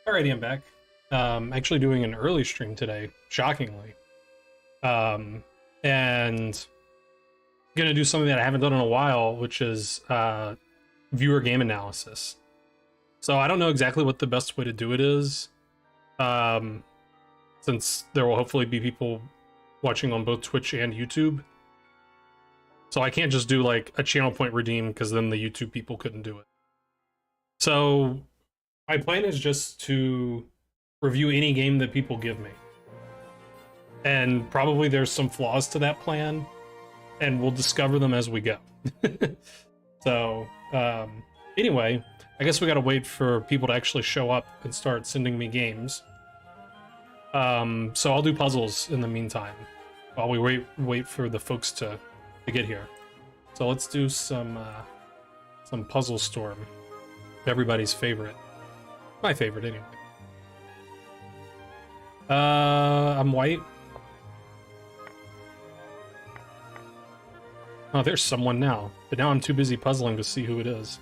Alrighty, I'm back. Actually doing an early stream today, shockingly. And gonna do something that I haven't done in a while, which is viewer game analysis. So I don't know exactly what the best way to do it is, um, since there will hopefully be people watching on both Twitch and YouTube. So I can't just do like a channel point redeem because then the YouTube people couldn't do it. So my plan is just to review any game that people give me. And probably there's some flaws to that plan, and we'll discover them as we go. So, anyway, I guess we gotta wait for people to actually show up and start sending me games. So I'll do puzzles in the meantime, while we wait for the folks to get here. So let's do some Puzzle Storm, everybody's favorite. My favorite, anyway. I'm white. Oh, there's someone now. But now I'm too busy puzzling to see who it is.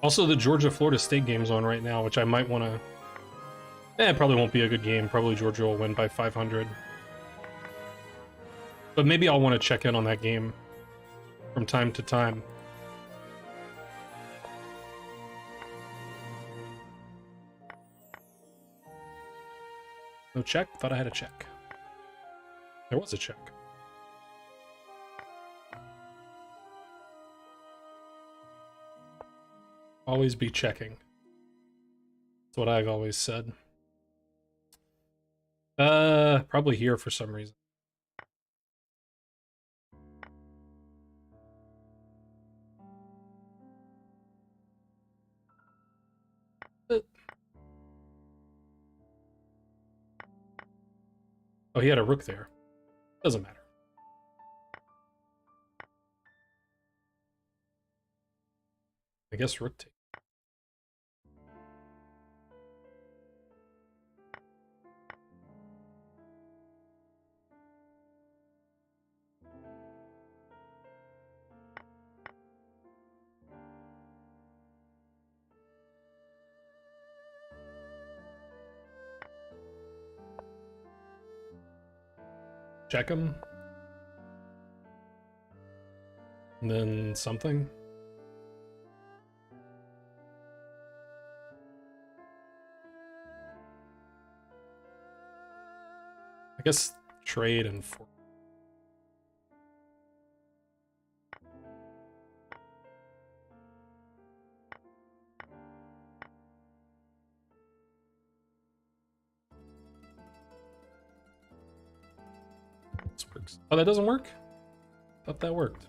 Also, the Georgia-Florida State game's on right now, which I might want to... it probably won't be a good game. Probably Georgia will win by 500. But maybe I'll want to check in on that game from time to time. No check? Thought I had a check. There was a check. Always be checking. That's what I've always said. Probably here for some reason. Oh, he had a rook there. Doesn't matter. I guess rook take. Check him. And then something. I guess trade and fork. This works. Oh, that doesn't work? Thought that worked.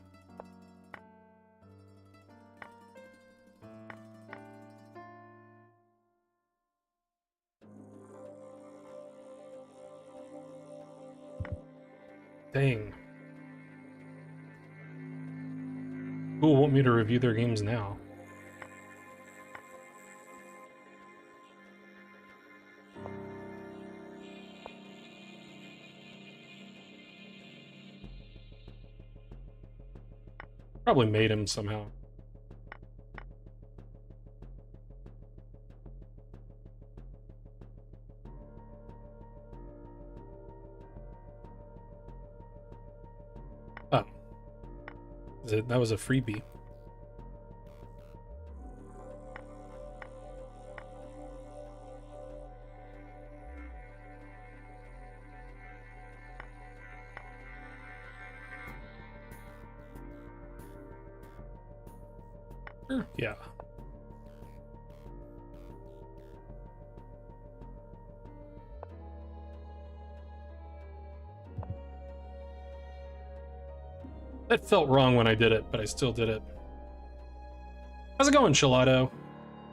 Dang. Who will want me to review their games now? Probably made him somehow. Oh. That was a freebie. Sure, yeah. That felt wrong when I did it, but I still did it. How's it going, Chilato?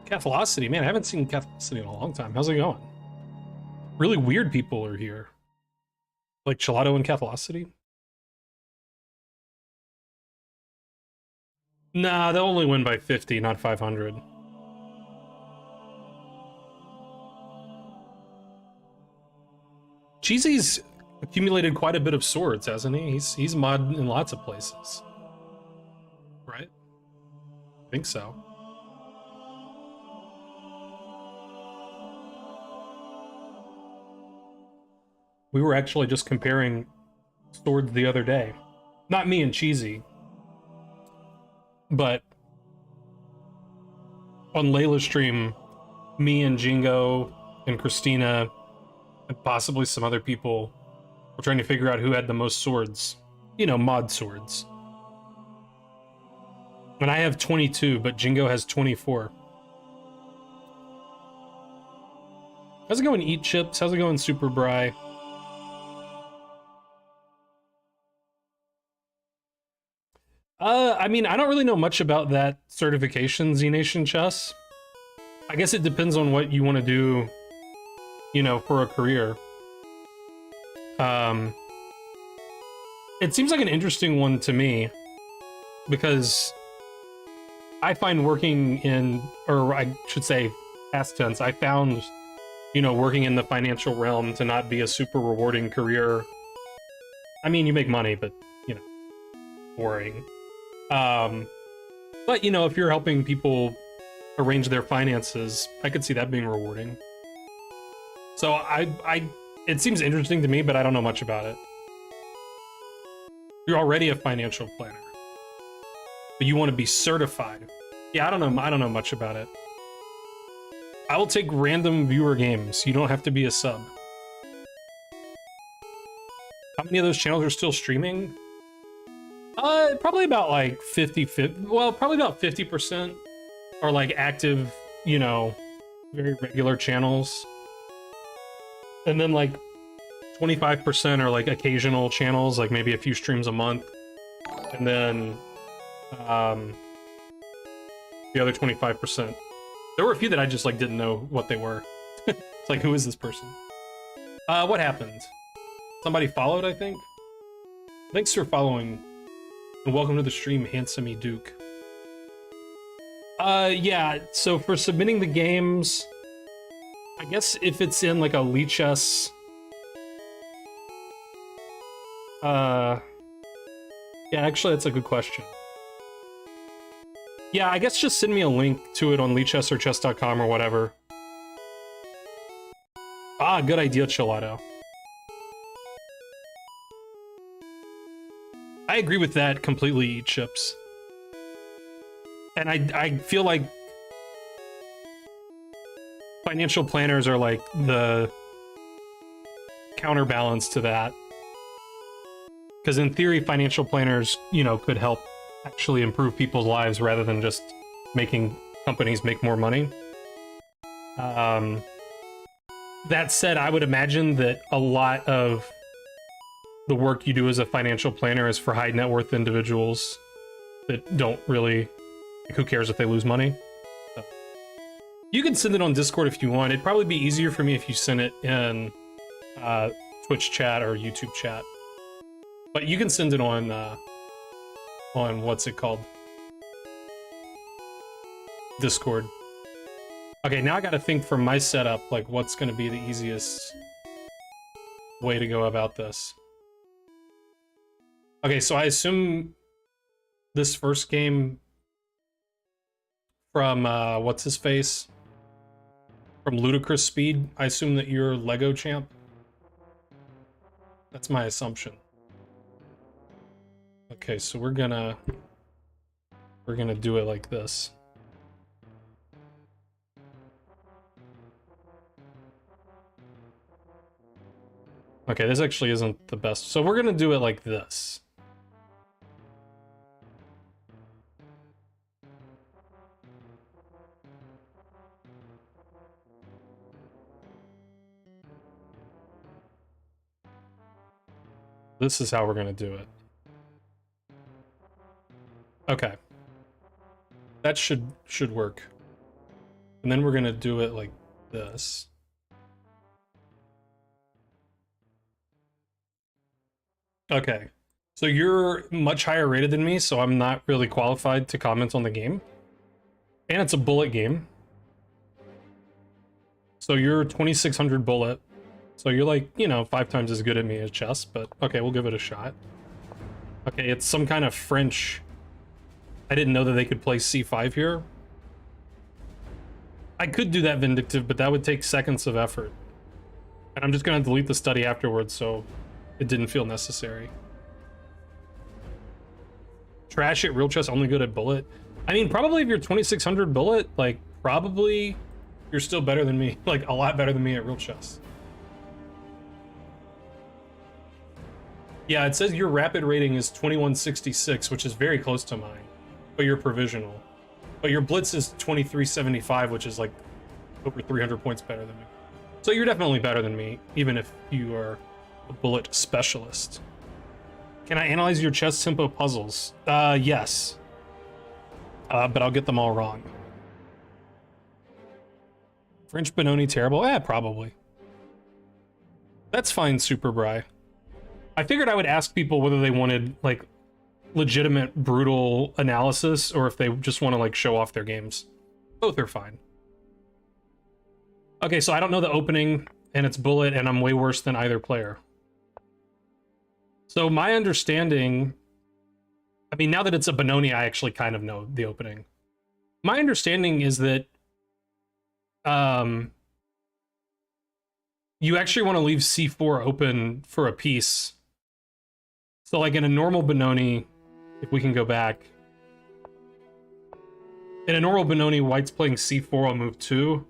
Catholocity, man, I haven't seen Catholocity in a long time. How's it going? Really weird people are here. Like Chilato and Catholocity? Nah, they'll only win by 50, not 500. Cheesy's accumulated quite a bit of swords, hasn't he? He's mod in lots of places, right? I think so. We were actually just comparing swords the other day. Not me and Cheesy, but on Layla's stream, me and Jingo and Christina and possibly some other people were trying to figure out who had the most swords. You know, mod swords. And I have 22, but Jingo has 24. How's it going, Eat Chips? How's it going, Super Bry? I mean, I don't really know much about that certification, Z Nation Chess. I guess it depends on what you want to do, you know, for a career. It seems like an interesting one to me, because I find working in, or I should say past tense, I found, you know, working in the financial realm to not be a super rewarding career. I mean, you make money, but, you know, boring. But, you know, if you're helping people arrange their finances, I could see that being rewarding. So it seems interesting to me, but I don't know much about it. You're already a financial planner, but you want to be certified. Yeah, I don't know much about it. I will take random viewer games. You don't have to be a sub. How many of those channels are still streaming? Probably about like 50%. Well, probably about 50% are like active, you know, very regular channels. And then like 25% are like occasional channels, like maybe a few streams a month. And then the other 25%. There were a few that I just like didn't know what they were. It's like, who is this person? What happened? Somebody followed, I think? Thanks for following. And welcome to the stream, Handsome Duke. Yeah, so for submitting the games, I guess if it's in like a Lichess, yeah, actually that's a good question. Yeah, I guess just send me a link to it on Lichess or chess.com or whatever. Ah, good idea, Chilato. I agree with that completely, Chips. And I feel like financial planners are like the counterbalance to that. Because in theory, financial planners, you know, could help actually improve people's lives rather than just making companies make more money. That said, I would imagine that a lot of the work you do as a financial planner is for high net worth individuals that don't really, like, who cares if they lose money? So, you can send it on Discord if you want. It'd probably be easier for me if you sent it in Twitch chat or YouTube chat. But you can send it on what's it called? Discord. Okay, now I gotta think for my setup, like what's gonna be the easiest way to go about this. Okay, so I assume this first game from what's his face? From Ludicrous Speed, I assume that you're Lego champ. That's my assumption. Okay, so we're gonna do it like this. Okay, this actually isn't the best. So we're gonna do it like this. This is how we're gonna do it. Okay. That should work. And then we're gonna do it like this. Okay. So you're much higher rated than me, so I'm not really qualified to comment on the game. And it's a bullet game. So you're 2600 bullet. So you're like, you know, 5 times as good at me at chess, but okay, we'll give it a shot. Okay, it's some kind of French. I didn't know that they could play c5 here. I could do that Vindictive, but that would take seconds of effort. And I'm just gonna delete the study afterwards, so it didn't feel necessary. Trash it, real chess, only good at bullet. I mean, probably if you're 2600 bullet, like, probably you're still better than me. Like, a lot better than me at real chess. Yeah, it says your rapid rating is 2166, which is very close to mine, but you're provisional. But your blitz is 2375, which is like over 300 points better than me. So you're definitely better than me, even if you are a bullet specialist. Can I analyze your chess tempo puzzles? Yes. But I'll get them all wrong. French Benoni terrible? Probably. That's fine, Super Bry. I figured I would ask people whether they wanted, like, legitimate, brutal analysis, or if they just want to, like, show off their games. Both are fine. Okay, so I don't know the opening, and it's bullet, and I'm way worse than either player. So my understanding... I mean, now that it's a Benoni, I actually kind of know the opening. My understanding is that... you actually want to leave c4 open for a piece. So, like, in a normal Benoni, if we can go back... In a normal Benoni, white's playing c4 on move 2,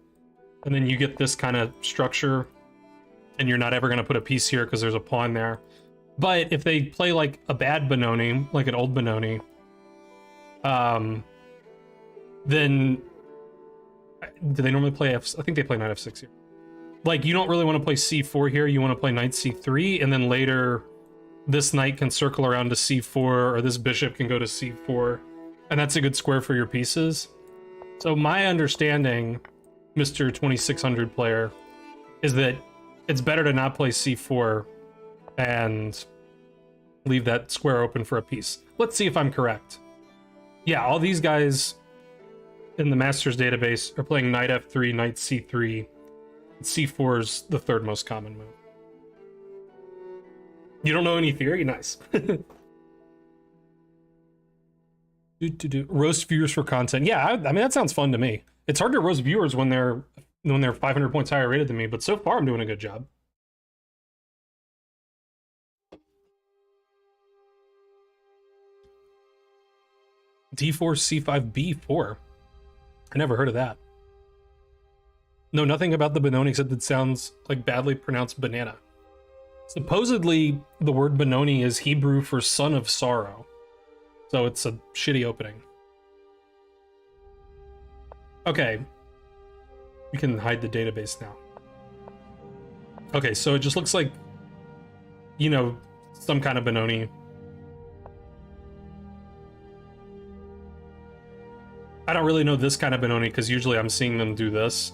and then you get this kind of structure, and you're not ever going to put a piece here because there's a pawn there. But if they play, like, a bad Benoni, like an old Benoni, then... Do they normally play F... I think they play knight f6 here. Like, you don't really want to play c4 here, you want to play knight c3, and then later... this knight can circle around to c4, or this bishop can go to c4, and that's a good square for your pieces. So my understanding, Mr. 2600 player, is that it's better to not play c4 and leave that square open for a piece. Let's see if I'm correct. Yeah, all these guys in the Masters database are playing knight f3, knight c3. c4 is the third most common move. You don't know any theory? Nice. Roast viewers for content. Yeah, I mean, that sounds fun to me. It's hard to roast viewers when they're 500 points higher rated than me, but so far I'm doing a good job. D4, C5, B4. I never heard of that. No, nothing about the Benoni except it sounds like badly pronounced banana. Supposedly, the word Benoni is Hebrew for son of sorrow. So it's a shitty opening. Okay. We can hide the database now. Okay, so it just looks like, you know, some kind of Benoni. I don't really know this kind of Benoni because usually I'm seeing them do this,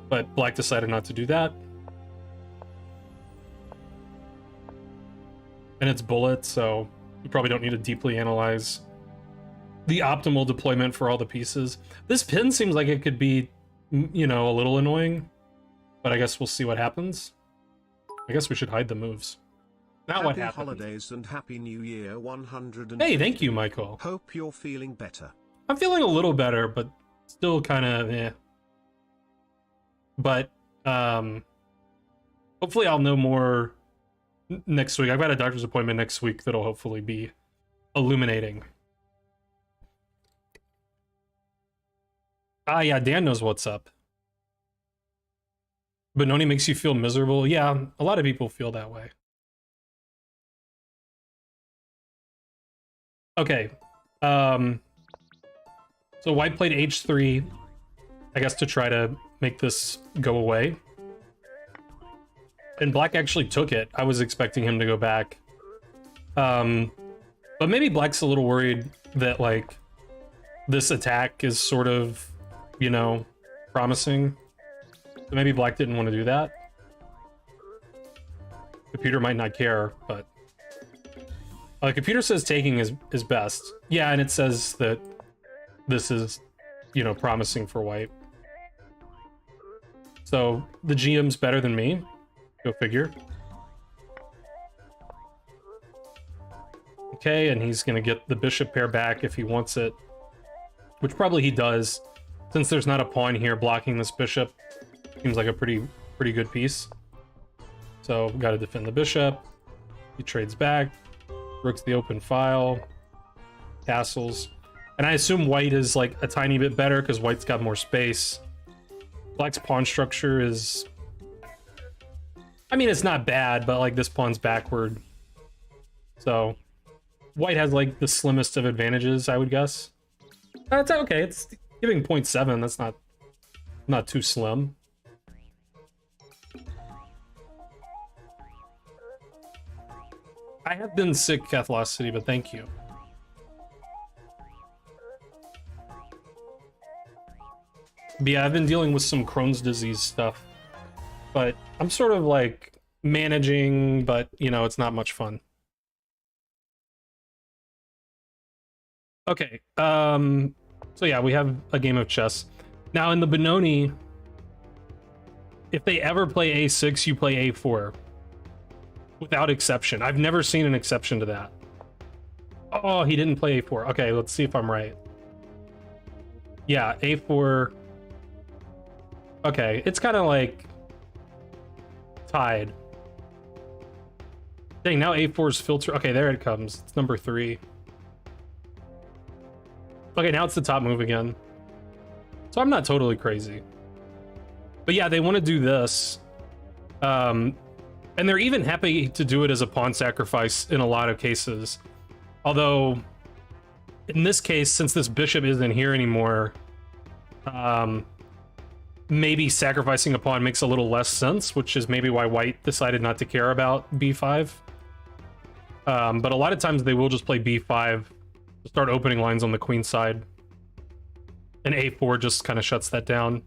but Black decided not to do that. And it's bullet, so you probably don't need to deeply analyze the optimal deployment for all the pieces. This pin seems like it could be, you know, a little annoying, but I guess we'll see what happens. I guess we should hide the moves. Now what happens? Happy holidays and happy new year 100. Hey, thank you, Michael. Hope you're feeling better. I'm feeling a little better, but still kind of eh. But hopefully I'll know more next week. I've got a doctor's appointment next week that'll hopefully be illuminating. Ah, yeah, Dan knows what's up. Benoni makes you feel miserable. Yeah, a lot of people feel that way. Okay. So white played h3, I guess to try to make this go away. And black actually took it. I was expecting him to go back. But maybe black's a little worried that, like, this attack is sort of, you know, promising. So maybe black didn't want to do that. Computer might not care, but... computer says taking is best. Yeah, and it says that this is, you know, promising for white. So the GM's better than me. Go figure. Okay, and he's gonna get the bishop pair back if he wants it, which probably he does, since there's not a pawn here blocking this bishop. Seems like a pretty good piece. So got to defend the bishop. He trades back. Rook's the open file. Castles. And I assume white is like a tiny bit better because white's got more space. Black's pawn structure is... I mean, it's not bad, but like this pawn's backward. So white has like the slimmest of advantages, I would guess. That's okay. It's giving 0.7. That's not too slim. I have been sick, Catholocity, but thank you. But yeah, I've been dealing with some Crohn's disease stuff, but I'm sort of like managing, but you know, it's not much fun. Okay, so yeah, we have a game of chess. Now in the Benoni, if they ever play a6, you play a4. Without exception. I've never seen an exception to that. Oh, he didn't play a4. Okay, let's see if I'm right. Yeah, a4. Okay, it's kind of like tied. Dang, now a4's filter. Okay, there it comes. It's number 3. Okay, now it's the top move again. So I'm not totally crazy. But yeah, they want to do this. And they're even happy to do it as a pawn sacrifice in a lot of cases. Although, in this case, since this bishop isn't here anymore, maybe sacrificing a pawn makes a little less sense, which is maybe why white decided not to care about b5. But a lot of times they will just play b5 to start opening lines on the queen side. And a4 just kind of shuts that down.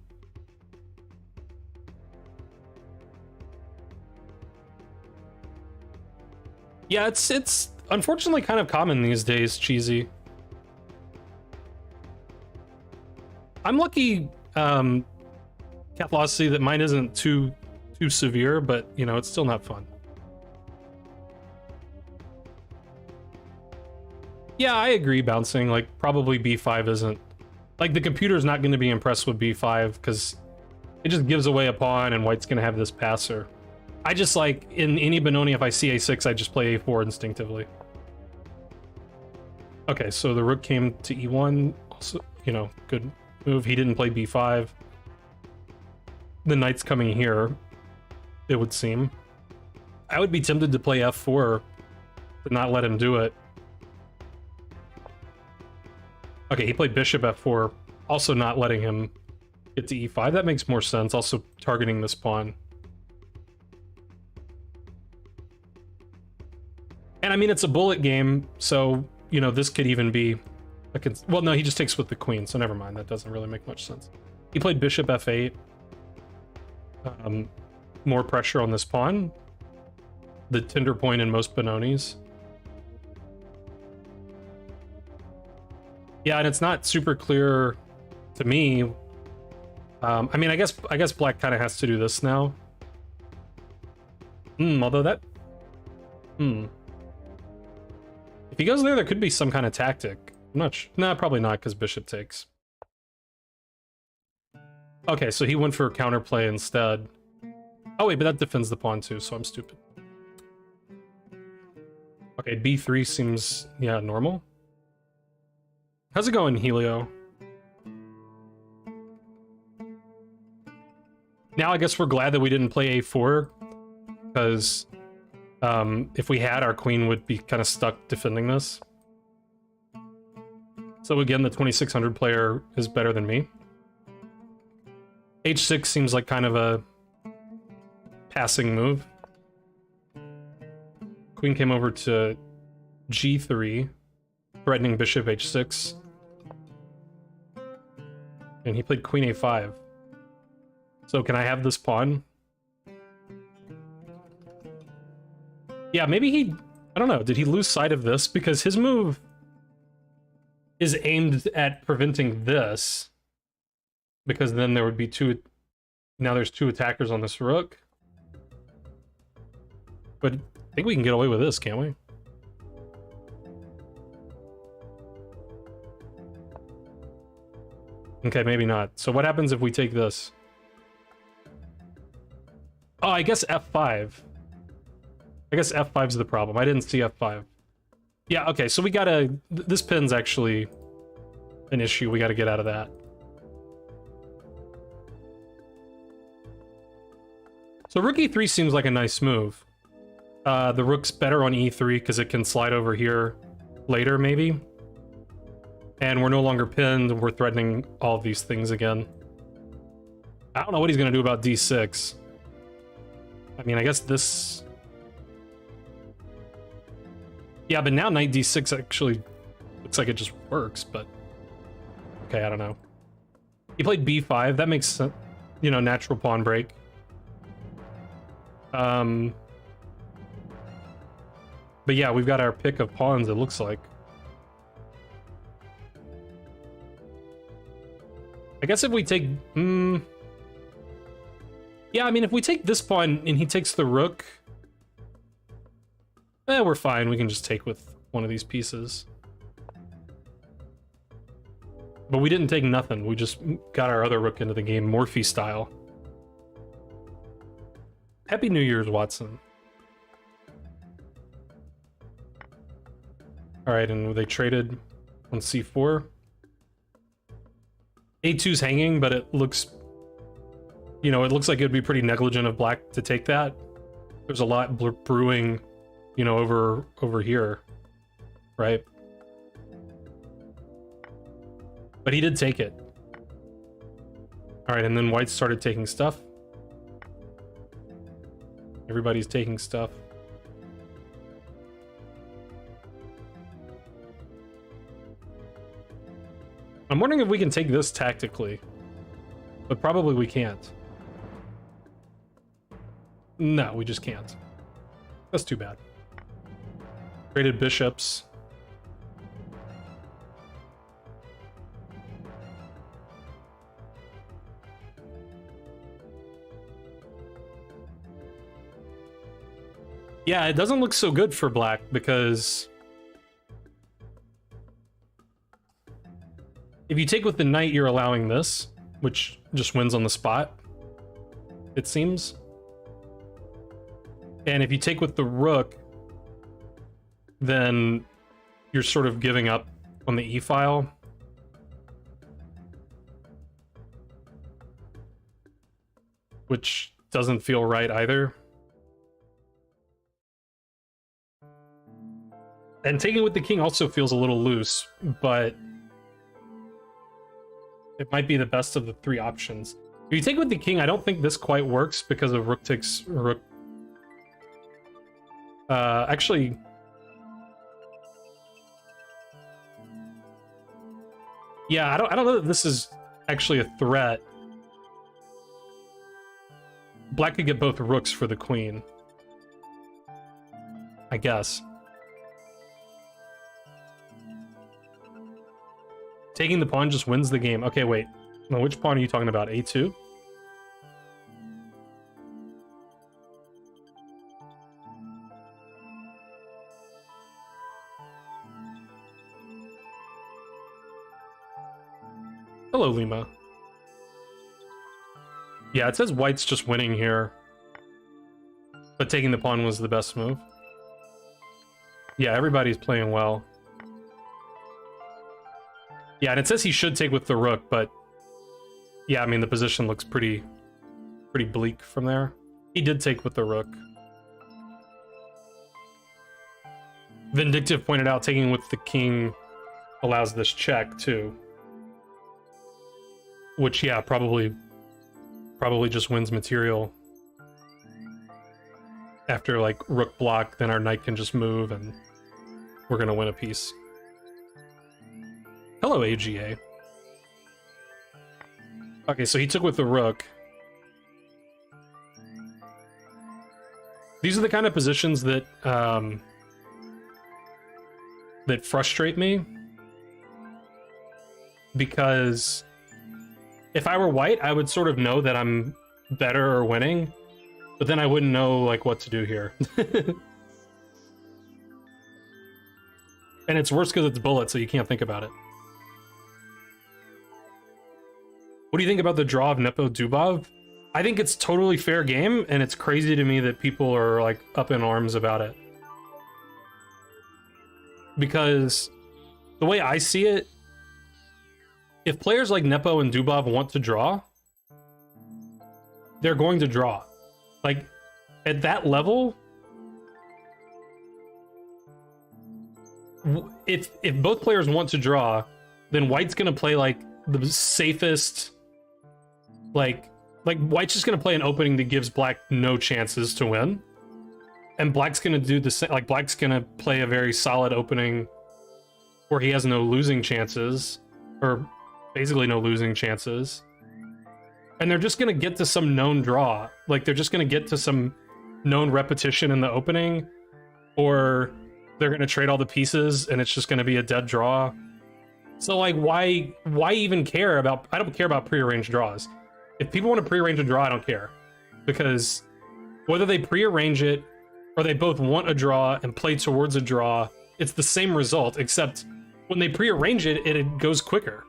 Yeah, it's unfortunately kind of common these days, Cheesy. I'm lucky, Catholocity, that mine isn't too severe, but you know, it's still not fun. Yeah, I agree, Bouncing. Like, probably b5 isn't... Like, the computer's not going to be impressed with b5, because it just gives away a pawn, and white's going to have this passer. I just, like, in any Benoni, if I see a6, I just play a4 instinctively. Okay, so the rook came to e1. Also, you know, good move. He didn't play b5. The knight's coming here, it would seem. I would be tempted to play f4, but not let him do it. Okay, he played bishop f4, also not letting him get to e5. That makes more sense, also targeting this pawn. And I mean, it's a bullet game, so, you know, this could even be... Well, no, he just takes with the queen, so never mind. That doesn't really make much sense. He played bishop f8. More pressure on this pawn. The tender point in most Benonis. Yeah, and it's not super clear to me. I mean, I guess black kind of has to do this now. Although that... If he goes there could be some kind of tactic. I'm not sure. Nah, probably not, because bishop takes. Okay, so he went for counterplay instead. Oh wait, but that defends the pawn too, so I'm stupid. Okay, b3 seems, yeah, normal. How's it going, Helio? Now I guess we're glad that we didn't play a4, because if we had, our queen would be kind of stuck defending this. So again, the 2600 player is better than me. h6 seems like kind of a passing move. Queen came over to g3, threatening bishop h6. And he played queen a5. So can I have this pawn? Yeah, maybe he... I don't know. Did he lose sight of this? Because his move is aimed at preventing this. Because then there would be two... Now there's two attackers on this rook. But I think we can get away with this, can't we? Okay, maybe not. So what happens if we take this? Oh, I guess F5. I guess F5's the problem. I didn't see F5. Yeah, okay, so we gotta... This pin's actually an issue. We gotta get out of that. So rook e3 seems like a nice move. The rook's better on e3 because it can slide over here later, maybe. And we're no longer pinned. We're threatening all of these things again. I don't know what he's going to do about d6. I mean, I guess this... Yeah, but now knight d6 actually looks like it just works, but... Okay, I don't know. He played b5. That makes sense. You know, natural pawn break. But yeah, we've got our pick of pawns, it looks like. I guess if we take... Yeah, I mean, if we take this pawn and he takes the rook... we're fine. We can just take with one of these pieces. But we didn't take nothing. We just got our other rook into the game, Morphe style. Happy New Year's, Watson. Alright, and they traded on c4. a2's hanging, but it looks... You know, it looks like it would be pretty negligent of black to take that. There's a lot brewing, you know, over here. Right? But he did take it. Alright, and then white started taking stuff. Everybody's taking stuff. I'm wondering if we can take this tactically. But probably we can't. No, we just can't. That's too bad. Traded bishops. Yeah, it doesn't look so good for black because if you take with the knight, you're allowing this, which just wins on the spot, it seems. And if you take with the rook, then you're sort of giving up on the e-file. Which doesn't feel right either. And taking with the king also feels a little loose, but it might be the best of the three options. If you take with the king, I don't think this quite works because of rook takes rook. Actually, yeah, I don't know that this is actually a threat. Black could get both rooks for the queen, I guess. Taking the pawn just wins the game. Okay, wait. Now, which pawn are you talking about? A2? Hello, Lima. Yeah, it says white's just winning here. But taking the pawn was the best move. Yeah, everybody's playing well. Yeah, and it says he should take with the rook, but yeah, I mean, the position looks pretty bleak from there. He did take with the rook. Vindictive pointed out taking with the king allows this check too. Which, yeah, probably just wins material. After, like, rook block, then our knight can just move, and we're gonna win a piece. Hello, AGA. Okay, so he took with the rook. These are the kind of positions that that frustrate me. Because if I were white, I would sort of know that I'm better or winning. but then I wouldn't know like what to do here. And it's worse because it's bullet, so you can't think about it. What do you think about the draw of Nepo Dubov? I think it's totally fair game, and it's crazy to me that people are like up in arms about it. Because the way I see it, if players like Nepo and Dubov want to draw, they're going to draw. Like, at that level, if both players want to draw, then White's gonna play like the safest, like White's just gonna play an opening that gives Black no chances to win, and Black's gonna do the same. Like, Black's gonna play a very solid opening where he has no losing chances, or basically no losing chances, and they're just gonna get to some known draw. Like, they're just gonna get to some known repetition in the opening, or they're going to trade all the pieces and it's just going to be a dead draw. So like, why even care about, I don't care about prearranged draws. If people want to prearrange a draw, I don't care, because whether they prearrange it or they both want a draw and play towards a draw, it's the same result, except when they prearrange it, it goes quicker.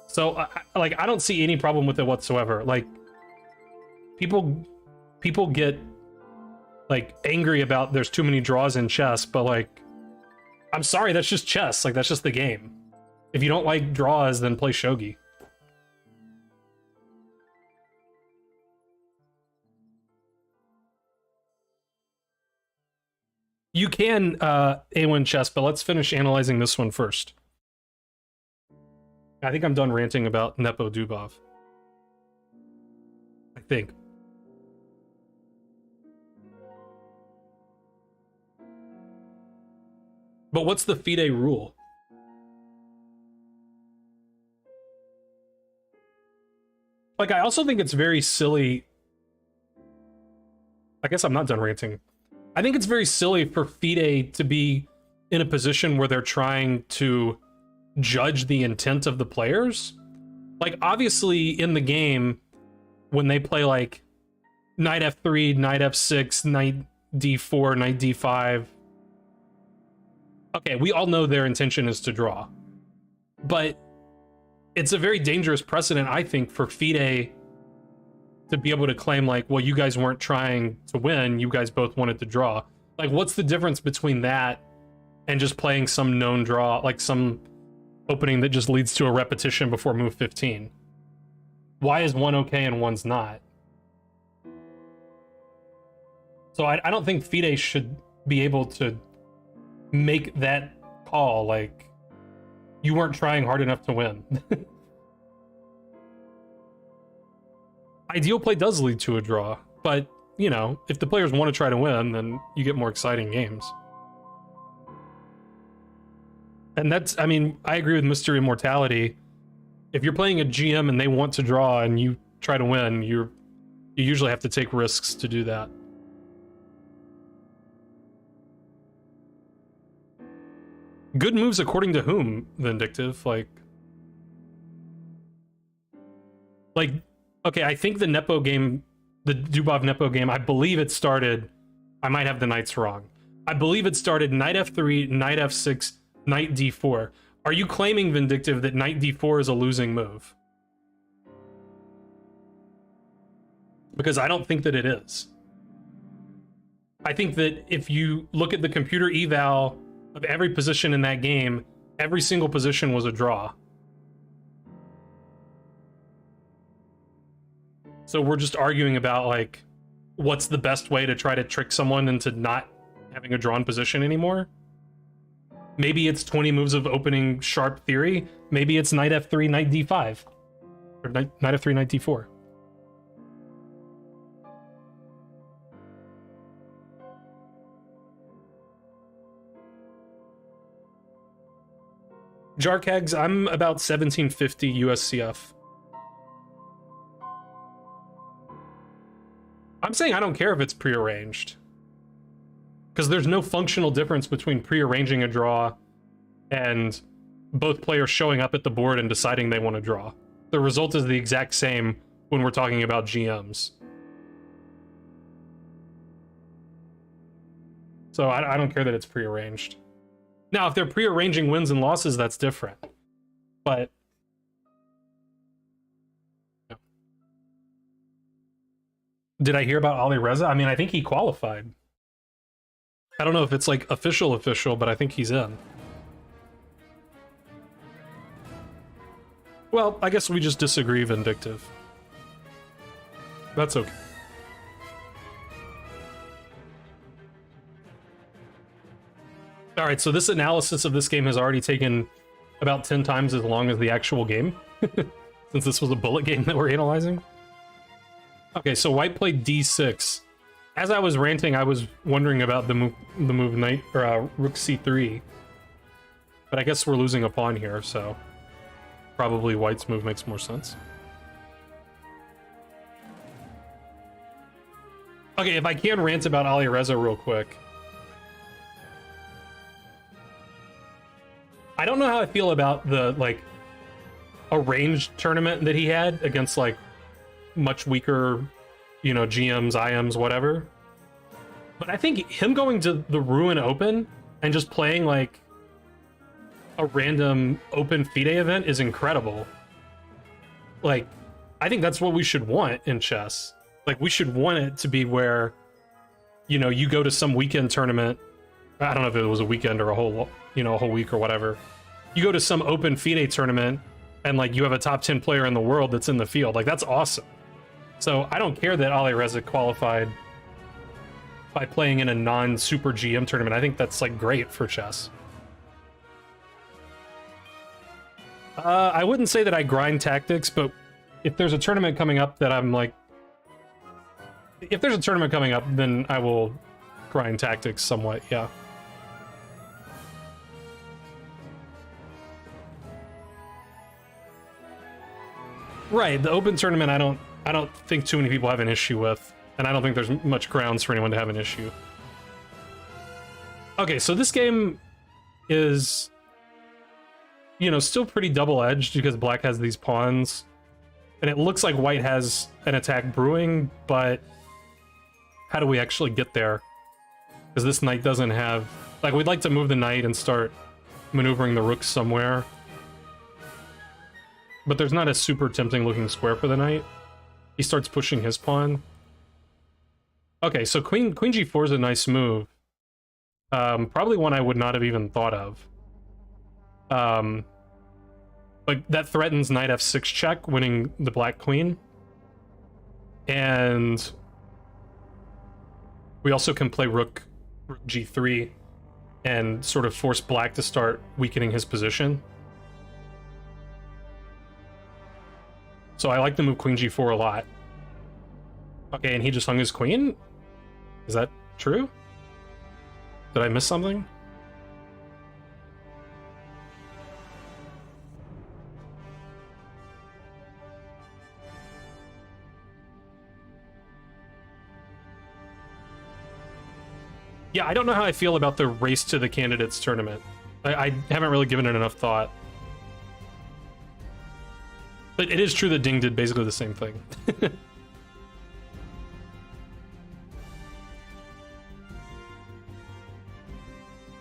So I don't see any problem with it whatsoever. Like, people get like angry about there's too many draws in chess, but like, I'm sorry, that's just chess. Like, that's just the game. If you don't like draws, then play shogi. You can A1 chess, but let's finish analyzing this one first. I think I'm done ranting about Nepo Dubov. I think. But what's the FIDE rule? Like, I also think it's very silly. I guess I'm not done ranting. I think it's very silly for FIDE to be in a position where they're trying to judge the intent of the players. Like, obviously, in the game, when they play, like, knight f3, knight f6, knight d4, knight d5, okay, we all know their intention is to draw. But it's a very dangerous precedent, I think, for FIDE to be able to claim, like, well, you guys weren't trying to win, you guys both wanted to draw. Like, what's the difference between that and just playing some known draw, like some opening that just leads to a repetition before move 15? Why is one okay and one's not? So I don't think FIDE should be able to make that call, like, you weren't trying hard enough to win. Ideal play does lead to a draw, but, you know, if the players want to try to win, then you get more exciting games. And that's, I mean, I agree with Mr. Immortality. If you're playing a GM and they want to draw and you try to win, you usually have to take risks to do that. Good moves according to whom, Vindictive? Like, okay, I think the Nepo game, the Dubov Nepo game, I believe it started, I might have the knights wrong. I believe it started knight f3, knight f6, knight d4. Are you claiming, Vindictive, that knight d4 is a losing move? Because I don't think that it is. I think that if you look at the computer eval of every position in that game, every single position was a draw. So we're just arguing about, like, what's the best way to try to trick someone into not having a drawn position anymore? Maybe it's 20 moves of opening sharp theory. Maybe it's knight f3, knight d5. Or knight f3, knight d4. Jarkags, I'm about 1750 USCF. I'm saying I don't care if it's prearranged, because there's no functional difference between prearranging a draw and both players showing up at the board and deciding they want to draw. The result is the exact same, when we're talking about GMs. So I don't care that it's prearranged. Now, if they're prearranging wins and losses, that's different. But did I hear about Ali Reza? I mean, I think he qualified. I don't know if it's like official, but I think he's in. Well, I guess we just disagree, Vindictive. That's okay. Alright, so this analysis of this game has already taken about 10 times as long as the actual game. Since this was a bullet game that we're analyzing. Okay, so white played d6. As I was ranting, I was wondering about the move knight or rook c3. But I guess we're losing a pawn here, so probably white's move makes more sense. Okay, if I can rant about Ali Reza real quick. I don't know how I feel about the, like, arranged tournament that he had against, like, much weaker, you know, GMs, IMs, whatever. But I think him going to the Ruin Open and just playing, like, a random open FIDE event is incredible. Like, I think that's what we should want in chess. Like, we should want it to be where, you know, you go to some weekend tournament. I don't know if it was a weekend or a whole, you know, a whole week or whatever. You go to some open FIDE tournament and, like, you have a top 10 player in the world that's in the field. Like, that's awesome. So I don't care that Ali Reza qualified by playing in a non-super GM tournament. I think that's, like, great for chess. I wouldn't say that I grind tactics, but if there's a tournament coming up that I'm like... If there's a tournament coming up, then I will grind tactics somewhat, yeah. Right, the open tournament I don't think too many people have an issue with, and I don't think there's much grounds for anyone to have an issue. Okay, so this game is, you know, still pretty double-edged because black has these pawns, and it looks like white has an attack brewing, but how do we actually get there? Because this knight doesn't have... Like, we'd like to move the knight and start maneuvering the rook somewhere. But there's not a super tempting looking square for the knight. He starts pushing his pawn. Okay, so queen g4 is a nice move. Probably one I would not have even thought of. Like, that threatens knight f6 check, winning the black queen. And we also can play rook g3 and sort of force black to start weakening his position. So I like the move queen g4 a lot. Okay, and he just hung his queen? Is that true? Did I miss something? Yeah, I don't know how I feel about the race to the candidates tournament. I haven't really given it enough thought. But it is true that Ding did basically the same thing.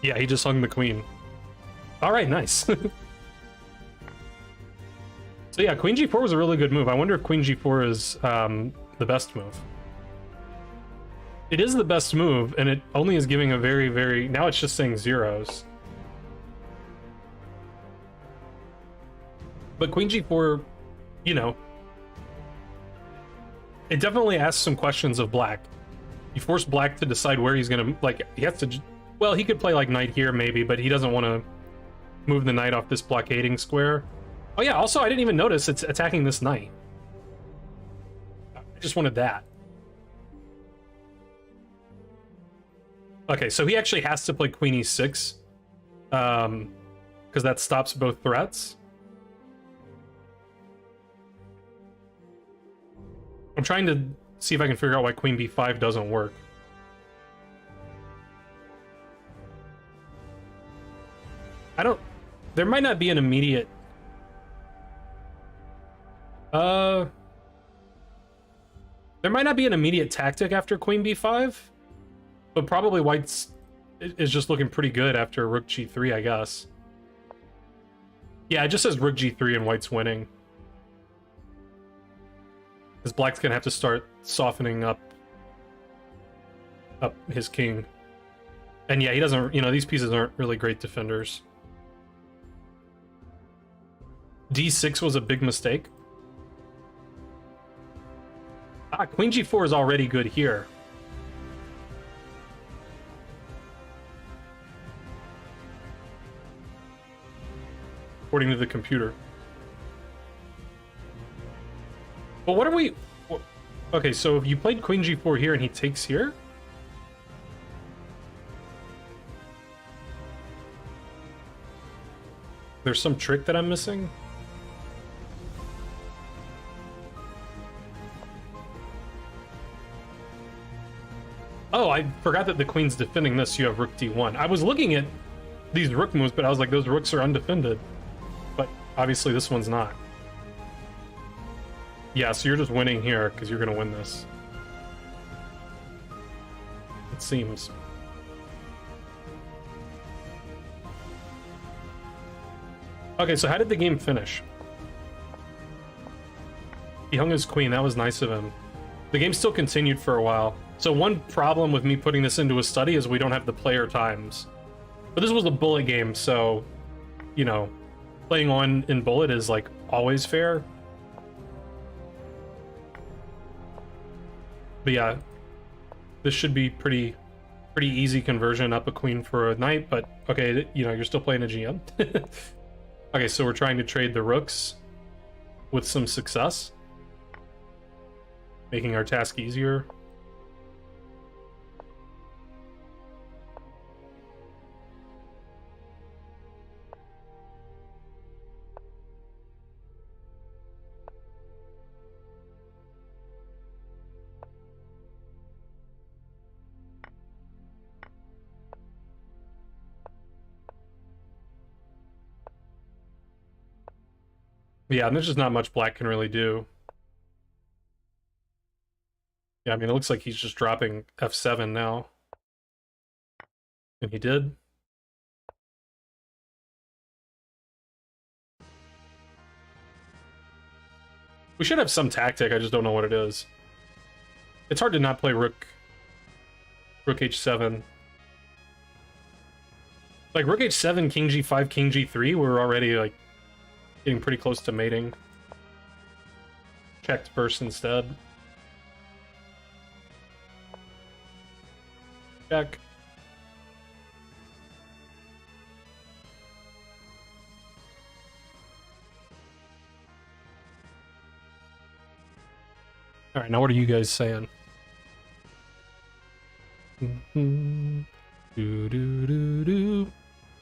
Yeah, he just hung the queen. Alright, nice. So yeah, queen g4 was a really good move. I wonder if queen g4 is the best move. It is the best move, and it only is giving a very, very... Now it's just saying zeros. But queen g4, you know, it definitely asks some questions of black. You force black to decide where he's gonna... Like, he has to... Well, he could play, like, knight here, maybe, but he doesn't want to move the knight off this blockading square. Oh, yeah, also, I didn't even notice it's attacking this knight. I just wanted that. Okay, so he actually has to play queen e6, because that stops both threats. I'm trying to see if I can figure out why queen b5 doesn't work. There might not be an immediate... There might not be an immediate tactic after queen b5, but probably white's is just looking pretty good after rook g3, I guess. Yeah, it just says rook g3 and white's winning. Because black's gonna have to start softening up his king. And yeah, he doesn't, you know, these pieces aren't really great defenders. d6 was a big mistake. Queen g4 is already good here. According to the computer. But what are we... Okay, so if you played queen g4 here and he takes here? There's some trick that I'm missing? Oh, I forgot that the queen's defending this. You have rook d1. I was looking at these rook moves, but I was like, those rooks are undefended. But obviously this one's not. Yeah, so you're just winning here because you're going to win this. It seems. Okay, so how did the game finish? He hung his queen. That was nice of him. The game still continued for a while. So one problem with me putting this into a study is we don't have the player times. But this was a bullet game, so, you know, playing on in bullet is, like, always fair. But yeah, this should be pretty easy conversion, up a queen for a knight, but okay, you know, you're still playing a GM. Okay, so we're trying to trade the rooks with some success, making our task easier. Yeah, and there's just not much black can really do. Yeah, I mean, it looks like he's just dropping f7 now. And he did. We should have some tactic, I just don't know what it is. It's hard to not play rook h7. Like, rook h7, king g5, king g3, we're already, like, getting pretty close to mating. Checked first instead. Check. All right, now what are you guys saying?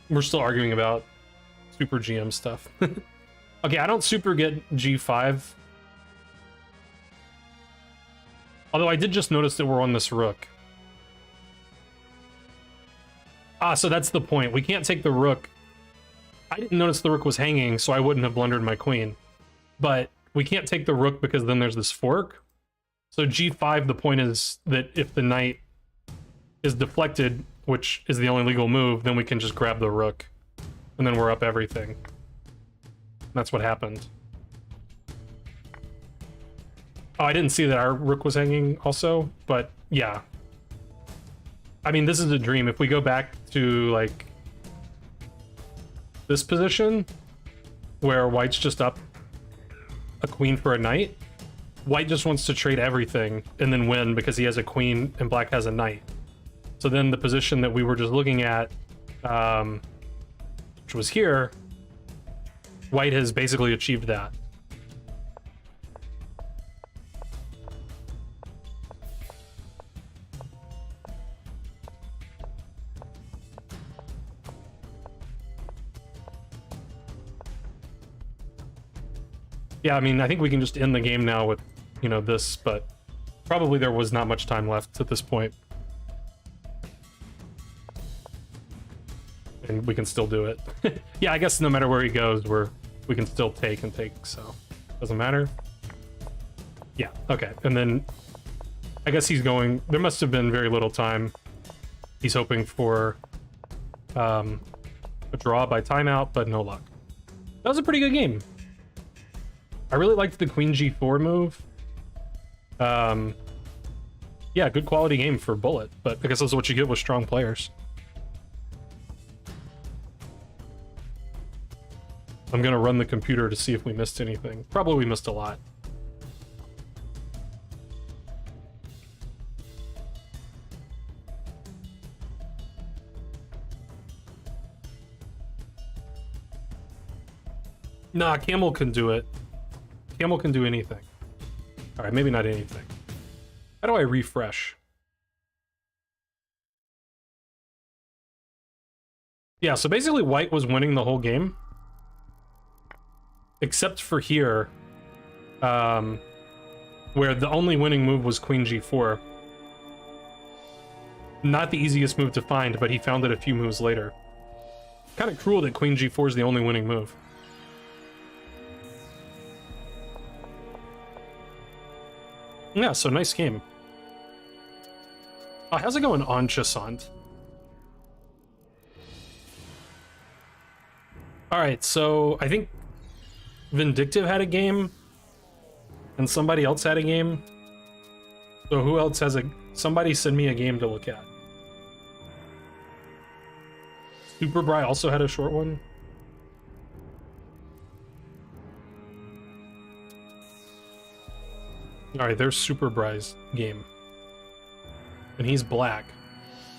We're still arguing about super GM stuff. Okay, I don't super get g5. Although I did just notice that we're on this rook. Ah, so that's the point. We can't take the rook. I didn't notice the rook was hanging, so I wouldn't have blundered my queen. But we can't take the rook because then there's this fork. So g5, the point is that if the knight is deflected, which is the only legal move, then we can just grab the rook. And then we're up everything. That's what happened. Oh, I didn't see that our rook was hanging also, but yeah. I mean, this is a dream. If we go back to, like, this position, where white's just up a queen for a knight, white just wants to trade everything and then win because he has a queen and black has a knight. So then the position that we were just looking at, which was here, white has basically achieved that. Yeah, I mean, I think we can just end the game now with, you know, this, but probably there was not much time left at this point. And we can still do it. Yeah, I guess no matter where he goes, we can still take and take, so doesn't matter. Yeah, okay. And then I guess he's going... There must have been very little time. He's hoping for a draw by timeout, but no luck. That was a pretty good game. I really liked the queen g4 move. Yeah, good quality game for Bullet, but I guess that's what you get with strong players. I'm gonna run the computer to see if we missed anything. Probably we missed a lot. Nah, Camel can do it. Camel can do anything. Alright, maybe not anything. How do I refresh? Yeah, so basically white was winning the whole game. Except for here, where the only winning move was queen g4. Not the easiest move to find, but he found it a few moves later. Kind of cruel that queen g4 is the only winning move. Yeah, so nice game. Oh, how's it going on Chasant? Alright, so I think Vindictive had a game, and somebody else had a game. So who else has a... Somebody send me a game to look at. Superbri also had a short one. Alright, there's Superbri's game. And he's black.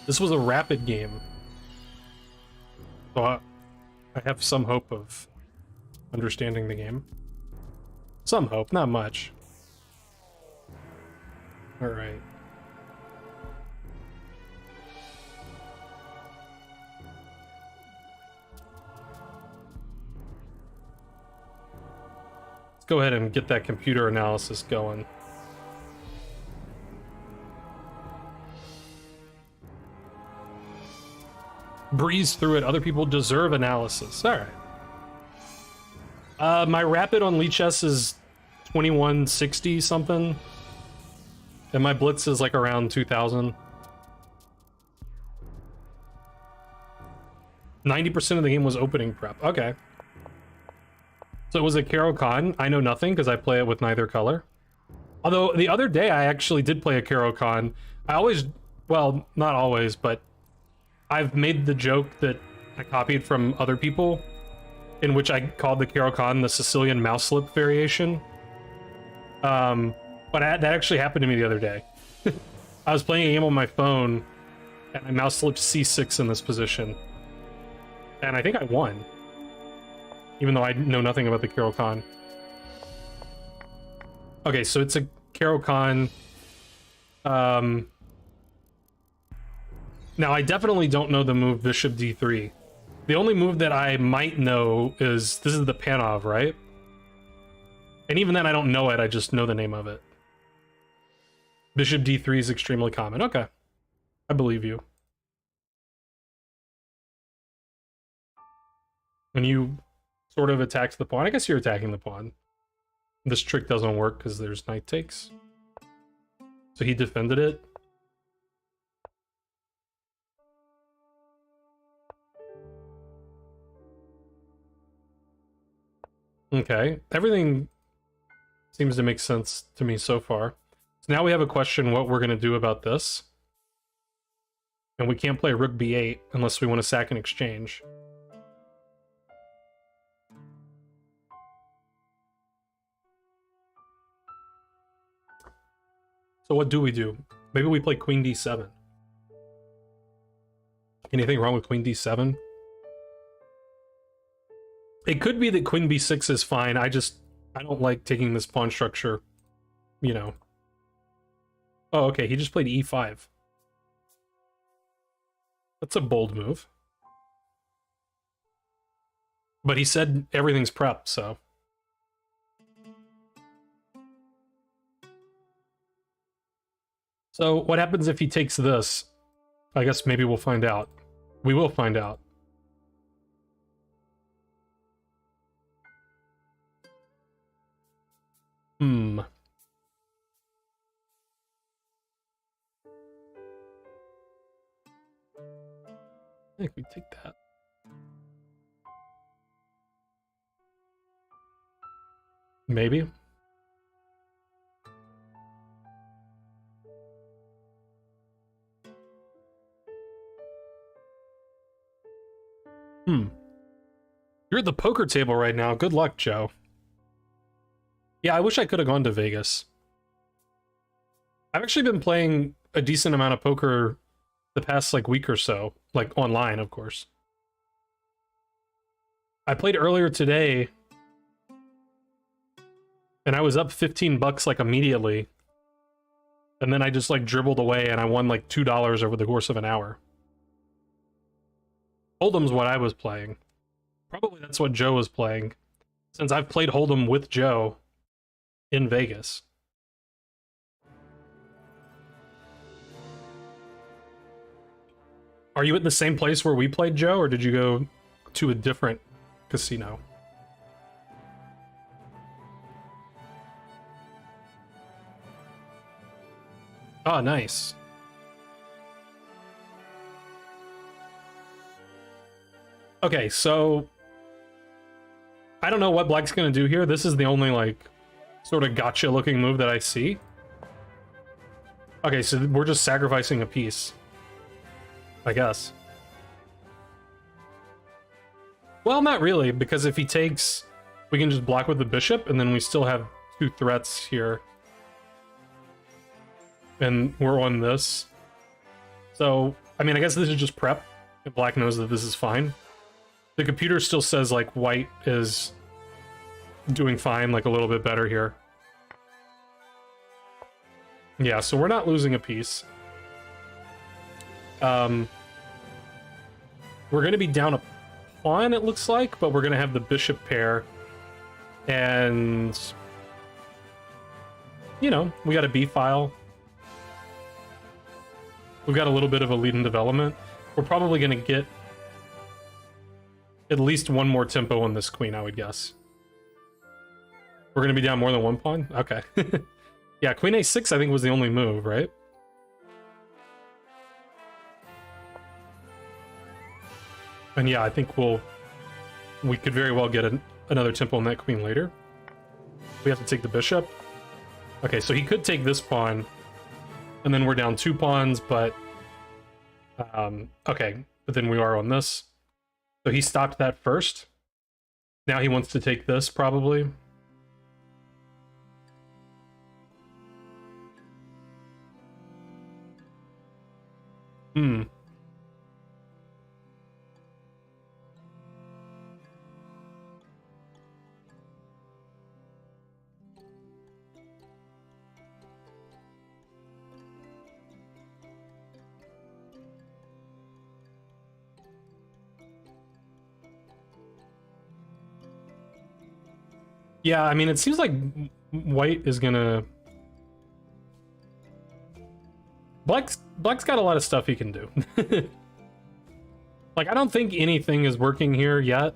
This was a rapid game. So I have some hope of understanding the game. Some hope, not much. Alright. Let's go ahead and get that computer analysis going. Breeze through it. Other people deserve analysis. All right. My rapid on Lichess is 2160 something, and my blitz is like around 2000. 90% of the game was opening prep. Okay. So it was a Caro-Kann. I know nothing because I play it with neither color. Although the other day I actually did play a Caro-Kann. I always, well, not always, but I've made the joke that I copied from other people, in which I called the Caro-Kann the Sicilian mouse slip variation. But that actually happened to me the other day. I was playing a game on my phone, and I mouse slipped c6 in this position. And I think I won. Even though I know nothing about the Caro-Kann. Okay, so it's a Caro-Kann. Now, I definitely don't know the move Bishop d3. The only move that I might know is... This is the Panov, right? And even then, I don't know it, I just know the name of it. Bishop d3 is extremely common. Okay. I believe you. And you sort of attacked the pawn. I guess you're attacking the pawn. This trick doesn't work because there's knight takes. So he defended it. Okay, everything seems to make sense to me so far. So now we have a question what we're going to do about this. And we can't play rook b8 unless we want to sack an exchange. So what do we do? Maybe we play queen d7. Anything wrong with queen d7? It could be that queen b6 is fine. I don't like taking this pawn structure, you know. Oh, okay, he just played e5. That's a bold move. But he said everything's prepped, so. So what happens if he takes this? I guess maybe we'll find out. We will find out. I think we take that. Maybe. You're at the poker table right now. Good luck, Joe. Yeah, I wish I could have gone to Vegas. I've actually been playing a decent amount of poker the past like week or so, like online, of course. I played earlier today and I was up 15 bucks like immediately. And then I just like dribbled away and I won like $2 over the course of an hour. Hold'em's what I was playing. Probably that's what Joe was playing, since I've played Hold'em with Joe in Vegas. Are you at the same place where we played, Joe, or did you go to a different casino? Oh, nice. Okay, so I don't know what Black's gonna do here. This is the only, like, sort of gotcha looking move that I see. Okay, so we're just sacrificing a piece, I guess. Well, not really, because if he takes, we can just block with the bishop, and then we still have 2 threats here. And we're on this. So, I mean, I guess this is just prep. If Black knows that this is fine. The computer still says, like, white is doing fine, like, a little bit better here. Yeah, so we're not losing a piece. We're going to be down a pawn, it looks like, but we're going to have the bishop pair. And, you know, we got a b-file. We've got a little bit of a lead in development. We're probably going to get at least one more tempo on this queen, I would guess. We're going to be down more than 1 pawn? Okay. Yeah, queen a6 I think was the only move, right? And yeah, I think we could very well get another tempo on that queen later. We have to take the bishop. Okay, so he could take this pawn, and then we're down 2 pawns, but okay, but then we are on this. So he stopped that first. Now he wants to take this, probably. Yeah, I mean, it seems like white is gonna... Black's got a lot of stuff he can do. Like, I don't think anything is working here yet.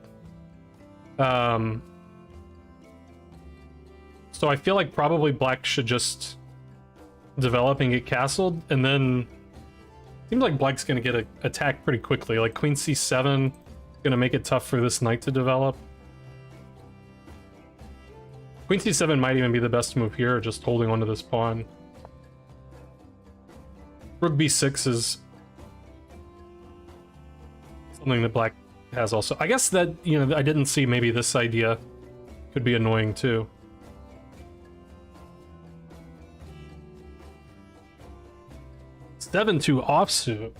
So I feel like probably Black should just develop and get castled, and then... Seems like Black's gonna get attacked pretty quickly. Like, queen c7 gonna make it tough for this knight to develop. Queen c7 might even be the best move here, just holding onto this pawn. Rook b6 is something that Black has also. I guess that, you know, I didn't see maybe this idea could be annoying too. Seven-2 offsuit.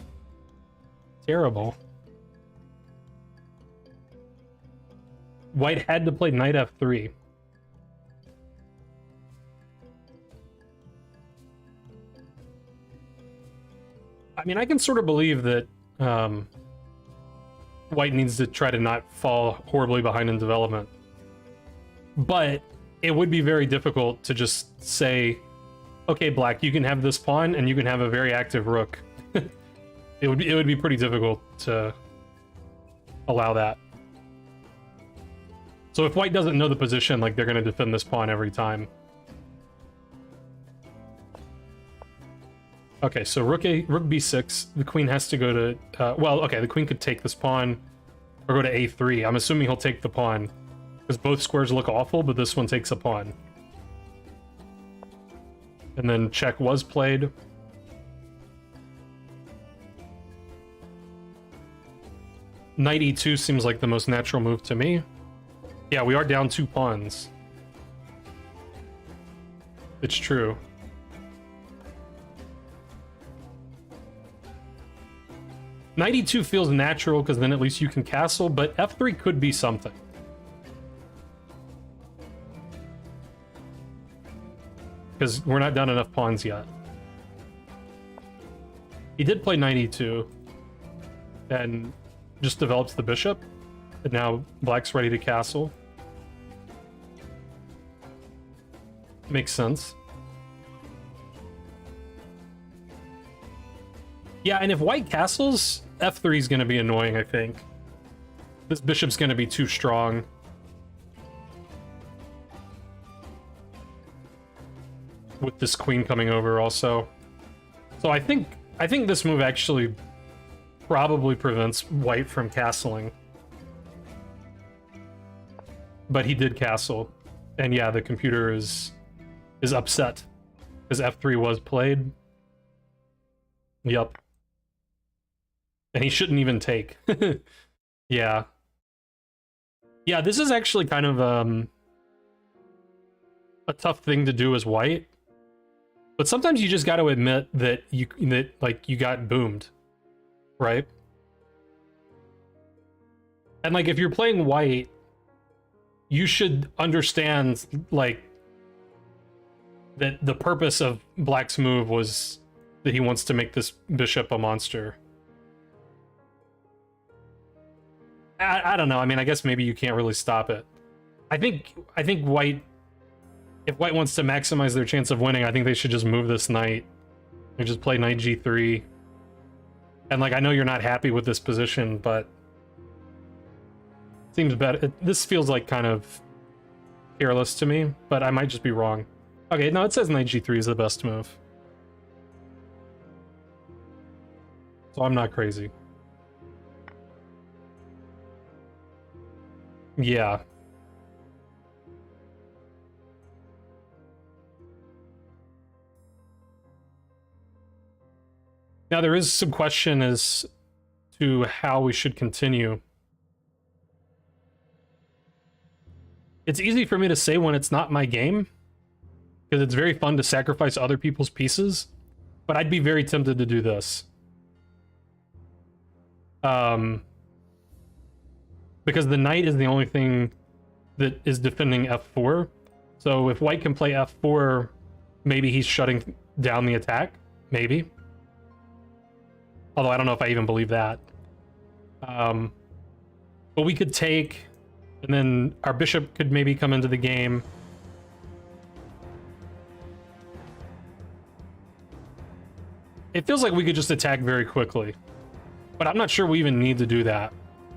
Terrible. White had to play knight f3. I mean, I can sort of believe that White needs to try to not fall horribly behind in development. But it would be very difficult to just say, okay, Black, you can have this pawn and you can have a very active rook. It would be pretty difficult to allow that. So if White doesn't know the position, like, they're going to defend this pawn every time. Okay, so rook b6. The queen has to go to... well, okay, the queen could take this pawn or go to a3. I'm assuming he'll take the pawn because both squares look awful, but this one takes a pawn. And then check was played. Knight e2 seems like the most natural move to me. Yeah, we are down 2 pawns. It's true. Knight e2 feels natural because then at least you can castle, but f3 could be something. Because we're not down enough pawns yet. He did play knight e2 and just develops the bishop. And now black's ready to castle. Makes sense. Yeah, and if white castles, f3 is going to be annoying, I think. This bishop's going to be too strong. With this queen coming over also. So I think this move actually probably prevents white from castling. But he did castle. And yeah, the computer is upset because f3 was played. Yep. And he shouldn't even take. Yeah. Yeah, this is actually kind of a tough thing to do as white. But sometimes you just got to admit that you got boomed, right? And like if you're playing white, you should understand like that the purpose of black's move was that he wants to make this bishop a monster. I don't know. I mean, I guess maybe you can't really stop it. I think white, if white wants to maximize their chance of winning, I think they should just move this knight and just play knight g3. And like, I know you're not happy with this position, but it seems better. This feels like kind of careless to me, but I might just be wrong. Okay, no, it says knight g3 is the best move. So I'm not crazy. Yeah. Now there is some question as to how we should continue. It's easy for me to say when it's not my game, because it's very fun to sacrifice other people's pieces, but I'd be very tempted to do this. Because the knight is the only thing that is defending f4. So if white can play f4, maybe he's shutting down the attack. Maybe. Although I don't know if I even believe that. But we could take, and then our bishop could maybe come into the game. It feels like we could just attack very quickly. But I'm not sure we even need to do that.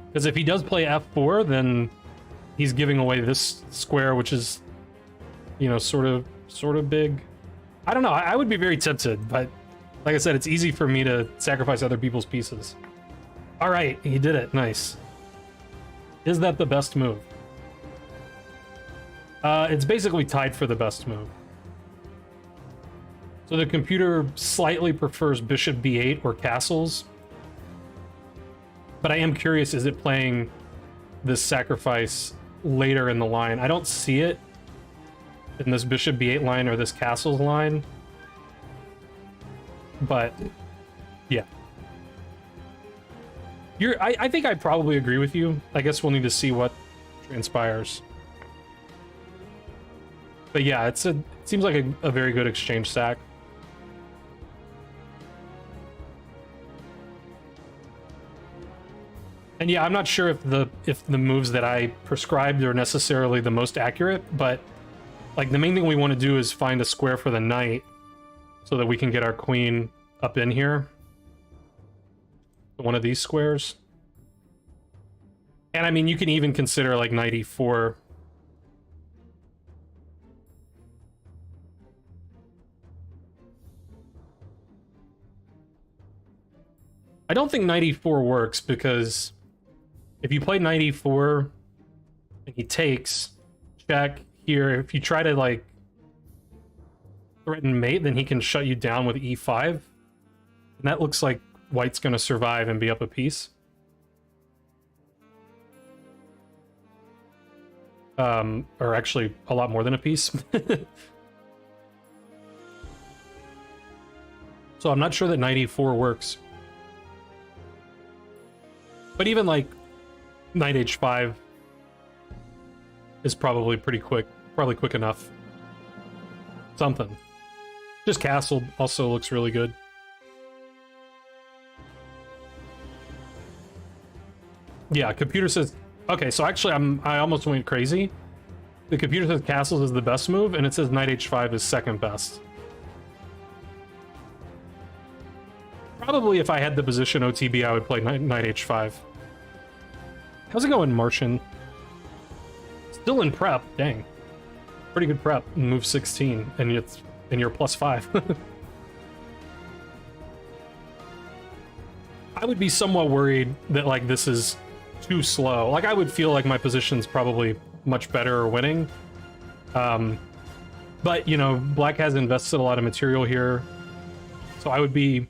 Because if he does play f4, then he's giving away this square, which is, you know, sort of big. I don't know. I would be very tempted, but like I said, it's easy for me to sacrifice other people's pieces. All right, he did it. Nice. Is that the best move? It's basically tied for the best move. So the computer slightly prefers bishop b8 or castles. But I am curious, is it playing this sacrifice later in the line? I don't see it in this bishop b8 line or this castles line. But, yeah. I think I probably agree with you. I guess we'll need to see what transpires. But yeah, it seems like a very good exchange sack. And yeah, I'm not sure if the moves that I prescribed are necessarily the most accurate, but like the main thing we want to do is find a square for the knight so that we can get our queen up in here. One of these squares. And I mean, you can even consider like knight e4. I don't think knight e4 works, because if you play knight e4 and he takes, check here, if you try to like threaten mate, then he can shut you down with e5. And that looks like white's gonna survive and be up a piece. Or actually a lot more than a piece. So I'm not sure that knight e4 works. But even like knight h5 is probably pretty quick, probably quick enough. Something. Just castle also looks really good. Yeah, computer says, okay, so actually I almost went crazy. The computer says castles is the best move, and it says knight h5 is second best. Probably if I had the position OTB, I would play knight h5. How's it going, Martian? Still in prep, dang. Pretty good prep, move 16, and you're +5. I would be somewhat worried that like this is too slow. Like I would feel like my position's probably much better or winning. But you know, black has invested a lot of material here. So I would be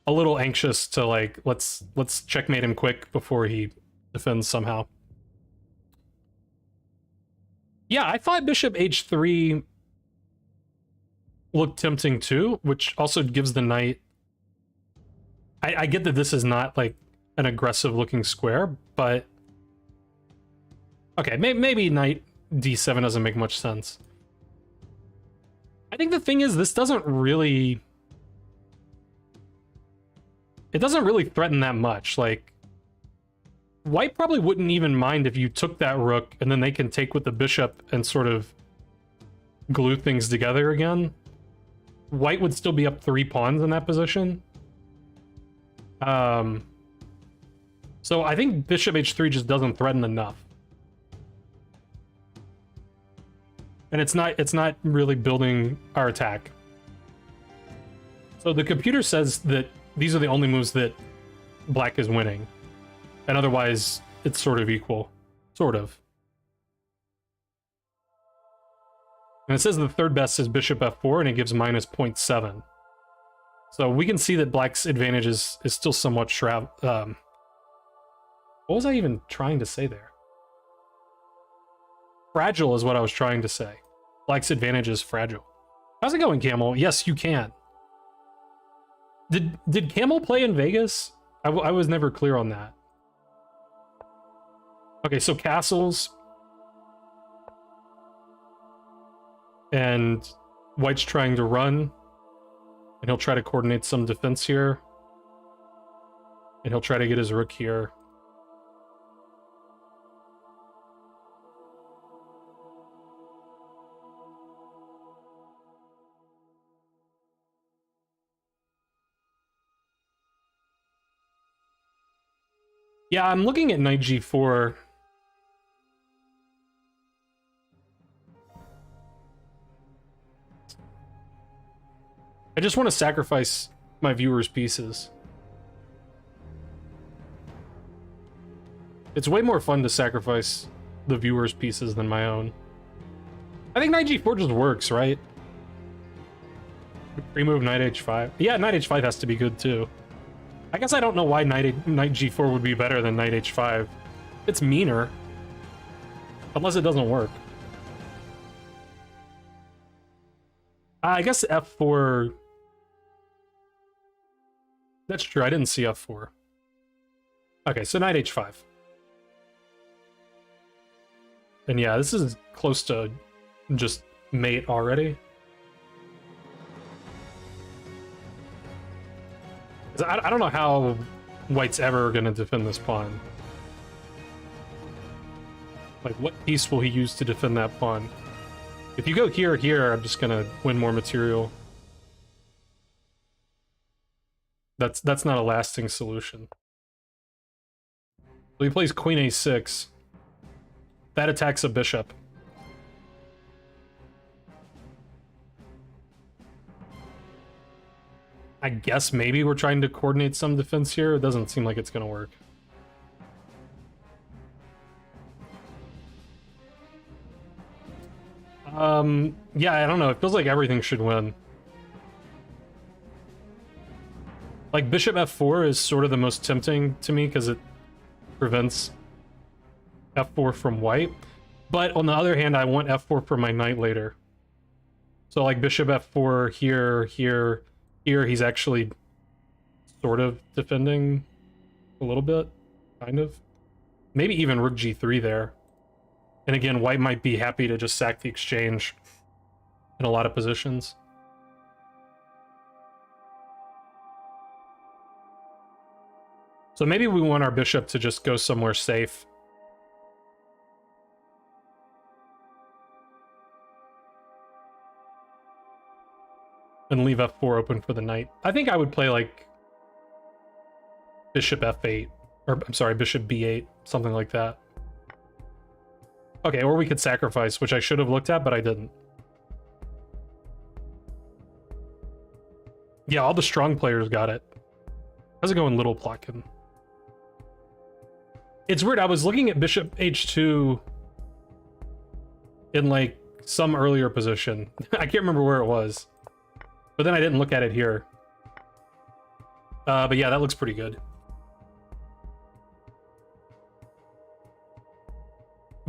a little anxious to like, let's checkmate him quick before he defends somehow. Yeah, I thought bishop h3 looked tempting too, which also gives the knight... I get that this is not like an aggressive looking square, but... Okay, maybe knight d7 doesn't make much sense. I think the thing is, this doesn't really... It doesn't really threaten that much. Like, white probably wouldn't even mind if you took that rook and then they can take with the bishop and sort of glue things together again. White would still be up 3 pawns in that position. So I think bishop h3 just doesn't threaten enough. And it's not really building our attack. So the computer says that these are the only moves that black is winning. And otherwise, it's sort of equal. Sort of. And it says the third best is bishop f4, and it gives minus 0.7. So we can see that black's advantage is still somewhat what was I even trying to say there? Fragile is what I was trying to say. Black's advantage is fragile. How's it going, Camel? Yes, you can. Did Camel play in Vegas? I was never clear on that. Okay, so castles. And white's trying to run. And he'll try to coordinate some defense here. And he'll try to get his rook here. Yeah, I'm looking at knight g4. I just want to sacrifice my viewers' pieces. It's way more fun to sacrifice the viewers' pieces than my own. I think knight g4 just works, right? Remove knight h5. Yeah, knight h5 has to be good too. I guess I don't know why knight g4 would be better than knight h5. It's meaner. Unless it doesn't work. I guess f4... That's true, I didn't see f4. Okay, so knight h5. And yeah, this is close to just mate already. I don't know how white's ever going to defend this pawn. Like, what piece will he use to defend that pawn? If you go here, I'm just going to win more material. That's not a lasting solution. So he plays queen a6. That attacks a bishop. I guess maybe we're trying to coordinate some defense here. It doesn't seem like it's going to work. Yeah, I don't know. It feels like everything should win. Like, bishop f4 is sort of the most tempting to me because it prevents f4 from white. But on the other hand, I want f4 for my knight later. So, like, bishop f4 here, here, here, he's actually sort of defending a little bit, kind of. Maybe even rook g3 there. And again, white might be happy to just sack the exchange in a lot of positions. So maybe we want our bishop to just go somewhere safe. And leave f4 open for the knight. I think I would play like bishop f8, or I'm sorry, bishop b8, something like that. Okay, or we could sacrifice, which I should have looked at, but I didn't. Yeah, all the strong players got it. How's it going, Little Plotkin? It's weird, I was looking at bishop h2 in like some earlier position. I can't remember where it was. But then I didn't look at it here. But yeah, that looks pretty good.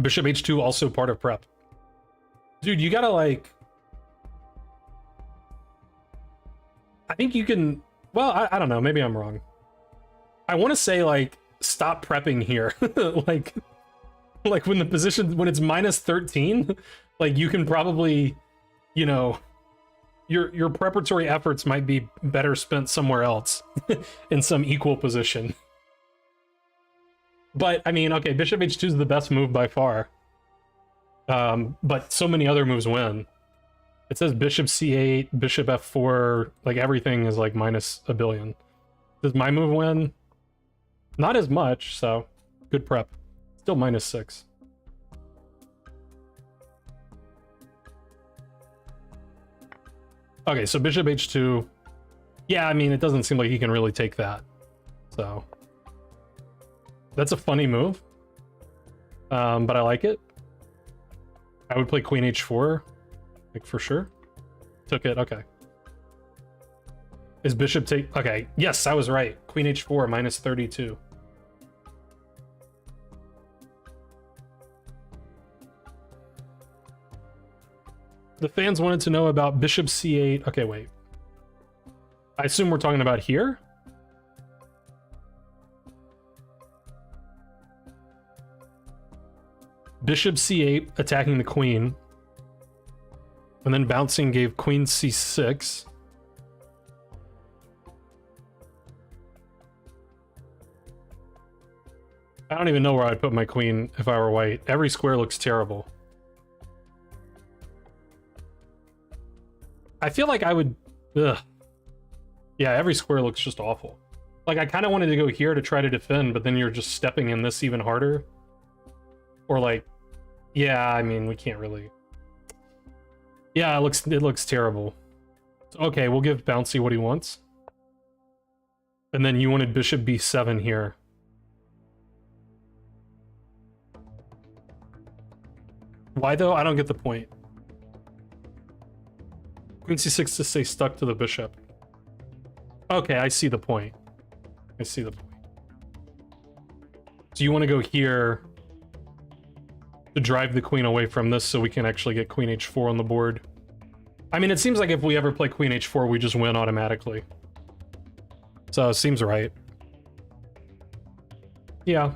Bishop h2 also part of prep. Dude, you gotta like... I think you can... Well, I don't know. Maybe I'm wrong. I want to say, like, stop prepping here. like when the position... When it's minus 13, like, you can probably, you know... Your preparatory efforts might be better spent somewhere else. In some equal position. But, I mean, okay, bishop h2 is the best move by far. But so many other moves win. It says bishop c8, bishop f4, like everything is like minus a billion. Does my move win? Not as much, so good prep. Still minus 6. Okay, so bishop h2. Yeah, I mean, it doesn't seem like he can really take that. So... That's a funny move, but I like it. I would play queen h4, like for sure. Took it, okay. Is bishop take... Okay, yes, I was right. Queen h4, minus 32. The fans wanted to know about bishop c8. Okay, wait. I assume we're talking about here? Bishop c8 attacking the queen, and then bouncing gave queen c6. I don't even know where I'd put my queen if I were white. Every square looks terrible. I feel like I would... Ugh. Yeah, every square looks just awful. Like, I kind of wanted to go here to try to defend, but then you're just stepping in this even harder. Or like... Yeah, I mean, we can't really... Yeah, it looks terrible. Okay, we'll give Bouncy what he wants. And then you wanted bishop b7 here. Why though? I don't get the point. Queen c6 to stay stuck to the bishop. Okay, I see the point. I see the point. So you want to go here to drive the queen away from this so we can actually get queen h4 on the board. I mean, it seems like if we ever play queen h4, we just win automatically. So it seems right. Yeah.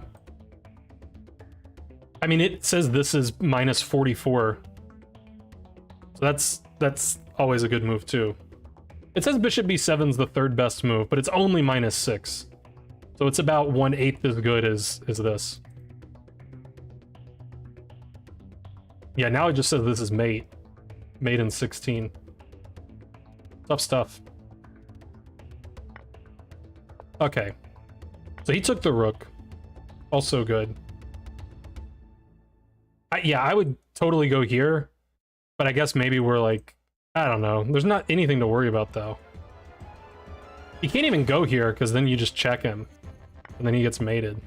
I mean, it says this is minus 44. So that's always a good move too. It says bishop b7 is the third best move, but it's only minus 6. So it's about 1/8 as good as this. Yeah, now it just says this is mate. Mate in 16. Tough stuff. Okay. So he took the rook. Also good. Yeah, I would totally go here. But I guess maybe we're like... I don't know. There's not anything to worry about, though. He can't even go here, because then you just check him. And then he gets mated.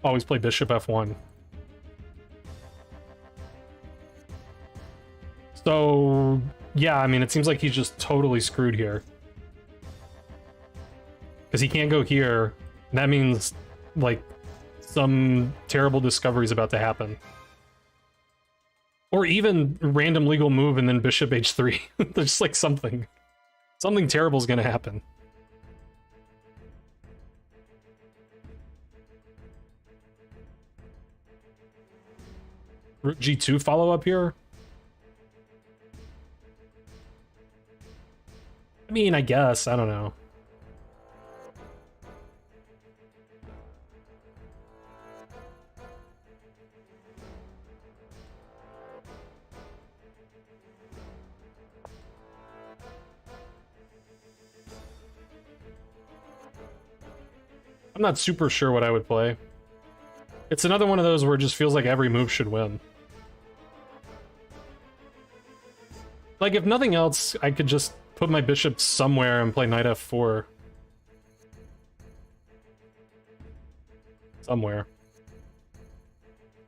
Always play bishop f1. So, yeah, I mean, it seems like he's just totally screwed here. Because he can't go here. That means, like, some terrible discovery is about to happen. Or even random legal move and then bishop h3. There's like something. Something terrible is going to happen. Rook g2 follow up here? I mean, I guess. I don't know. I'm not super sure what I would play. It's another one of those where it just feels like every move should win. Like, if nothing else, I could just put my bishop somewhere and play knight f4. Somewhere.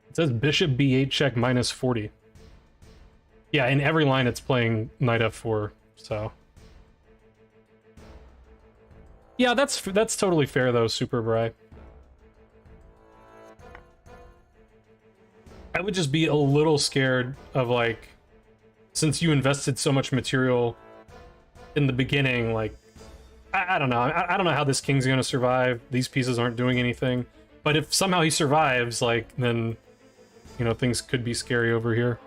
It says bishop b8 check minus 40. Yeah, in every line it's playing knight f4, so... Yeah, that's totally fair though, Super Bri. I would just be a little scared of, like, since you invested so much material in the beginning, like, I don't know. I don't know how this king's gonna survive. These pieces aren't doing anything. But if somehow he survives, like, then, you know, things could be scary over here,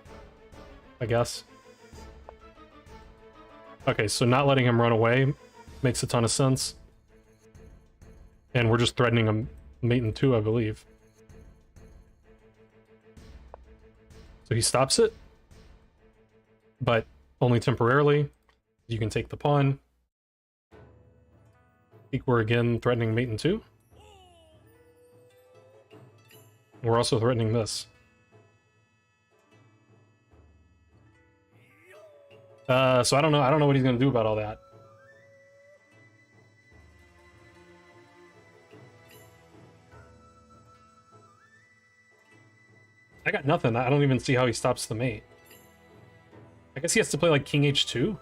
I guess. Okay, so not letting him run away makes a ton of sense. And we're just threatening him mate in 2, I believe. So he stops it, but only temporarily. You can take the pawn. I think we're again threatening mate in 2. We're also threatening this. So I don't know what he's gonna do about all that. I got nothing. I don't even see how he stops the mate. I guess he has to play like king h2.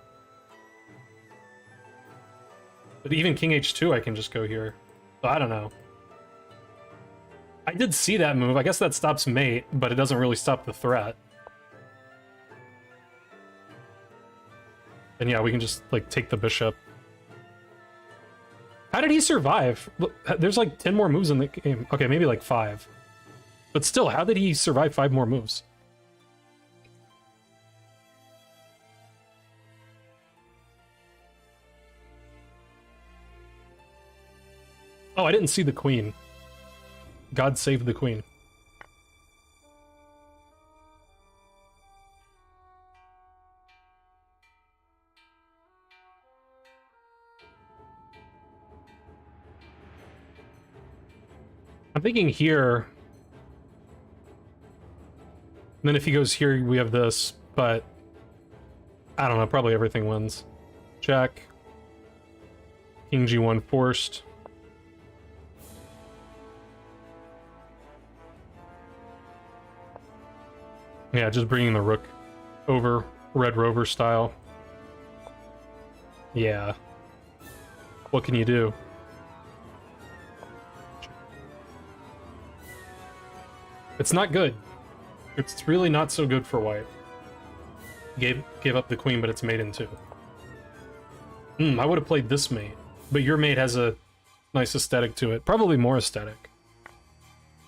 But even king h2, I can just go here. So I don't know. I did see that move. I guess that stops mate, but it doesn't really stop the threat. And yeah, we can just like take the bishop. How did he survive? Look, there's like 10 more moves in the game. Okay, maybe like 5. But still, how did he survive 5 more moves? Oh, I didn't see the queen. God save the queen. I'm thinking here... And then if he goes here, we have this, but I don't know, probably everything wins. Check. King g1 forced. Yeah, just bringing the rook over, Red Rover style. Yeah. What can you do? It's not good. It's really not so good for white. Gave up the queen, but it's mate in 2. I would have played this mate, but your mate has a nice aesthetic to it. Probably more aesthetic.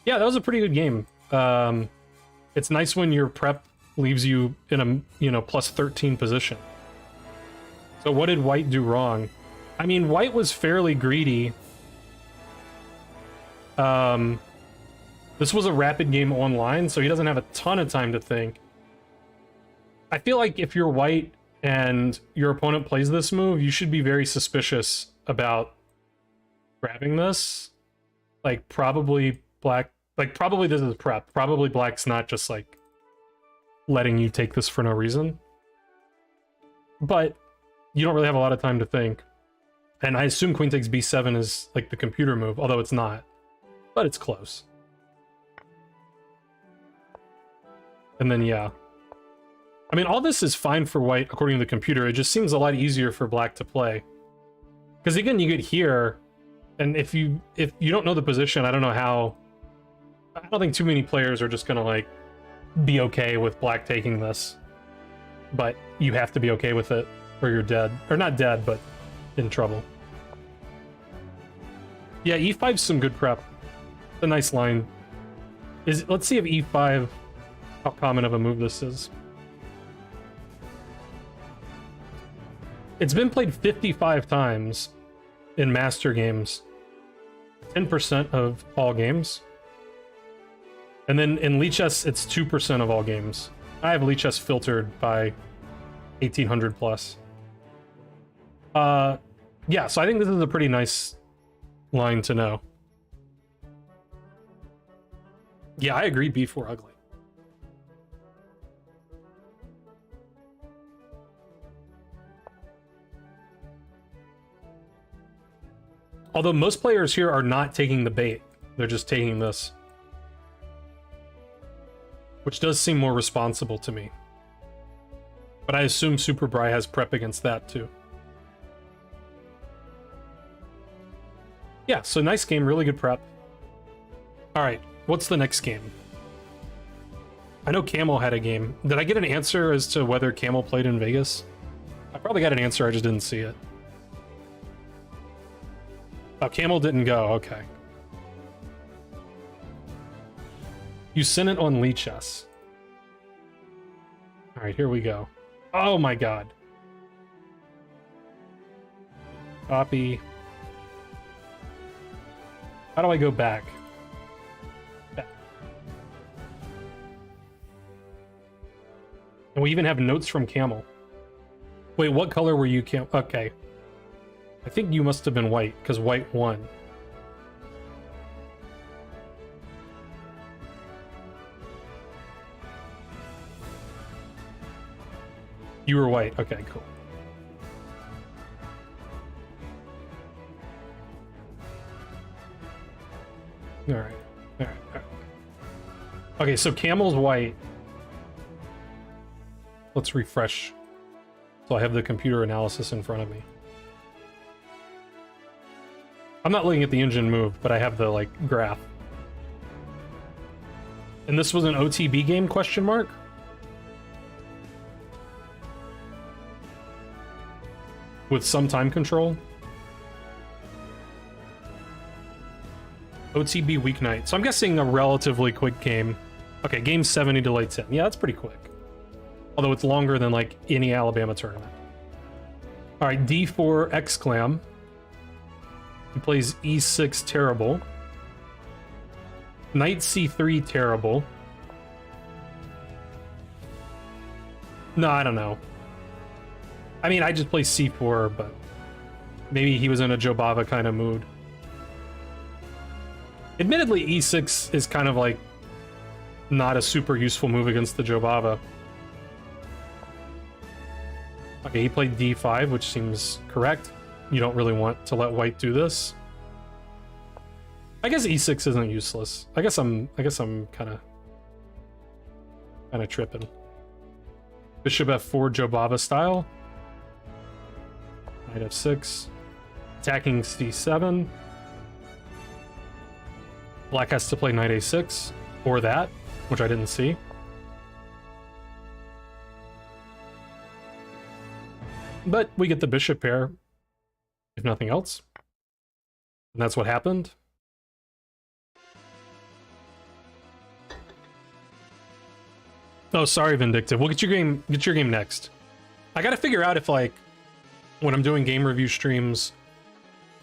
Yeah, that was a pretty good game. It's nice when your prep leaves you in a, you know, plus 13 position. So what did white do wrong? I mean, white was fairly greedy. This was a rapid game online, so he doesn't have a ton of time to think. I feel like if you're white and your opponent plays this move, you should be very suspicious about grabbing this. Like, probably black... Like, probably this is prep. Probably black's not just, like, letting you take this for no reason. But you don't really have a lot of time to think. And I assume queen takes b7 is like the computer move, although it's not. But it's close. And then, yeah. I mean, all this is fine for white according to the computer. It just seems a lot easier for black to play. Because again, you get here, and if you don't know the position, I don't know how... I don't think too many players are just gonna, like, be okay with black taking this. But you have to be okay with it, or you're dead. Or not dead, but in trouble. Yeah, e5's some good prep. It's a nice line. Let's see if e5, how common of a move this is. It's been played 55 times in master games. 10% of all games. And then in Lichess, it's 2% of all games. I have Lichess filtered by 1800 plus. Yeah, so I think this is a pretty nice line to know. Yeah, I agree, b4 ugly. Although most players here are not taking the bait. They're just taking this. Which does seem more responsible to me. But I assume Super Bri has prep against that too. Yeah, so nice game, really good prep. Alright, what's the next game? I know Camel had a game. Did I get an answer as to whether Camel played in Vegas? I probably got an answer, I just didn't see it. Oh, Camel didn't go, okay. You sent it on Lichess. Alright, here we go. Oh my god. Copy. How do I go back? Back. And we even have notes from Camel. Wait, what color were you, Camel? Okay. I think you must have been white, because white won. You were white. Okay, cool. All right. All right. Okay, so Camel's white. Let's refresh. So I have the computer analysis in front of me. I'm not looking at the engine move, but I have the, like, graph. And this was an OTB game, question mark? With some time control? OTB weeknight. So I'm guessing a relatively quick game. Okay, game 70 to late 10. Yeah, that's pretty quick. Although it's longer than, like, any Alabama tournament. Alright, D4 Exclam. He plays E6 terrible. Knight C3 terrible. No, I don't know. I mean, I just play C4, but maybe he was in a Jobava kind of mood. Admittedly, E6 is kind of like not a super useful move against the Jobava. Okay, he played D5, which seems correct. You don't really want to let white do this. I guess E6 isn't useless. I guess I'm kind of tripping. Bishop F4 Jobava style. Knight F6. Attacking C7. Black has to play Knight A6 or that, which I didn't see. But we get the bishop pair, if nothing else. And that's what happened. Oh, sorry, Vindictive. We'll get your game next. I gotta figure out if, like, when I'm doing game review streams,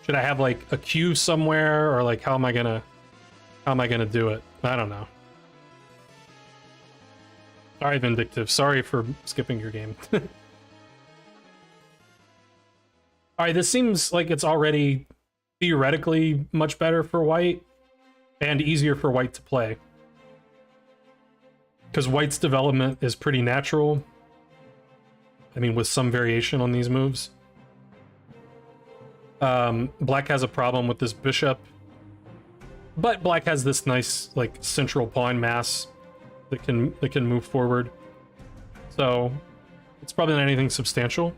should I have, like, a queue somewhere, or, like, how am I gonna do it? I don't know. Alright, Vindictive. Sorry for skipping your game. Alright, this seems like it's already theoretically much better for white and easier for white to play. Because white's development is pretty natural. I mean, with some variation on these moves. Black has a problem with this bishop, but black has this nice like central pawn mass that can move forward. So it's probably not anything substantial.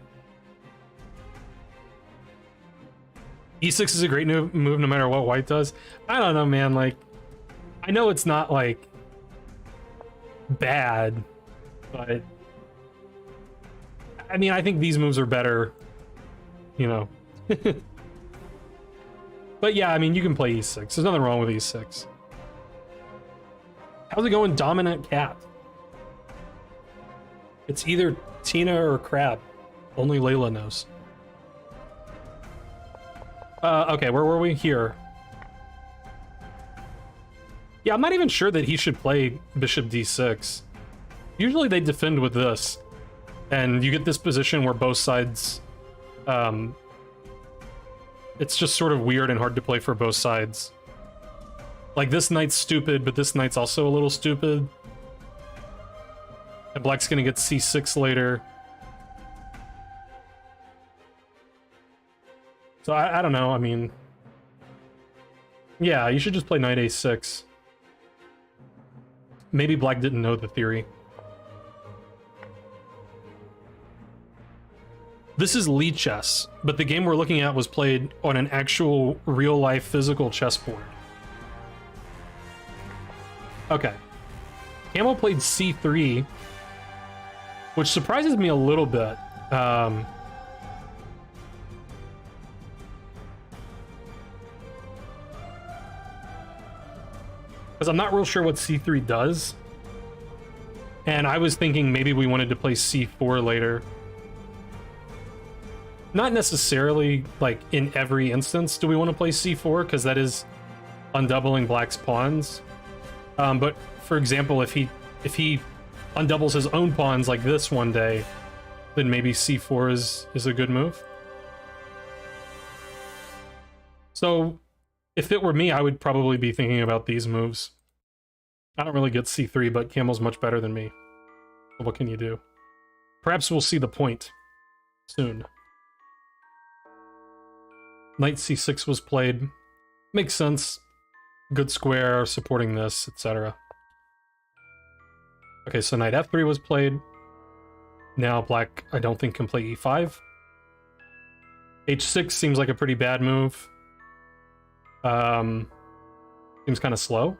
E6 is a great move no matter what white does. I don't know, man. Like, I know it's not like bad, but I mean, I think these moves are better, you know. But yeah, I mean, you can play e6. There's nothing wrong with e6. How's it going, Dominant Cat? It's either Tina or Crab. Only Layla knows. Okay, where were we? Here. Yeah, I'm not even sure that he should play bishop d6. Usually they defend with this, and you get this position where both sides... it's just sort of weird and hard to play for both sides. Like, this knight's stupid, but this knight's also a little stupid. And black's gonna get c6 later. So I don't know, I mean... Yeah, you should just play knight a6. Maybe black didn't know the theory. This is Lee chess, but the game we're looking at was played on an actual real-life physical chessboard. Okay. Camel played c3, which surprises me a little bit. Because I'm not real sure what c3 does. And I was thinking maybe we wanted to play c4 later. Not necessarily, like, in every instance do we want to play c4, because that is undoubling black's pawns. But, for example, if he undoubles his own pawns like this one day, then maybe c4 is a good move. So, if it were me, I would probably be thinking about these moves. I don't really get c3, but Camel's much better than me. What can you do? Perhaps we'll see the point soon. Knight c6 was played. Makes sense. Good square, supporting this, etc. Okay, so knight f3 was played. Now black, I don't think, can play e5. h6 seems like a pretty bad move. Seems kind of slow.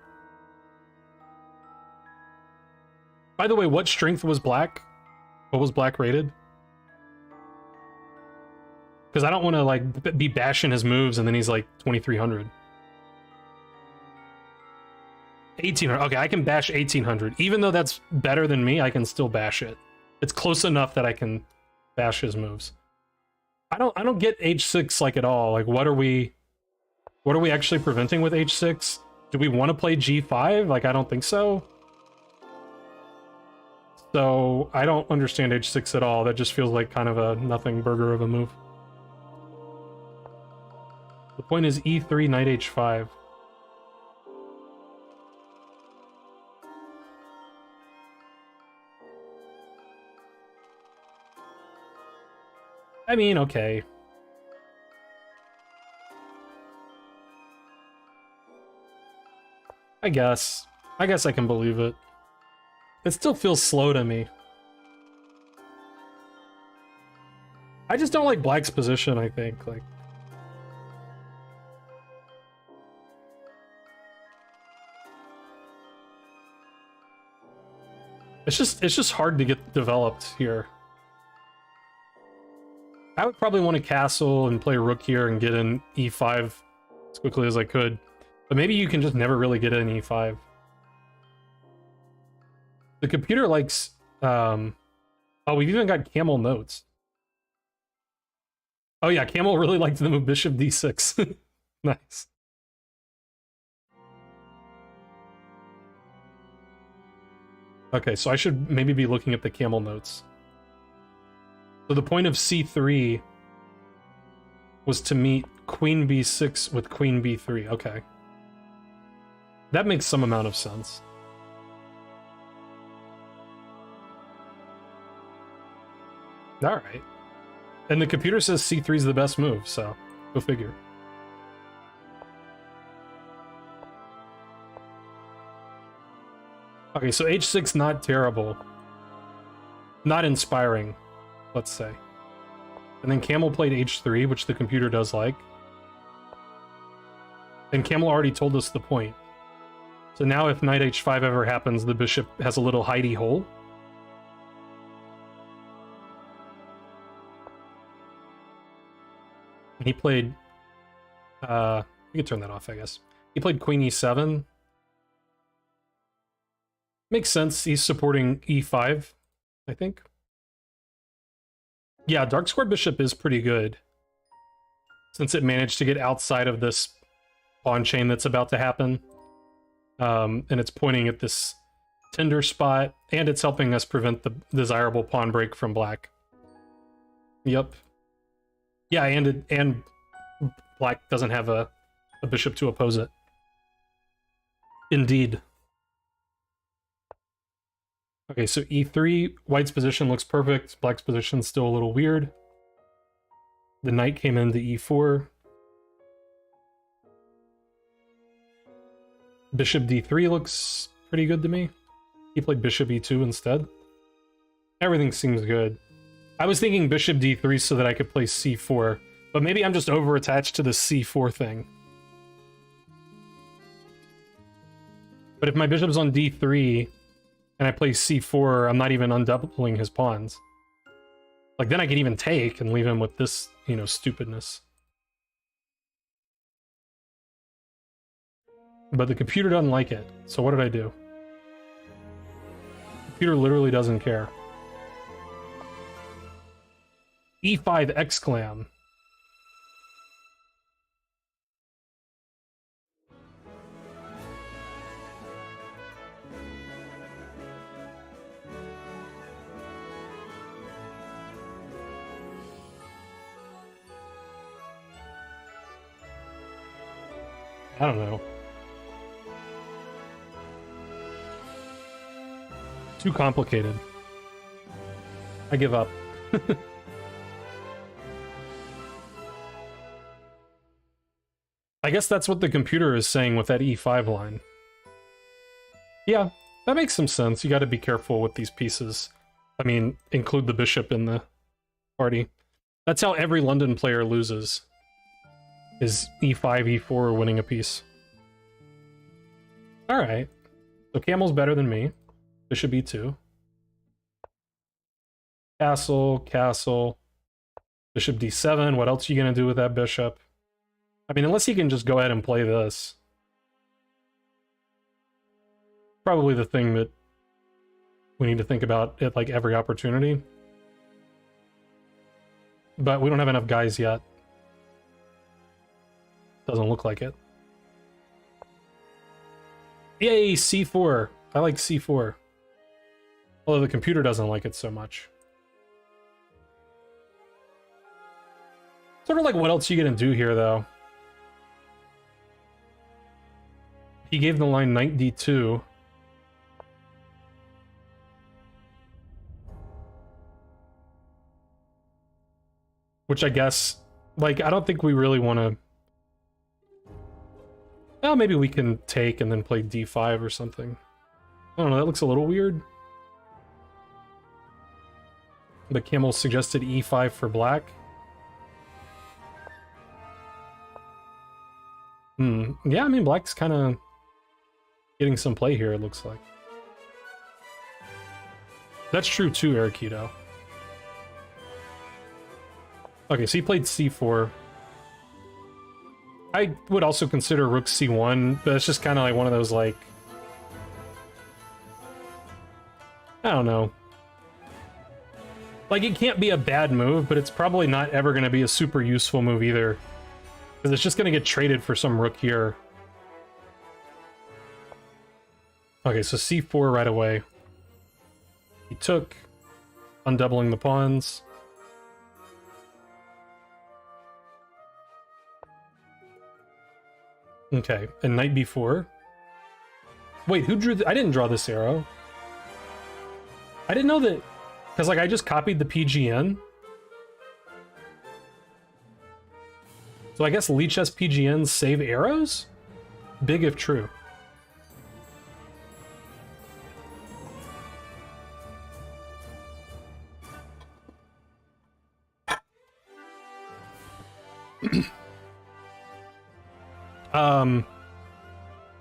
By the way, what strength was black? What was black rated? Because I don't want to, like, be bashing his moves and then he's like 2300. 1800. Okay, I can bash 1800. Even though that's better than me, I can still bash it. It's close enough that I can bash his moves. I don't get h6 like at all. Like, what are we actually preventing with h6? Do we want to play g5? Like, I don't think so. So I don't understand h6 at all. That just feels like kind of a nothing burger of a move. The point is e3, knight h5. I mean, okay. I guess I can believe it. It still feels slow to me. I just don't like black's position, I think. Like, it's just hard to get developed here. I would probably want to castle and play rook here and get in e5 as quickly as I could. But maybe you can just never really get in e5. The computer likes... oh, we've even got Camel notes. Oh yeah, Camel really liked the move bishop d6. Nice. Okay, so I should maybe be looking at the Camel notes. So the point of c3 was to meet queen b6 with queen b3. Okay. That makes some amount of sense. Alright. And the computer says c3 is the best move, so Go figure. Okay, so h6 not terrible. Not inspiring, let's say. And then Camel played h3, which the computer does like. And Camel already told us the point. So now if knight h5 ever happens, the bishop has a little hidey hole. He played... we could turn that off, I guess. He played queen e7. Makes sense. He's supporting e5, I think. Yeah, dark square bishop is pretty good, since it managed to get outside of this pawn chain that's about to happen. And it's pointing at this tender spot, and it's helping us prevent the desirable pawn break from black. Yep. Yeah, and black doesn't have a bishop to oppose it. Indeed. Okay, so e3, white's position looks perfect, black's position's still a little weird. The knight came into e4. Bishop d3 looks pretty good to me. He played bishop e2 instead. Everything seems good. I was thinking bishop d3 so that I could play c4, but maybe I'm just over-attached to the c4 thing. But if my bishop's on d3, and I play c4, I'm not even undoubling his pawns. Like, then I could even take and leave him with this, you know, stupidness. But the computer doesn't like it, so what did I do? The computer literally doesn't care. e5 exclam. I don't know. Too complicated. I give up. I guess that's what the computer is saying with that e5 line. Yeah, that makes some sense. You got to be careful with these pieces. I mean, include the bishop in the party. That's how every London player loses. Is e5, e4 winning a piece. Alright. So Camel's better than me. Bishop e2. Castle, castle. Bishop d7. What else are you going to do with that bishop? I mean, unless he can just go ahead and play this. Probably the thing that we need to think about at like every opportunity. But we don't have enough guys yet. Doesn't look like it. Yay, c4. I like c4. Although the computer doesn't like it so much. Sort of like, what else are you gonna do here, though? He gave the line knight d2. Which I guess, like, I don't think we really want to... Well, maybe we can take and then play d5 or something. I don't know, that looks a little weird. But Camel suggested e5 for black. Yeah, I mean, black's kind of getting some play here, it looks like. That's true too, Arakito. Okay, so he played c4. I would also consider rook c1, but it's just kind of like one of those, like... I don't know. Like, it can't be a bad move, but it's probably not ever going to be a super useful move either. Because it's just going to get traded for some rook here. Okay, so c4 right away. He took, undoubling the pawns. Okay, and knight b4. Wait, who drew I didn't draw this arrow. I didn't know that... Because, like, I just copied the PGN. So I guess Leech SPGNs save arrows? Big if true.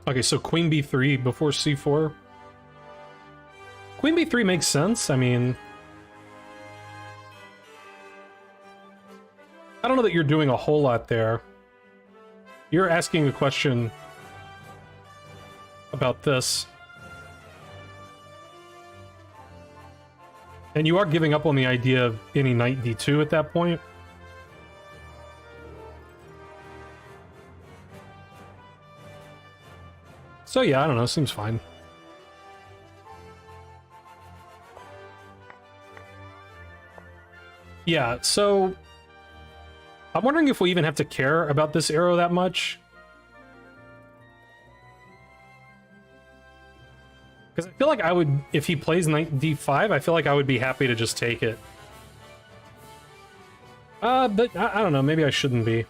Okay, so Queen B3 before C4. Queen B3 makes sense. I mean, I don't know that you're doing a whole lot there. You're asking a question about this. And you are giving up on the idea of any knight D2 at that point. So yeah, I don't know, seems fine. Yeah, so I'm wondering if we even have to care about this arrow that much. Because I feel like I would, if he plays knight d5, I feel like I would be happy to just take it. But I don't know, maybe I shouldn't be.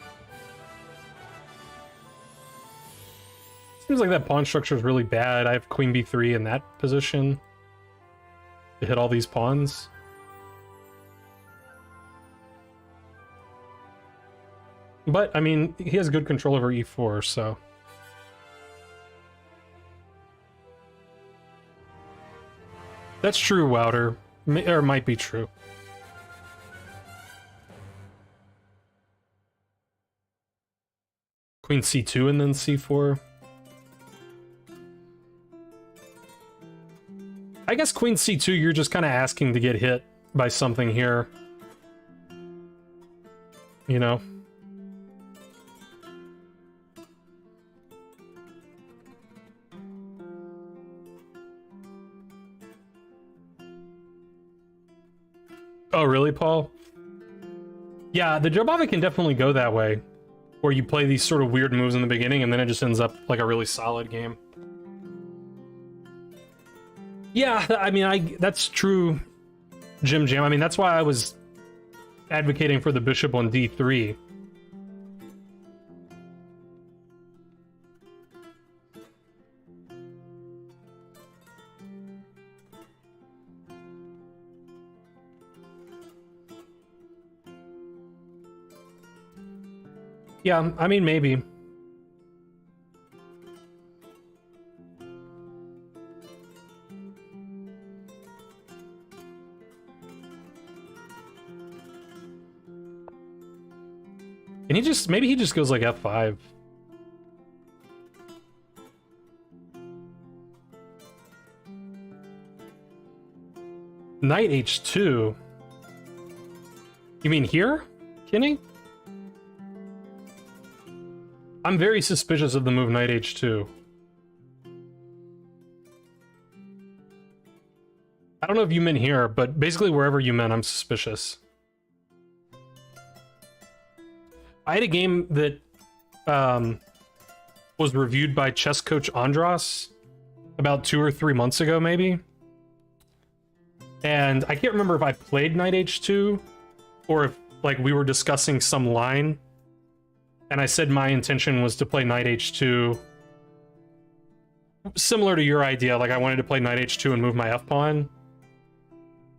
Seems like that pawn structure is really bad. I have queen b3 in that position to hit all these pawns. But, I mean, he has good control over e4, so... That's true, Wouter. Or might be true. Queen c2 and then c4. I guess queen c2, you're just kind of asking to get hit by something here. You know? Oh, really, Paul? Yeah, the Jobava can definitely go that way, where you play these sort of weird moves in the beginning and then it just ends up like a really solid game. Yeah, I mean, that's true, Jim Jam. I mean, that's why I was advocating for the bishop on d3. Yeah, I mean, maybe. And he just, maybe he just goes like f5. Knight h2? You mean here, Kenny? I'm very suspicious of the move knight h2. I don't know if you meant here, but basically wherever you meant, I'm suspicious. I had a game that was reviewed by chess coach Andras about 2 or 3 months ago, maybe. And I can't remember if I played knight h2 or if like we were discussing some line. And I said my intention was to play knight h2. Similar to your idea, like I wanted to play knight h2 and move my f-pawn.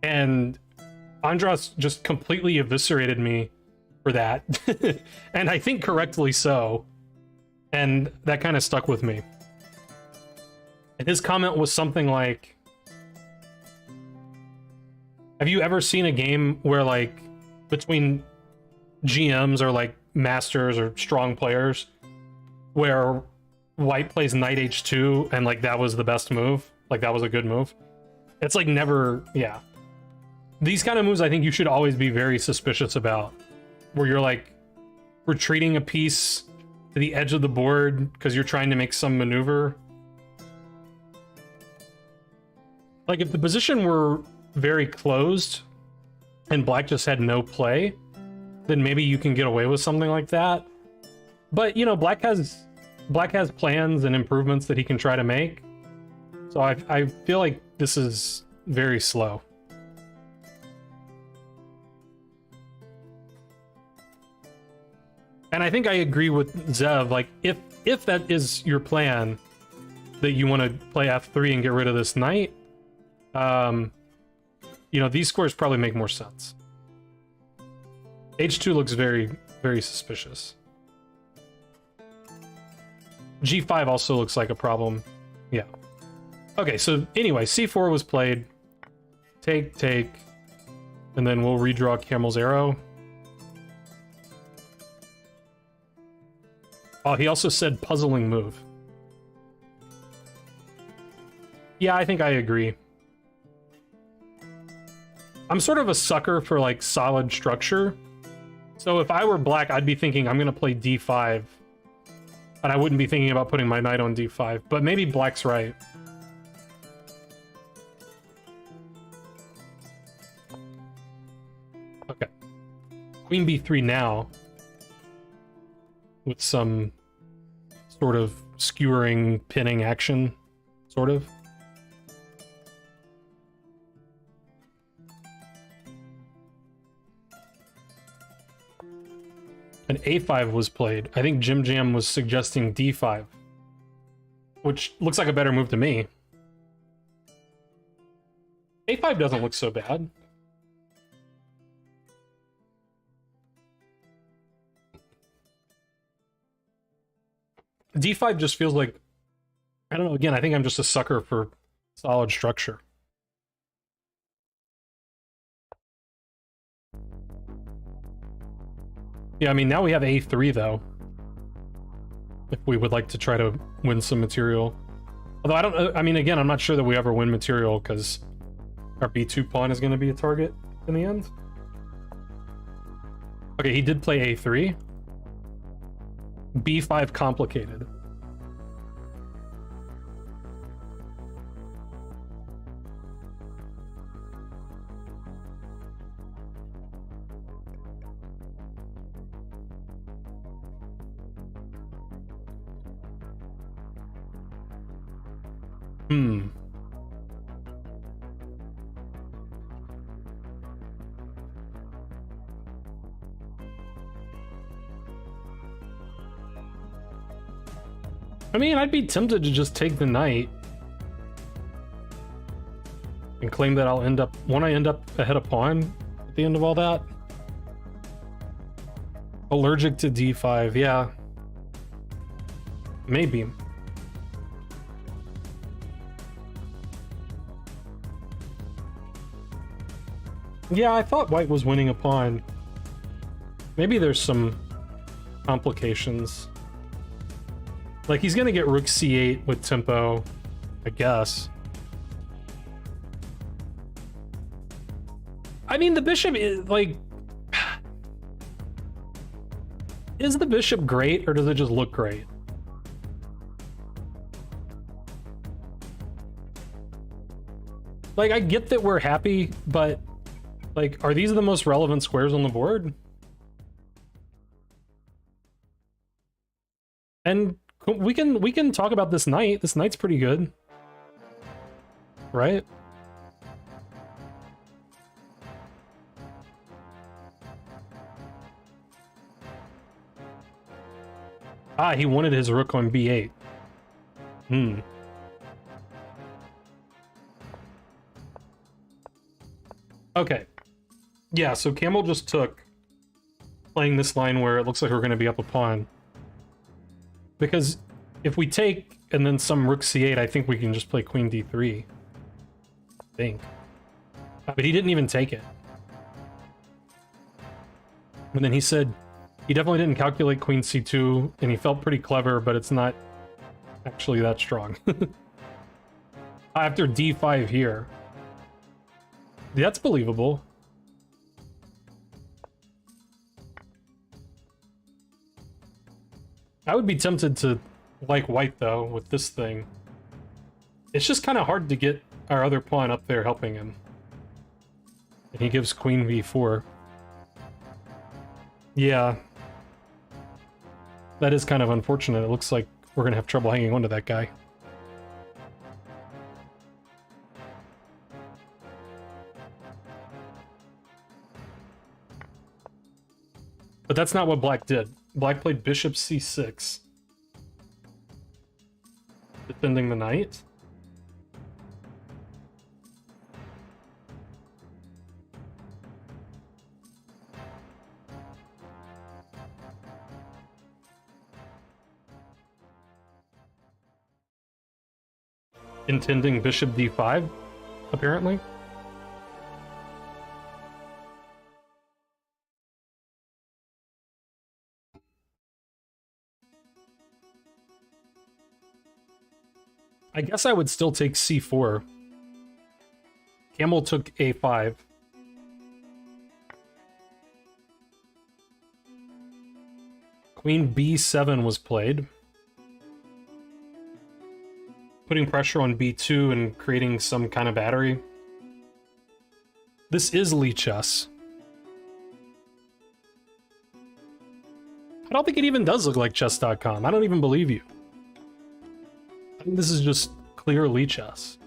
And Andras just completely eviscerated me for that. And I think correctly so. And that kind of stuck with me. And his comment was something like, have you ever seen a game where like between GMs or like masters or strong players where white plays knight h2 and like that was the best move, like that was a good move? It's like never. Yeah, these kind of moves I think you should always be very suspicious about, where you're like retreating a piece to the edge of the board because you're trying to make some maneuver. Like if the position were very closed and black just had no play, then maybe you can get away with something like that. But you know, black has plans and improvements that he can try to make. So I feel like this is very slow. And I think I agree with Zev. Like, if that is your plan, that you want to play f3 and get rid of this knight, you know, these squares probably make more sense. H2 looks very, very suspicious. G5 also looks like a problem. Yeah. Okay, so anyway, C4 was played. Take, and then we'll redraw Camel's arrow. Oh, he also said puzzling move. Yeah, I think I agree. I'm sort of a sucker for like solid structure. So if I were black, I'd be thinking I'm gonna play D5. And I wouldn't be thinking about putting my knight on D5, but maybe black's right. Okay. Queen B3 now. With some sort of skewering, pinning action, sort of. And A5 was played. I think Jim Jam was suggesting D5, which looks like a better move to me. A5 doesn't look so bad. D5 just feels like, I don't know, again, I think I'm just a sucker for solid structure. Yeah, I mean, now we have A3, though. If we would like to try to win some material. Although I mean, again, I'm not sure that we ever win material, because our B2 pawn is going to be a target in the end. Okay, he did play A3. B5 complicated. I mean, I'd be tempted to just take the knight and claim that I'll end up, won't I end up ahead of pawn at the end of all that? Allergic to D5, yeah. Maybe. Yeah, I thought white was winning a pawn. Maybe there's some complications. Like, he's gonna get rook c8 with tempo, I guess. I mean, the bishop is, like... Is the bishop great, or does it just look great? Like, I get that we're happy, but... Like, are these the most relevant squares on the board? And... We can talk about this knight. This knight's pretty good. Right? Ah, he wanted his rook on b8. Okay. Yeah, so Camel just took playing this line where it looks like we're going to be up a pawn. Because if we take and then some rook c8, I think we can just play queen d3. I think. But he didn't even take it. And then he said he definitely didn't calculate queen c2, and he felt pretty clever, but it's not actually that strong. After d5 here. That's believable. I would be tempted to like white, though, with this thing. It's just kind of hard to get our other pawn up there helping him. And he gives queen v4. Yeah. That is kind of unfortunate. It looks like we're going to have trouble hanging on to that guy. But that's not what black did. Black played bishop c6. Defending the knight. Intending bishop d5, apparently. I guess I would still take c4. Camel took a5. Queen b7 was played, putting pressure on b2 and creating some kind of battery. This is Lichess. I don't think it even does look like chess.com. I don't even believe you. I think this is just clear Lichess.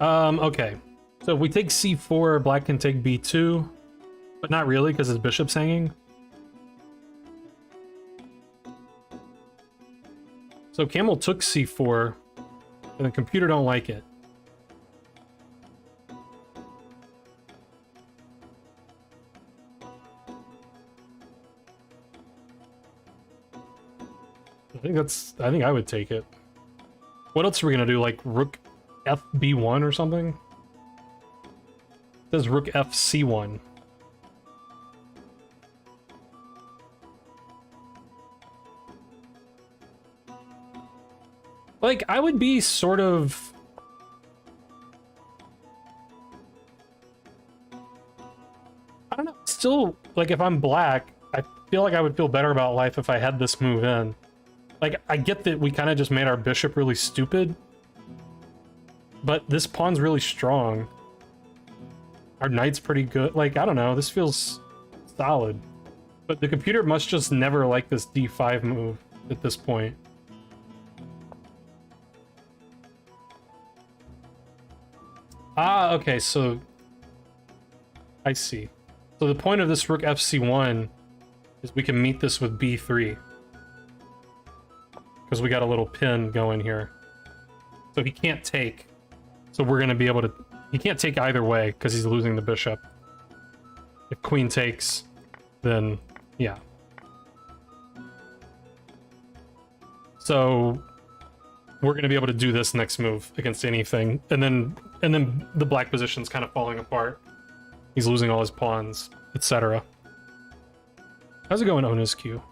Okay. So if we take c4, black can take b2, but not really because his bishop's hanging. So Camel took c4, and the computer don't like it. I think I would take it. What else are we gonna do? Like rook fb1 or something? It says rook fc1. Like, I would be sort of... I don't know, still, like, if I'm black, I feel like I would feel better about life if I had this move in. Like, I get that we kind of just made our bishop really stupid, but this pawn's really strong. Our knight's pretty good. Like, I don't know, this feels solid. But the computer must just never like this d5 move at this point. Ah, okay, so... I see. So the point of this rook fc1 is we can meet this with b3. Because we got a little pin going here. So he can't take. So we're going to be able to... He can't take either way because he's losing the bishop. If queen takes, then yeah. So we're going to be able to do this next move against anything. And then the black position's kind of falling apart. He's losing all his pawns, etc. How's it going, Onisq?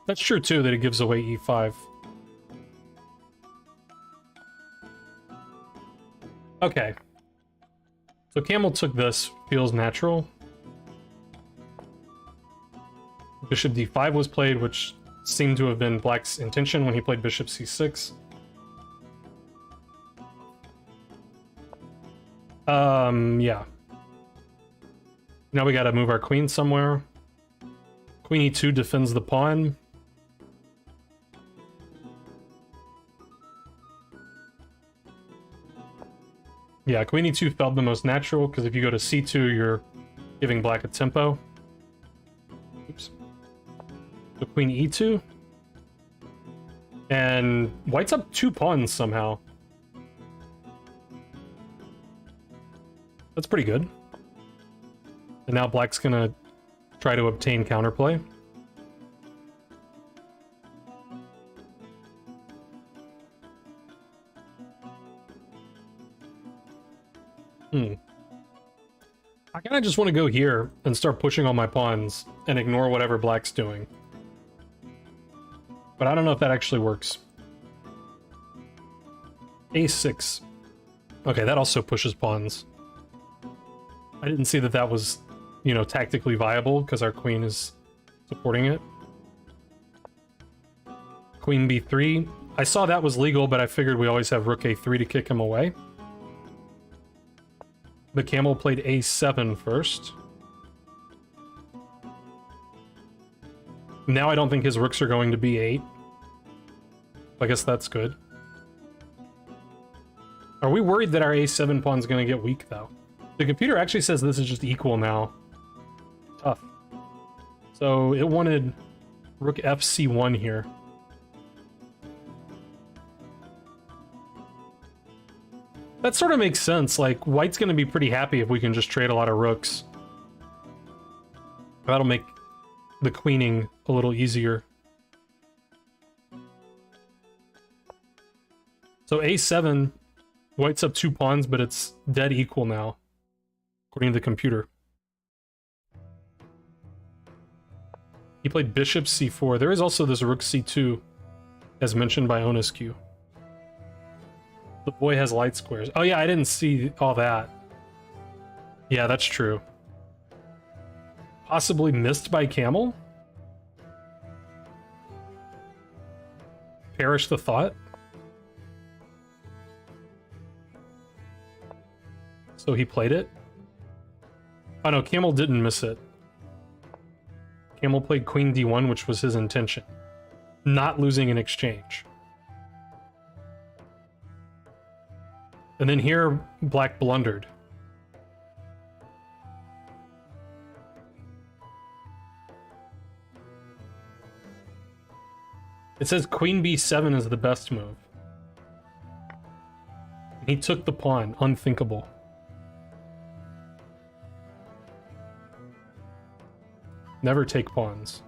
That's true too, that it gives away e5. Okay. So Camel took this, feels natural. Bishop d5 was played, which seemed to have been black's intention when he played bishop c6. Yeah. Now we gotta move our queen somewhere. Queen e2 defends the pawn. Yeah, queen e2 felt the most natural, because if you go to c2, you're giving black a tempo. Oops. So queen e2. And white's up 2 pawns somehow. That's pretty good. And now black's gonna try to obtain counterplay. I kind of just want to go here and start pushing all my pawns and ignore whatever black's doing. But I don't know if that actually works. A6. Okay, that also pushes pawns. I didn't see that that was, you know, tactically viable because our queen is supporting it. Queen b3. I saw that was legal, but I figured we always have rook a3 to kick him away. The Camel played a7 first. Now I don't think his rooks are going to b8. I guess that's good. Are we worried that our a7 pawn's gonna get weak, though? The computer actually says this is just equal now. Tough. So it wanted rook fc1 here. That sort of makes sense. Like, white's gonna be pretty happy if we can just trade a lot of rooks. That'll make the queening a little easier. So a7, white's up 2 pawns, but it's dead equal now, according to the computer. He played bishop c4. There is also this rook c2, as mentioned by Onisq. The boy has light squares. Oh yeah, I didn't see all that. Yeah, that's true. Possibly missed by camel? Perish the thought? So he played it? Oh no, camel didn't miss it. Camel played queen d1, which was his intention. Not losing in exchange. And then here, black blundered. It says queen b7 is the best move. And he took the pawn. Unthinkable. Never take pawns.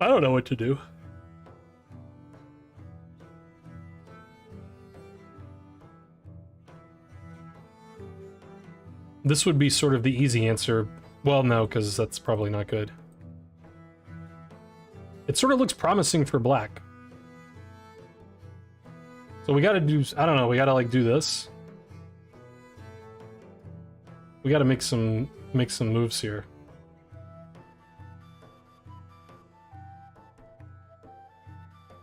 I don't know what to do. This would be sort of the easy answer. Well, no, because that's probably not good. It sort of looks promising for black. So we gotta do, I don't know, we gotta like do this. We gotta make some moves here.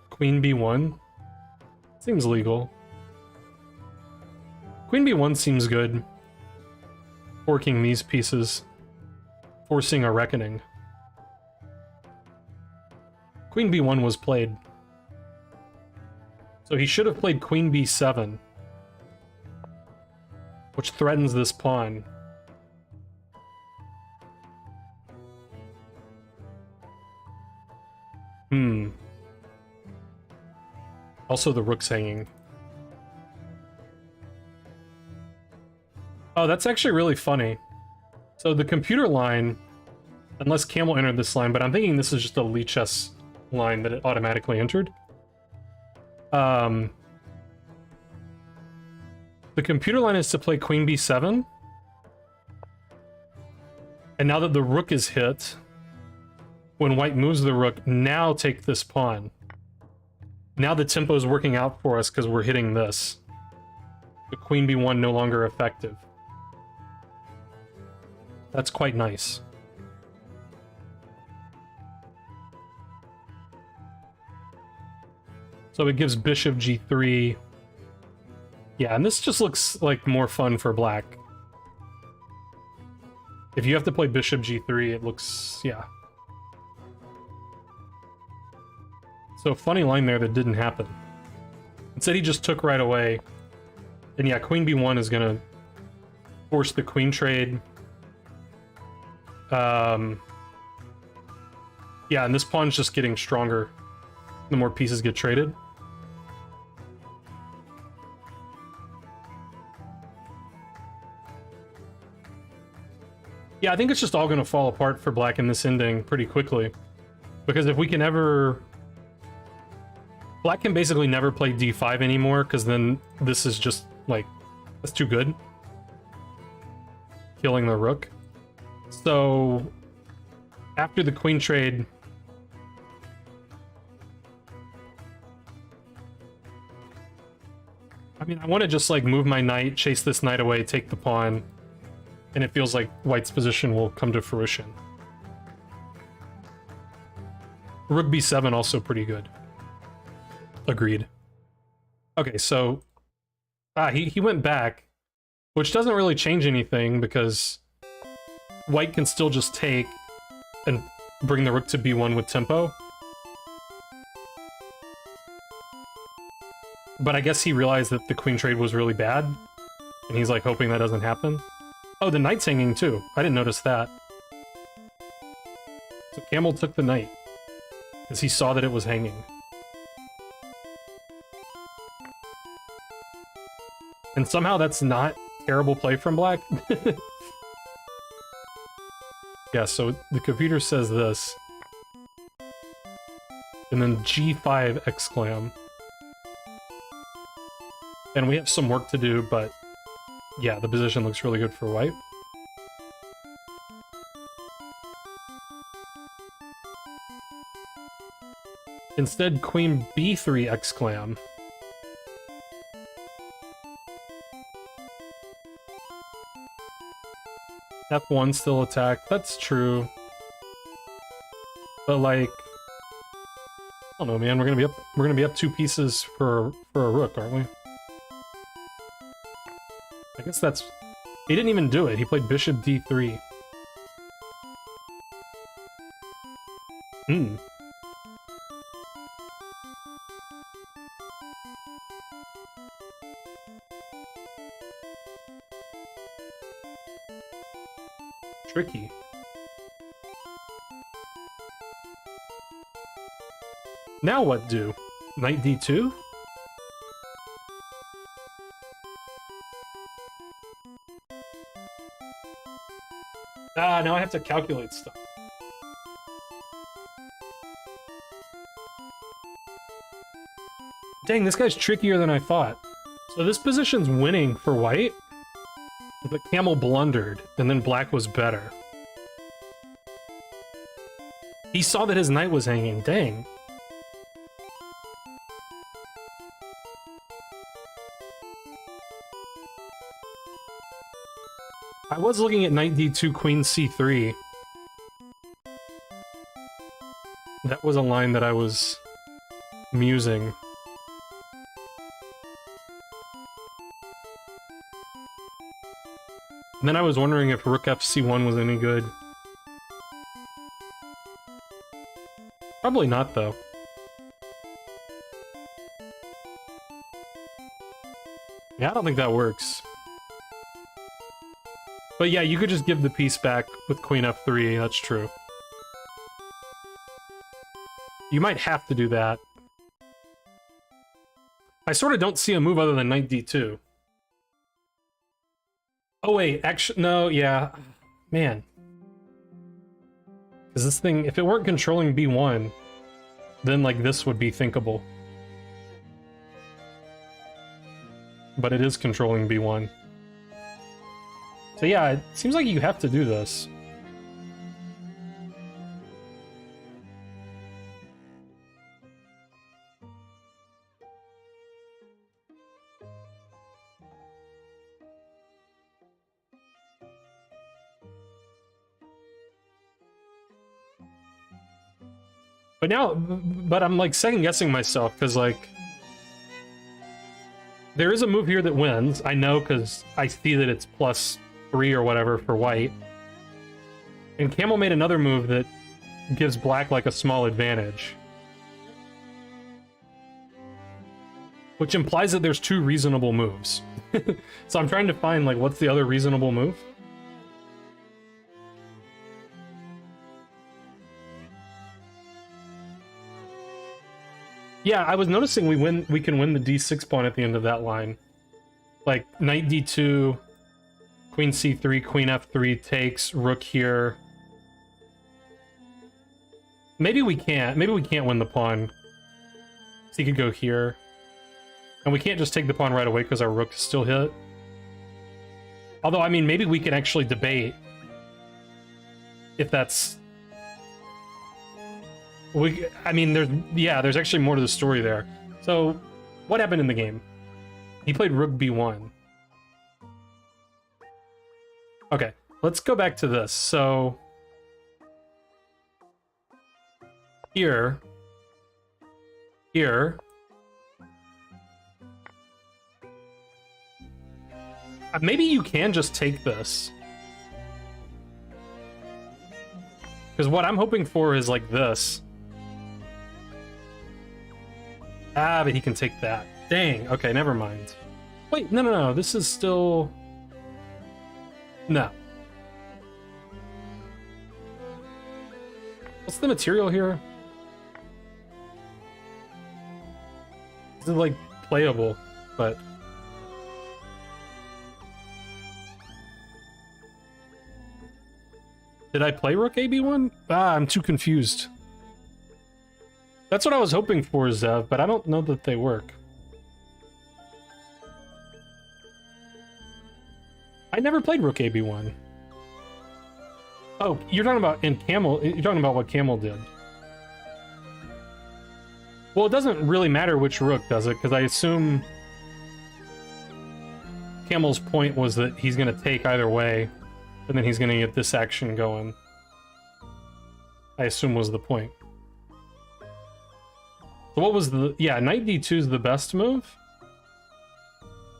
Queen b1 seems legal. Queen b1 seems good. Forking these pieces, forcing a reckoning. Queen b1 was played. So he should have played queen b7, which threatens this pawn. Also the rook's hanging. Oh, that's actually really funny. So the computer line, unless camel entered this line, but I'm thinking this is just a Lichess line that it automatically entered. The computer line is to play queen b7. And now that the rook is hit, when white moves the rook, now take this pawn. Now the tempo is working out for us because we're hitting this. The queen b1 no longer effective. That's quite nice. So it gives bishop g3. Yeah, and this just looks like more fun for black. If you have to play bishop g3, it looks, yeah. So funny line there that didn't happen. Instead he just took right away. And yeah, queen b1 is gonna force the queen trade. Yeah, and this pawn's just getting stronger the more pieces get traded. Yeah, I think it's just all gonna fall apart for black in this ending pretty quickly. Because if we can ever... Black can basically never play d5 anymore, because then this is just, like, that's too good. Killing the rook. So, after the queen trade... I mean, I want to just, like, move my knight, chase this knight away, take the pawn, and it feels like white's position will come to fruition. Rook b7 also pretty good. Agreed. Okay, so he went back, which doesn't really change anything because white can still just take and bring the rook to b1 with tempo. But I guess he realized that the queen trade was really bad, and he's like hoping that doesn't happen. Oh, the knight's hanging too. I didn't notice that. So Camel took the knight, because he saw that it was hanging. And somehow that's not terrible play from black. Yeah, so the computer says this. And then G5 exclam. And we have some work to do, but yeah, the position looks really good for white. Instead, Queen B3 exclam. F1 still attack, that's true. But like, I don't know, man, we're gonna be up 2 pieces for a rook, aren't we? I guess that's... He didn't even do it, he played bishop d3. Hmm. Tricky. Now what do? Knight d2? Ah, now I have to calculate stuff. Dang, this guy's trickier than I thought. So this position's winning for white, but Camel blundered, and then black was better. He saw that his knight was hanging, dang. I was looking at knight d2, queen c3. That was a line that I was musing. And then I was wondering if rook fc1 was any good. Probably not, though. Yeah, I don't think that works. But yeah, you could just give the piece back with queen f3, that's true. You might have to do that. I sort of don't see a move other than knight d2. Oh wait, actually, no, yeah. Man. Because this thing, if it weren't controlling b1, then like this would be thinkable. But it is controlling b1. So yeah, it seems like you have to do this. But I'm like second guessing myself, because like there is a move here that wins. I know, because I see that it's +3 or whatever for white. And Camel made another move that gives black like a small advantage. Which implies that there's 2 reasonable moves. So I'm trying to find like what's the other reasonable move? Yeah, I was noticing we can win the d6 pawn at the end of that line. Like knight d2, queen c3, queen f3 takes, rook here. Maybe we can't. Maybe we can't win the pawn. So he could go here. And we can't just take the pawn right away because our rook is still hit. Although, I mean, maybe we can actually debate if that's... I mean, there's actually more to the story there. So, what happened in the game? He played rook b1. Okay, let's go back to this. So, here, maybe you can just take this. Because what I'm hoping for is like this. Ah, but he can take that. Dang. Okay, never mind. Wait, no. This is still... No. What's the material here? This is like playable, but... Did I play Rook AB1? Ah, I'm too confused. That's what I was hoping for, Zev, but I don't know that they work. I never played Rook AB1. Oh, you're talking about in Camel. You're talking about what Camel did. Well, it doesn't really matter which rook does it, because I assume Camel's point was that he's going to take either way, and then he's going to get this action going. I assume was the point. So what was the... Yeah, knight d2 is the best move.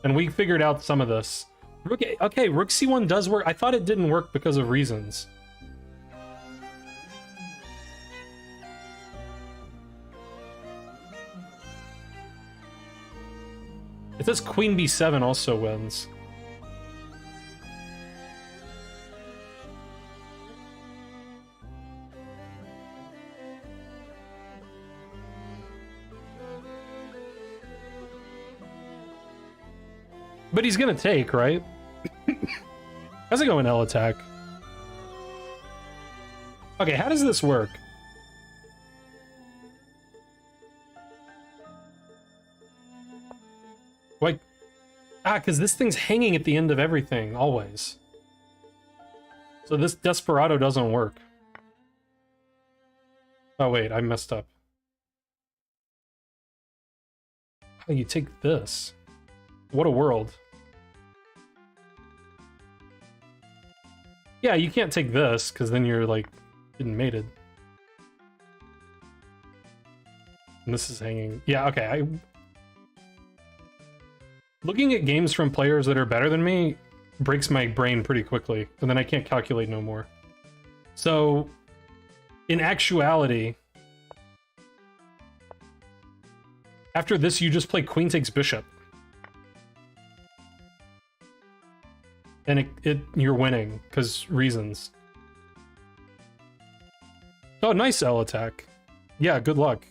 And we figured out some of this. Rook, okay, rook c1 does work. I thought it didn't work because of reasons. It says queen b7 also wins. But he's gonna take, right? How's it going, L attack? Okay, how does this work? Like, because this thing's hanging at the end of everything, always. So this Desperado doesn't work. Oh wait, I messed up. Oh, you take this. What a world. Yeah, you can't take this, because then you're, like, getting mated. And this is hanging. Yeah, okay, looking at games from players that are better than me breaks my brain pretty quickly, and then I can't calculate no more. So, in actuality, after this, you just play queen takes bishop. And you're winning, because reasons. Oh, nice L attack. Yeah, good luck.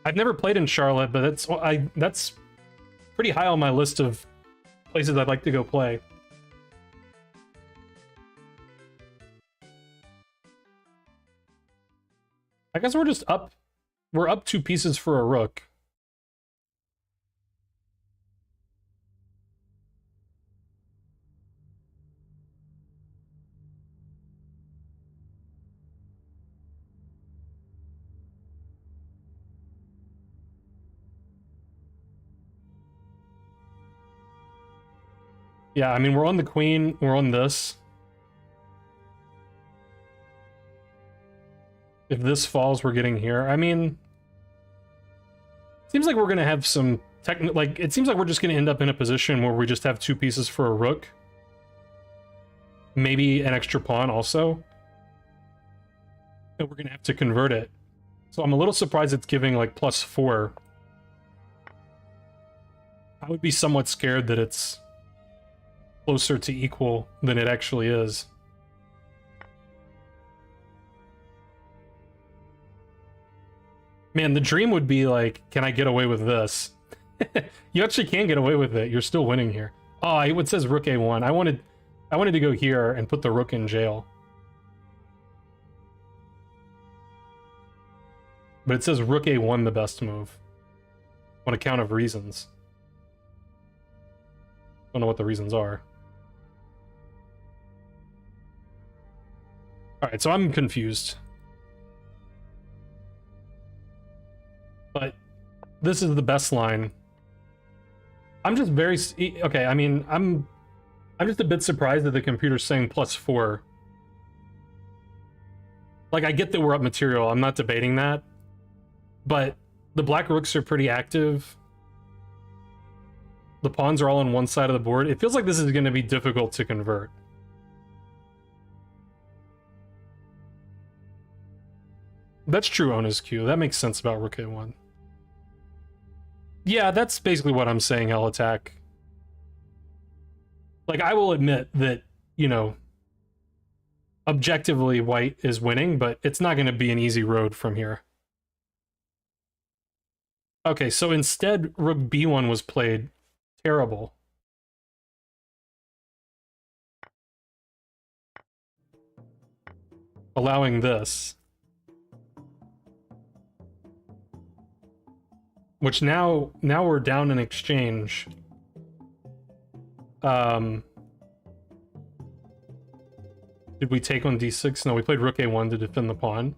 I've never played in Charlotte, but that's pretty high on my list of places I'd like to go play. I guess we're up 2 pieces for a rook. Yeah, I mean, we're on the queen, we're on this. If this falls, we're getting here. I mean, seems like we're gonna have some like, it seems like we're just gonna end up in a position where we just have 2 pieces for a rook. Maybe an extra pawn also. And we're gonna have to convert it. So I'm a little surprised it's giving, like, +4. I would be somewhat scared that it's closer to equal than it actually is. Man, the dream would be like, can I get away with this? You actually can get away with it. You're still winning here. Oh, it says rook a1. I wanted to go here and put the rook in jail. But it says rook a1 the best move. On account of reasons. Don't know what the reasons are. Alright, so I'm confused. But this is the best line. I'm just very... Okay, I mean, I'm just a bit surprised that the computer's saying +4. Like, I get that we're up material, I'm not debating that. But the black rooks are pretty active. The pawns are all on one side of the board. It feels like this is going to be difficult to convert. That's true, Ona's Q. That makes sense about rook a1. Yeah, that's basically what I'm saying, hell attack. Like, I will admit that, you know, objectively white is winning, but it's not going to be an easy road from here. Okay, so instead, rook b1 was played. Terrible. Allowing this. Which now we're down in exchange. Did we take on d6? No, we played rook a1 to defend the pawn.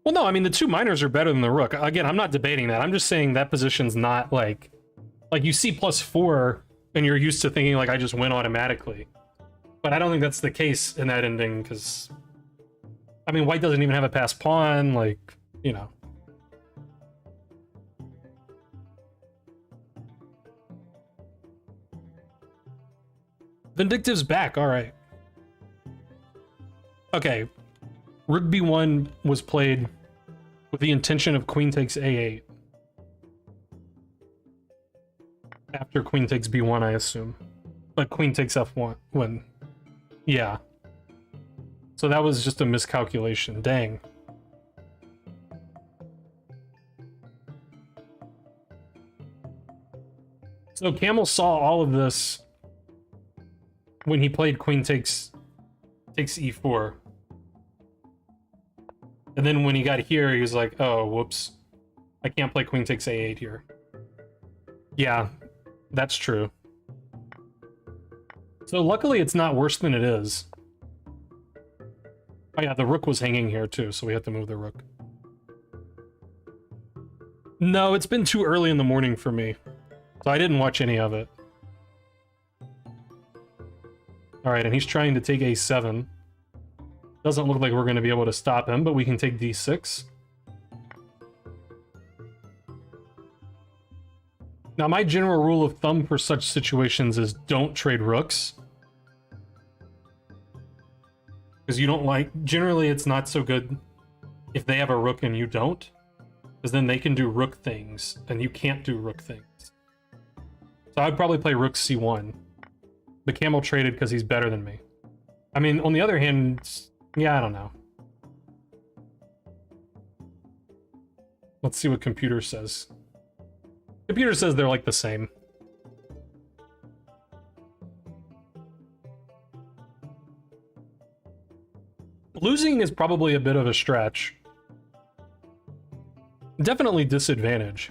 Well, no, I mean, the two minors are better than the rook. Again, I'm not debating that. I'm just saying that position's not like you see +4 and you're used to thinking like I just win automatically. But I don't think that's the case in that ending, because I mean, white doesn't even have a passed pawn, like, you know. Vindictive's back, alright. Okay. Rook b1 was played with the intention of queen takes a8. After queen takes b1, I assume. But queen takes f1 when... Yeah. So that was just a miscalculation. Dang. So Camel saw all of this when he played queen takes e4. And then when he got here, he was like, oh, whoops. I can't play queen takes a8 here. Yeah, that's true. So luckily it's not worse than it is. Oh yeah, the rook was hanging here too, so we had to move the rook. No, it's been too early in the morning for me, so I didn't watch any of it. Alright, and he's trying to take a7. Doesn't look like we're going to be able to stop him, but we can take d6. Now, my general rule of thumb for such situations is don't trade rooks. Because you don't like... Generally, it's not so good if they have a rook and you don't. Because then they can do rook things, and you can't do rook things. So I'd probably play rook c1. The Camel traded because he's better than me. I mean, on the other hand... Yeah, I don't know. Let's see what computer says. Computer says they're like the same. Losing is probably a bit of a stretch. Definitely disadvantage.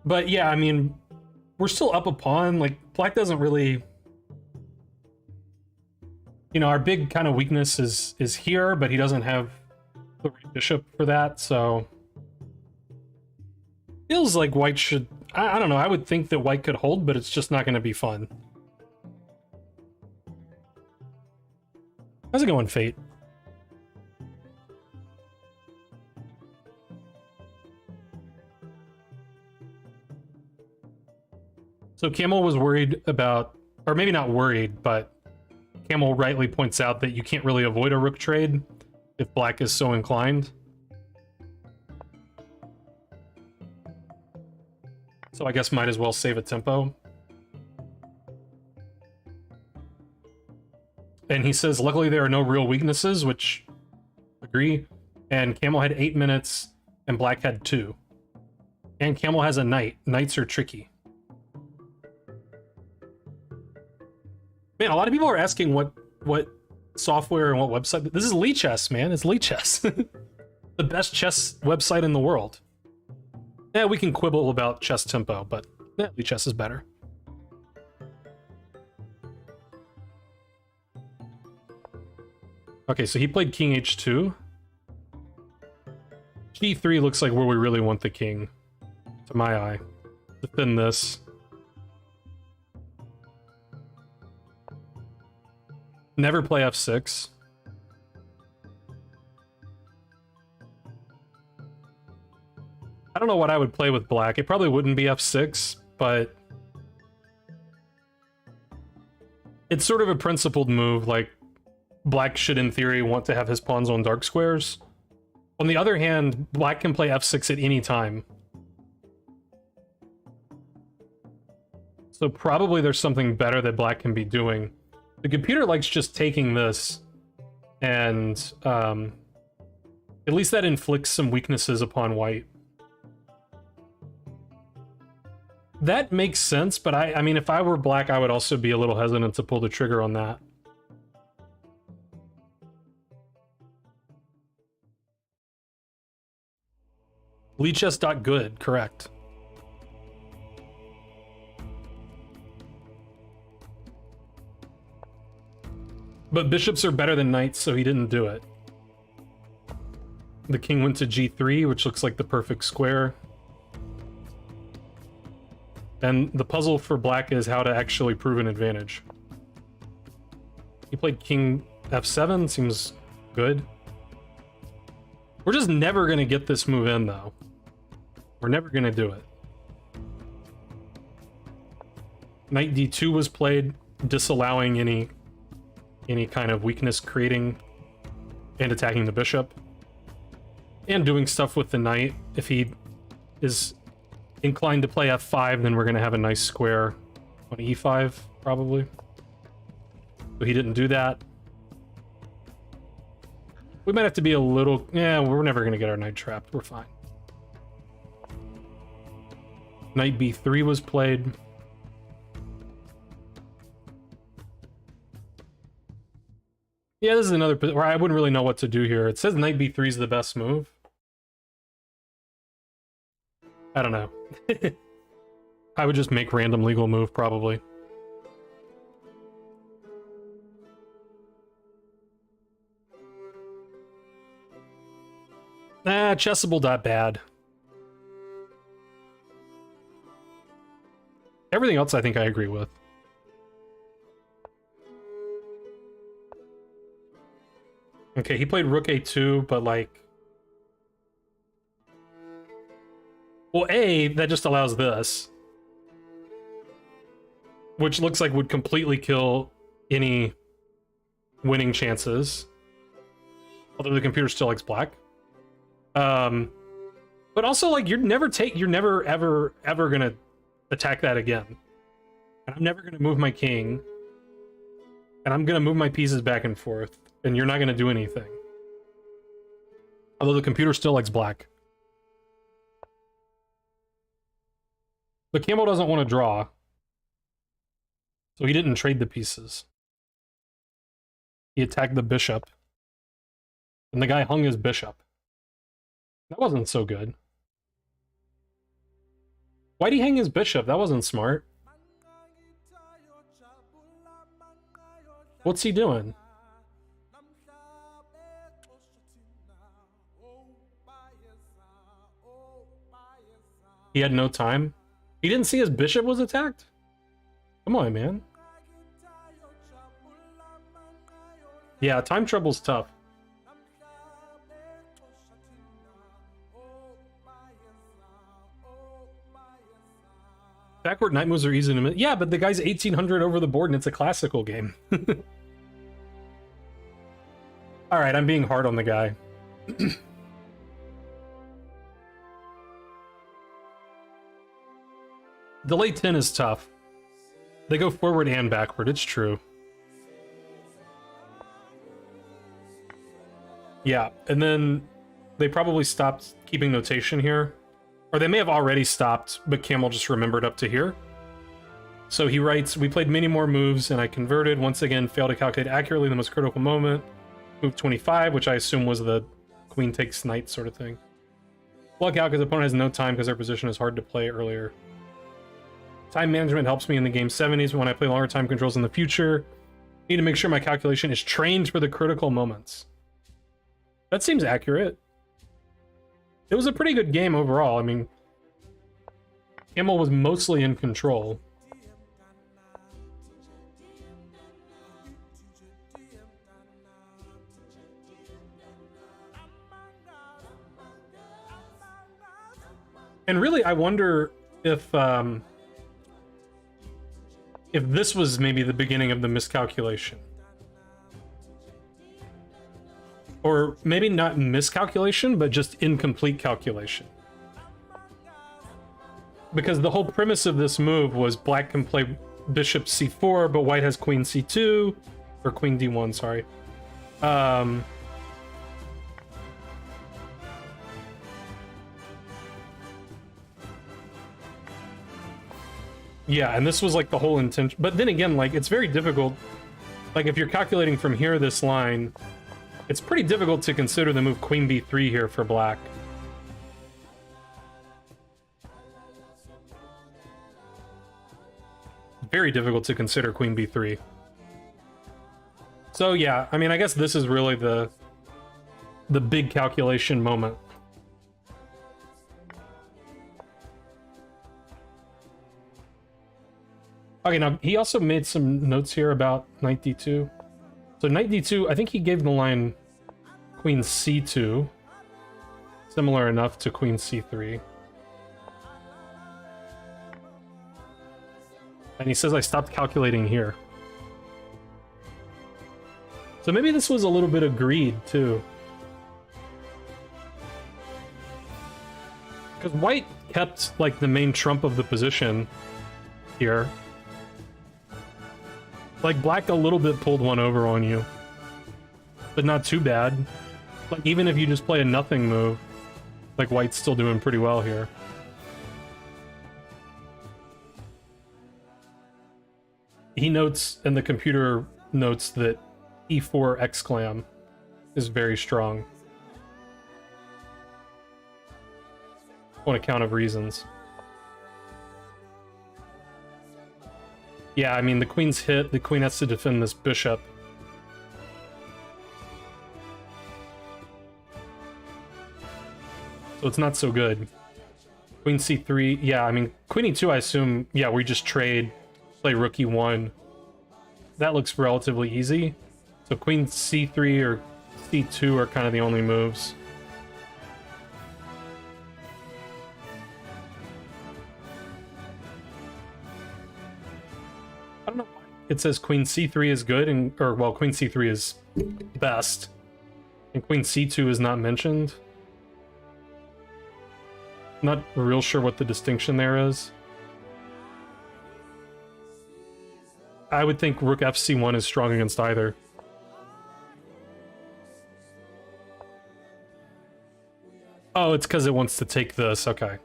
But yeah, I mean, we're still up a pawn. Like, black doesn't really... You know, our big kind of weakness is here, but he doesn't have the right bishop for that, so... Feels like white should... I don't know, I would think that white could hold, but it's just not going to be fun. How's it going, Fate? So Camel was worried about... Or maybe not worried, but... Camel rightly points out that you can't really avoid a rook trade if black is so inclined. So I guess might as well save a tempo. And he says, luckily there are no real weaknesses, which agree. And Camel had 8 minutes and black had 2. And Camel has a knight. Knights are tricky. Man, a lot of people are asking what software and what website. This is Lichess, man. It's Lichess. The best chess website in the world. Yeah, we can quibble about chess tempo, but yeah, Lichess is better. Okay, so he played king h2. g3 looks like where we really want the king, to my eye. Defend this. Never play f6. I don't know what I would play with black. It probably wouldn't be f6, but it's sort of a principled move. Like, black should, in theory, want to have his pawns on dark squares. On the other hand, black can play f6 at any time. So probably there's something better that black can be doing. The computer likes just taking this, and at least that inflicts some weaknesses upon white. That makes sense, but I mean, if I were black, I would also be a little hesitant to pull the trigger on that. Lichess.good, correct. But bishops are better than knights, so he didn't do it. The king went to g3, which looks like the perfect square. And the puzzle for black is how to actually prove an advantage. He played king f7, seems good. We're just never going to get this move in, though. We're never going to do it. Knight d2 was played, disallowing any kind of weakness creating and attacking the bishop. And doing stuff with the knight. If he is inclined to play f5, then we're going to have a nice square on e5, probably. So he didn't do that. We might have to be a little... Yeah, we're never going to get our knight trapped. We're fine. Knight b3 was played. Yeah, this is another where I wouldn't really know what to do here. It says knight b3 is the best move. I don't know. I would just make random legal move, probably. Chessable.bad. Everything else I think I agree with. Okay, he played rook a2, but like... Well, A, that just allows this. Which looks like would completely kill any winning chances. Although the computer still likes black. But also, like, you're never ever gonna attack that again. And I'm never gonna move my king. And I'm gonna move my pieces back and forth. And you're not gonna do anything. Although the computer still likes black. But Campbell doesn't want to draw. So he didn't trade the pieces. He attacked the bishop. And the guy hung his bishop. That wasn't so good. Why'd he hang his bishop? That wasn't smart. What's he doing? He had no time? He didn't see his bishop was attacked? Come on, man. Yeah, time trouble's tough. Backward knight moves are easy to miss. Yeah, but the guy's 1800 over the board and it's a classical game. Alright, I'm being hard on the guy. Delay 10 is tough. They go forward and backward, it's true. Yeah, and then they probably stopped keeping notation here. Or they may have already stopped, but Camel just remembered up to here. So he writes, we played many more moves and I converted. Once again, failed to calculate accurately the most critical moment. Move 25, which I assume was the queen takes knight sort of thing. Luck out because the opponent has no time because their position is hard to play earlier. Time management helps me in the game 70s, but when I play longer time controls in the future, I need to make sure my calculation is trained for the critical moments. That seems accurate. It was a pretty good game overall. I mean, Camel was mostly in control. And really, I wonder if this was maybe the beginning of the miscalculation. Or maybe not miscalculation, but just incomplete calculation. Because the whole premise of this move was black can play bishop c4, but white has queen c2, or queen d1, sorry. Yeah, and this was like the whole intention. But then again, like, it's very difficult. Like, if you're calculating from here, this line, it's pretty difficult to consider the move queen b3 here for black. Very difficult to consider queen b3. So yeah, I mean, I guess this is really the big calculation moment. Okay, now he also made some notes here about knight d2. So knight d2, I think he gave the line queen c2, similar enough to queen c3. And he says I stopped calculating here. So maybe this was a little bit of greed too. Because white kept like the main trump of the position here. Like, black a little bit pulled one over on you. But not too bad. Like, even if you just play a nothing move, like, white's still doing pretty well here. He notes, and the computer notes, that e4 exclam is very strong. On account of reasons. Yeah, I mean, the queen's hit, the queen has to defend this bishop. So it's not so good. Queen c3, yeah, I mean, queen e2, I assume, yeah, we just trade, play rook e1. That looks relatively easy. So queen c3 or c2 are kind of the only moves. I don't know why it says queen c3 is good, and or well, queen c3 is best, and queen c2 is not mentioned. Not real sure what the distinction there is. I would think rook fc1 is strong against either. Oh, it's because it wants to take this. Okay.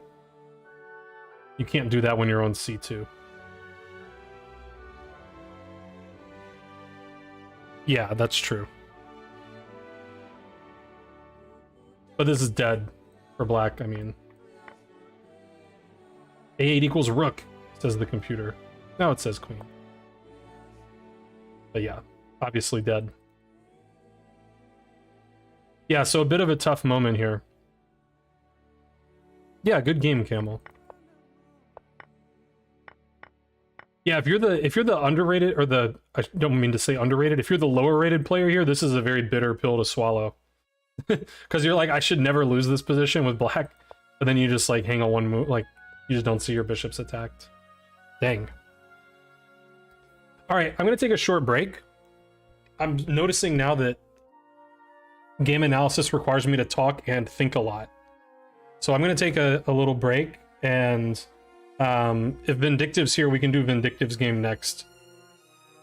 You can't do that when you're on c2. Yeah, that's true. But this is dead for black, I mean. A8 equals rook, says the computer. Now it says queen. But yeah, obviously dead. Yeah, so a bit of a tough moment here. Yeah, good game, Camel. Yeah, if you're the underrated, or the, I don't mean to say underrated, if you're the lower rated player here, this is a very bitter pill to swallow. Because you're like, I should never lose this position with black, but then you just like hang on one move, like you just don't see your bishops attacked. Dang. All right, I'm gonna take a short break. I'm noticing now that game analysis requires me to talk and think a lot. So I'm gonna take a little break, and if Vindictive's here, we can do Vindictive's game next.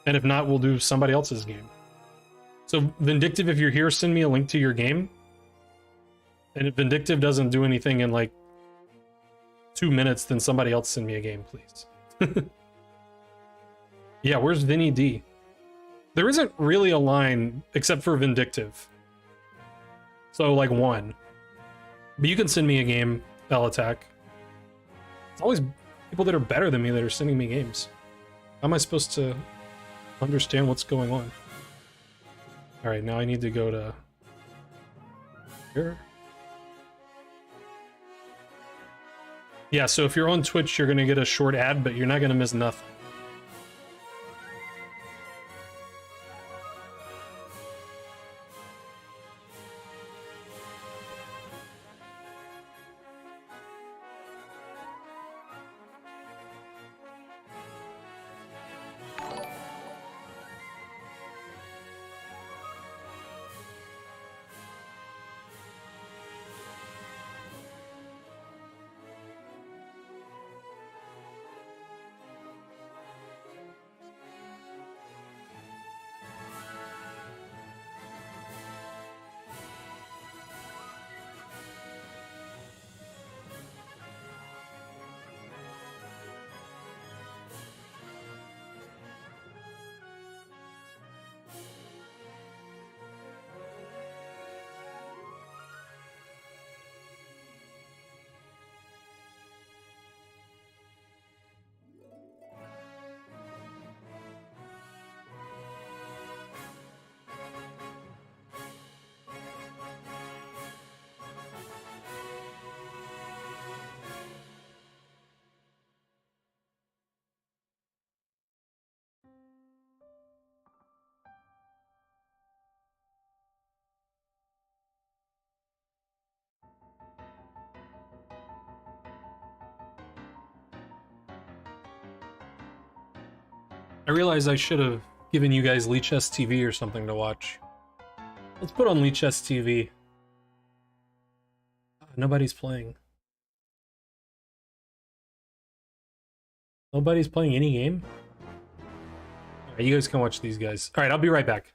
And if not, we'll do somebody else's game. So Vindictive, if you're here, send me a link to your game. And if Vindictive doesn't do anything in like 2 minutes, then somebody else send me a game, please. Yeah, where's Vinny D? There isn't really a line except for Vindictive. So like 1. But you can send me a game, I'll attack. It's always people that are better than me that are sending me games. How am I supposed to understand what's going on? Alright, now I need to go to here. Yeah, so if you're on Twitch, you're gonna get a short ad, but you're not gonna miss nothing. I realized I should have given you guys Leechess TV or something to watch. Let's put on Leechess TV. Nobody's playing. Nobody's playing any game? Alright, you guys can watch these guys. Alright, I'll be right back.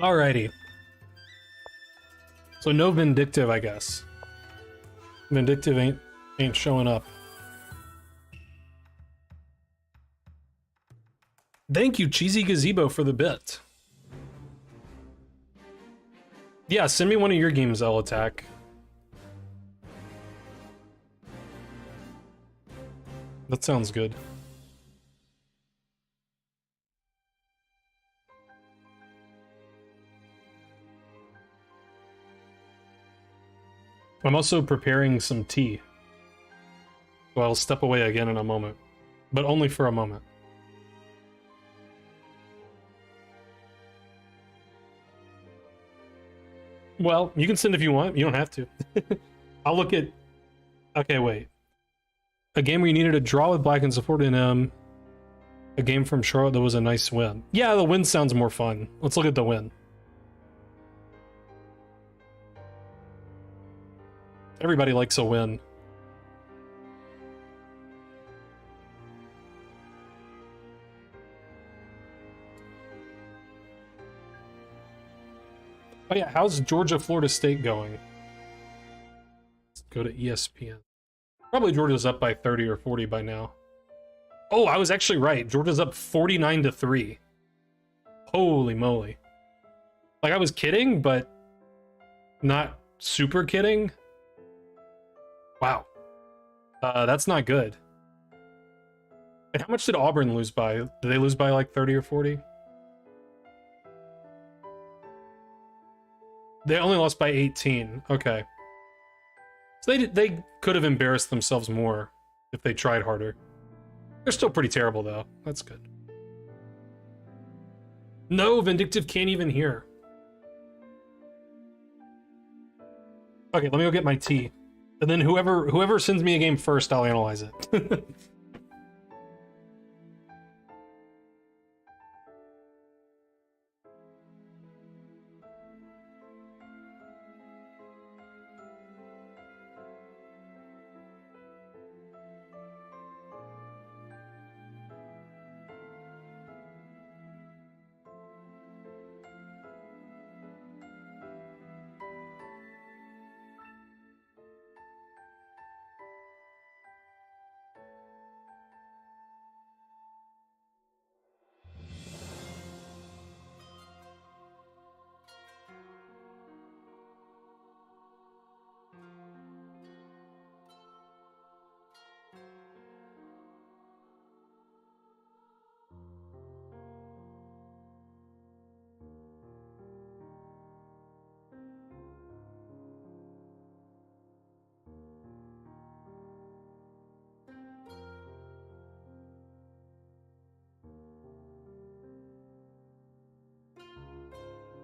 Alrighty. So no Vindictive, I guess. Vindictive ain't showing up. Thank you, Cheesy Gazebo, for the bit. Yeah, send me one of your games, I'll attack. That sounds good. I'm also preparing some tea. So I'll step away again in a moment. But only for a moment. Well, you can send if you want. You don't have to. I'll look at... Okay, wait. A game where you needed a draw with black and supported M. A game from Charlotte that was a nice win. Yeah, the win sounds more fun. Let's look at the win. Everybody likes a win. Oh yeah, how's Georgia Florida State going? Let's go to ESPN. Probably Georgia's up by 30 or 40 by now. Oh, I was actually right. Georgia's up 49-3. Holy moly. Like, I was kidding, but not super kidding. Wow. That's not good. And how much did Auburn lose by? Did they lose by like 30 or 40? They only lost by 18. Okay. So they could have embarrassed themselves more if they tried harder. They're still pretty terrible, though. That's good. No, Vindictive can't even hear. Okay, let me go get my tea. And then whoever sends me a game first, I'll analyze it.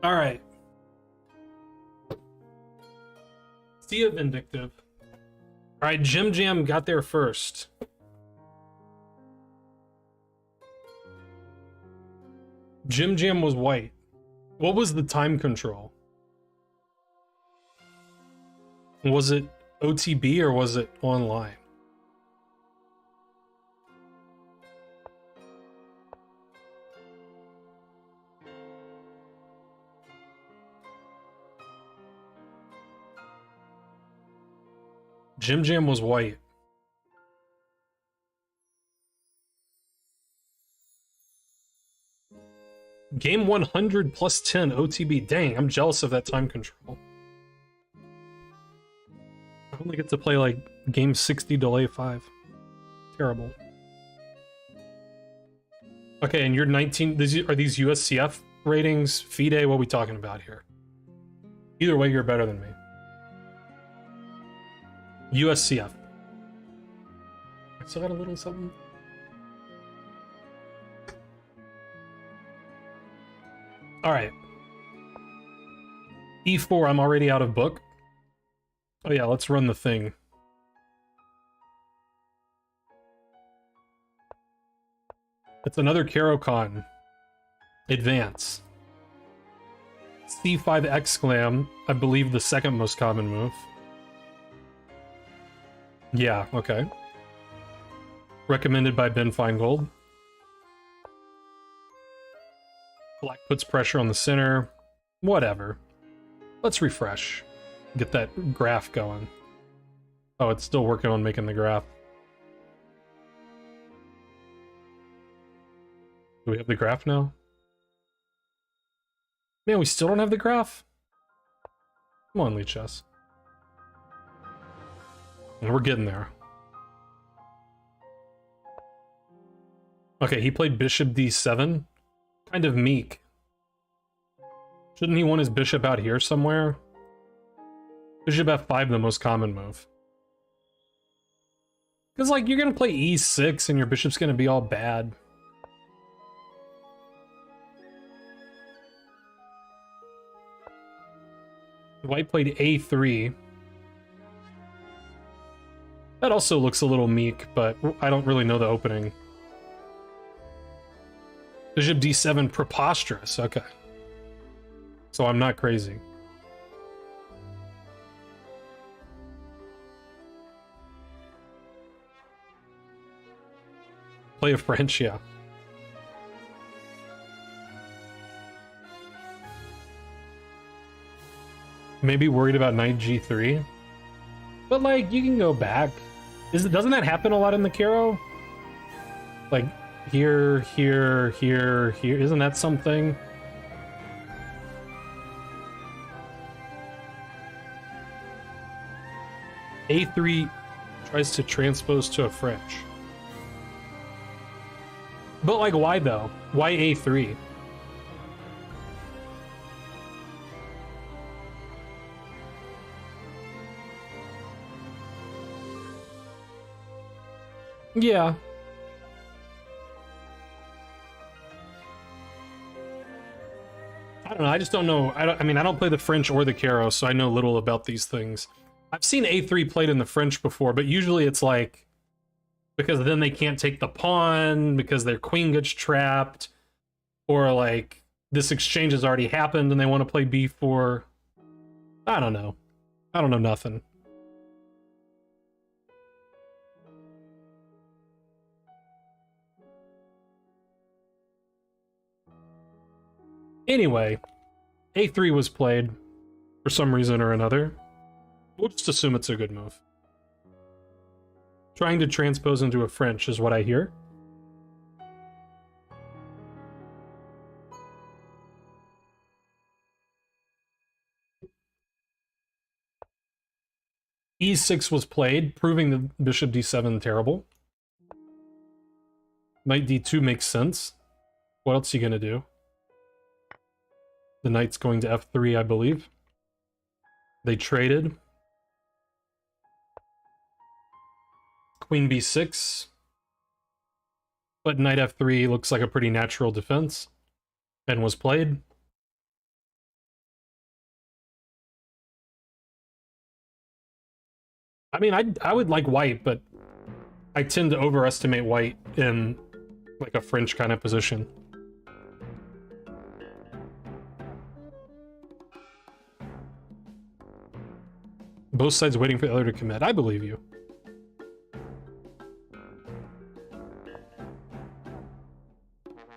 All right. See it, Vindictive. Alright, Jim Jam got there first. Jim Jam was white. What was the time control? Was it OTB or was it online? Jim Jam was white. Game 100 plus 10 OTB. Dang, I'm jealous of that time control. I only get to play like game 60 delay 5. Terrible. Okay, and you're 19. Are these USCF ratings? FIDE, what are we talking about here? Either way, you're better than me. USCF. I still got a little something. All right. E4, I'm already out of book. Oh yeah, let's run the thing. It's another Caro-Kann. Advance. C5 exclam, I believe the second most common move. Yeah, okay. Recommended by Ben Feingold. Black puts pressure on the center. Whatever. Let's refresh. Get that graph going. Oh, it's still working on making the graph. Do we have the graph now? Man, we still don't have the graph? Come on, Lichess. And we're getting there. Okay, he played bishop d7. Kind of meek. Shouldn't he want his bishop out here somewhere? Bishop f5, the most common move. Because, like, you're going to play e6 and your bishop's going to be all bad. White played a3. That also looks a little meek, but I don't really know the opening. Bishop d7, preposterous. Okay. So I'm not crazy. Play a French, yeah. Maybe worried about knight g3. But, like, you can go back. Doesn't that happen a lot in the Caro? Like, here, here, here, here. Isn't that something? A3 tries to transpose to a French. But, like, why, though? Why A3? Yeah. I don't know. I just don't know. I mean, I don't play the French or the Caro, so I know little about these things. I've seen A3 played in the French before, but usually it's like because then they can't take the pawn because their queen gets trapped, or like this exchange has already happened and they want to play B4. I don't know. I don't know nothing. Anyway, A3 was played for some reason or another. We'll just assume it's a good move. Trying to transpose into a French is what I hear. E6 was played, proving the bishop d7 terrible. Knight d2 makes sense. What else are you going to do? The knight's going to f3, I believe. They traded. Queen b6. But knight f3 looks like a pretty natural defense. And was played. I mean, I would like white, but I tend to overestimate white in like a French kind of position. Both sides waiting for the other to commit. I believe you.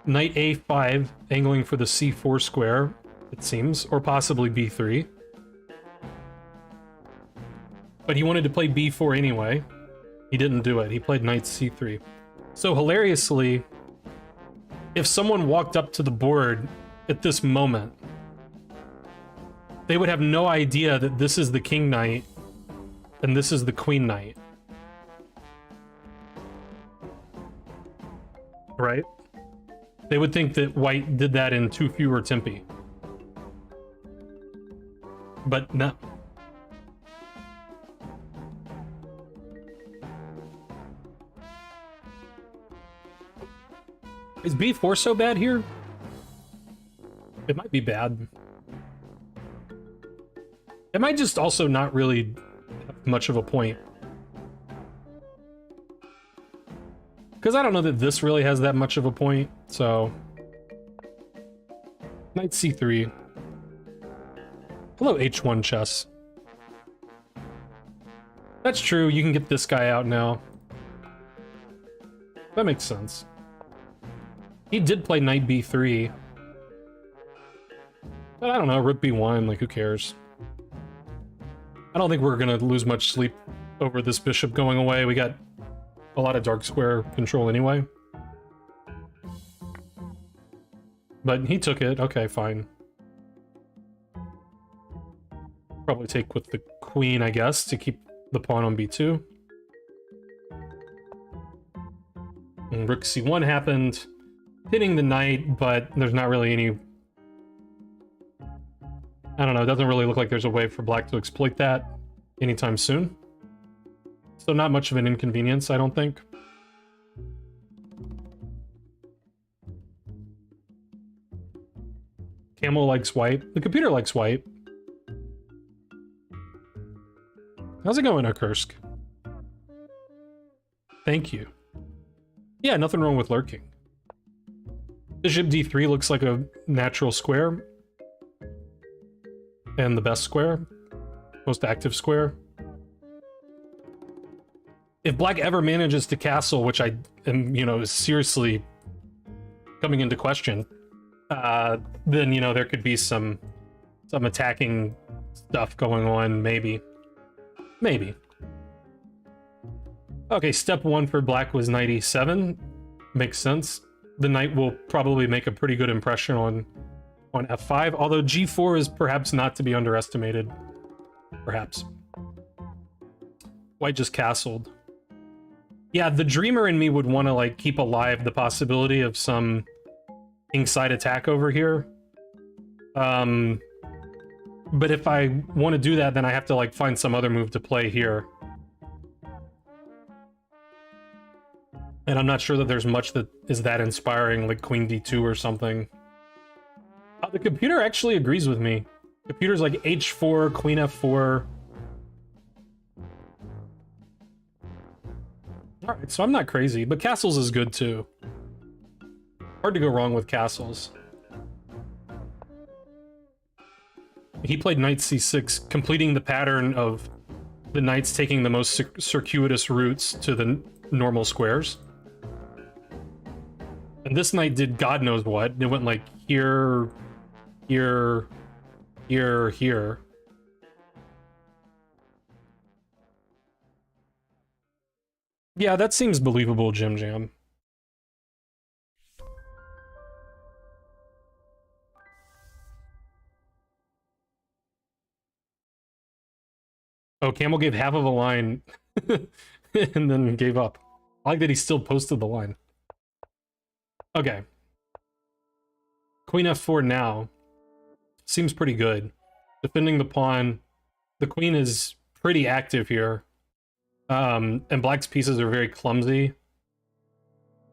Knight A5, angling for the C4 square, it seems, or possibly B3. But he wanted to play B4 anyway. He didn't do it. He played Knight C3. So hilariously, if someone walked up to the board at this moment, they would have no idea that this is the King Knight and this is the Queen Knight. Right? They would think that white did that in too fewer tempi. But no. Is B4 so bad here? It might be bad. It might just also not really have much of a point. Because I don't know that this really has that much of a point, so... Knight C3. Hello, H1 chess. That's true, you can get this guy out now. That makes sense. He did play Knight B3. But I don't know, Rook B1, like, who cares? I don't think we're gonna lose much sleep over this bishop going away. We got a lot of dark square control anyway. But he took it. Okay, fine. Probably take with the queen, I guess, to keep the pawn on B2. And Rook C1 happened, hitting the knight, but there's not really any... I don't know, it doesn't really look like there's a way for black to exploit that anytime soon. So not much of an inconvenience, I don't think. Camel likes white. The computer likes white. How's it going, Kursk? Thank you. Yeah, nothing wrong with lurking. Bishop D3 looks like a natural square. And the best square. Most active square. If black ever manages to castle, which I am, you know, is seriously coming into question, then, you know, there could be some attacking stuff going on, maybe. Maybe. Okay, step one for black was Knight E7. Makes sense. The knight will probably make a pretty good impression on F5, although G4 is perhaps not to be underestimated. Perhaps. White just castled. Yeah, the dreamer in me would want to, like, keep alive the possibility of some kingside attack over here. But if I want to do that, then I have to, like, find some other move to play here. And I'm not sure that there's much that is that inspiring, like Queen D2 or something. The computer actually agrees with me. Computer's like H4, Queen F4. Alright, so I'm not crazy, but castles is good too. Hard to go wrong with castles. He played Knight C6, completing the pattern of the knights taking the most circuitous routes to the normal squares. And this knight did God knows what. It went like here, here, here, here. Yeah, that seems believable, Jim Jam. Oh, Camel gave half of a line and then gave up. I like that he still posted the line. Okay. Queen F4 now. Seems pretty good. Defending the pawn. The queen is pretty active here. And black's pieces are very clumsy.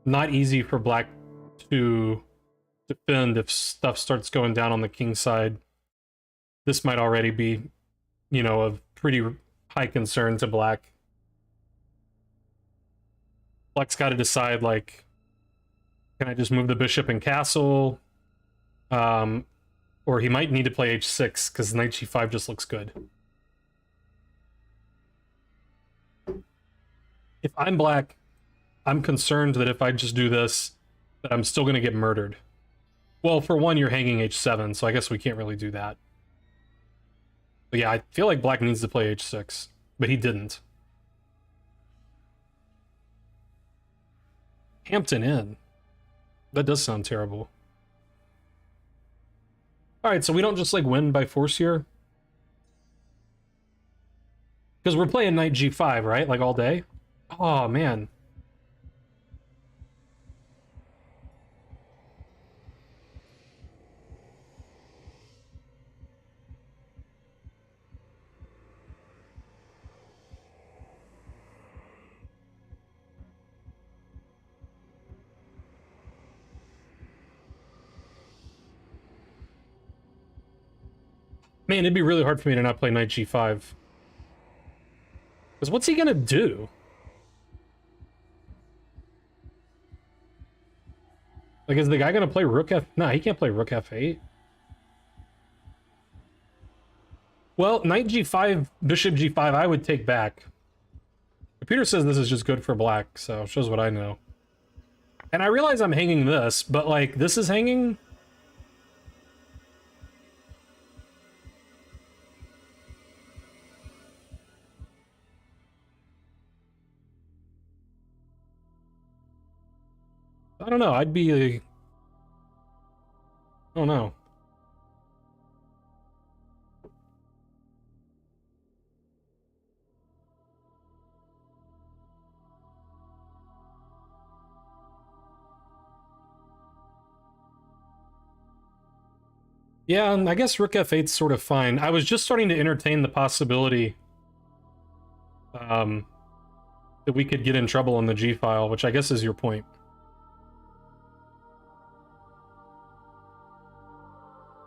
Not easy for black to defend if stuff starts going down on the king side. This might already be, you know, a pretty high concern to black. Black's got to decide, like, can I just move the bishop and castle? Or he might need to play h6 because knight g5 just looks good. If I'm black, I'm concerned that if I just do this, that I'm still going to get murdered. Well, for one, you're hanging h7, so I guess we can't really do that. But yeah, I feel like black needs to play h6, but he didn't. Hampton Inn. That does sound terrible. Alright, so we don't just, like, win by force here? Because we're playing knight g5, right? Like, all day? Oh, man. Man, it'd be really hard for me to not play knight g5. Because what's he gonna do? Like, is the guy gonna play rook f... No, he can't play rook f8. Well, knight g5, bishop g5, I would take back. Peter says this is just good for black, so shows what I know. And I realize I'm hanging this, but, like, this is hanging... I don't know, I'd be... I don't know. Yeah, I guess rook f8's sort of fine. I was just starting to entertain the possibility that we could get in trouble on the g-file, which I guess is your point.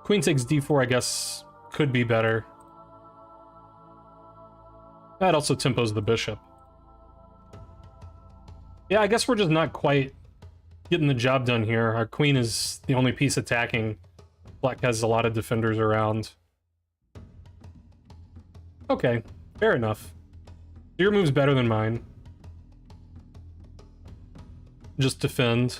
Queen takes d4, I guess, could be better. That also tempos the bishop. Yeah, I guess we're just not quite getting the job done here. Our queen is the only piece attacking. Black has a lot of defenders around. Okay, fair enough. Your move's better than mine. Just defend.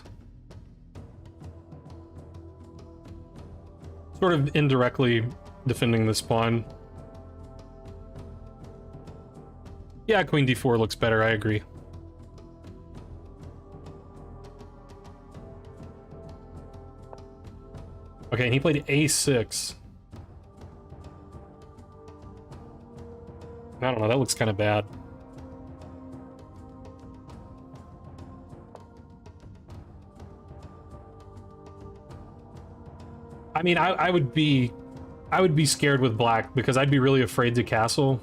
Sort of indirectly defending this pawn. Yeah, queen d4 looks better, I agree. Okay, and he played a6. I don't know, that looks kind of bad. I mean, I would be scared with black because I'd be really afraid to castle.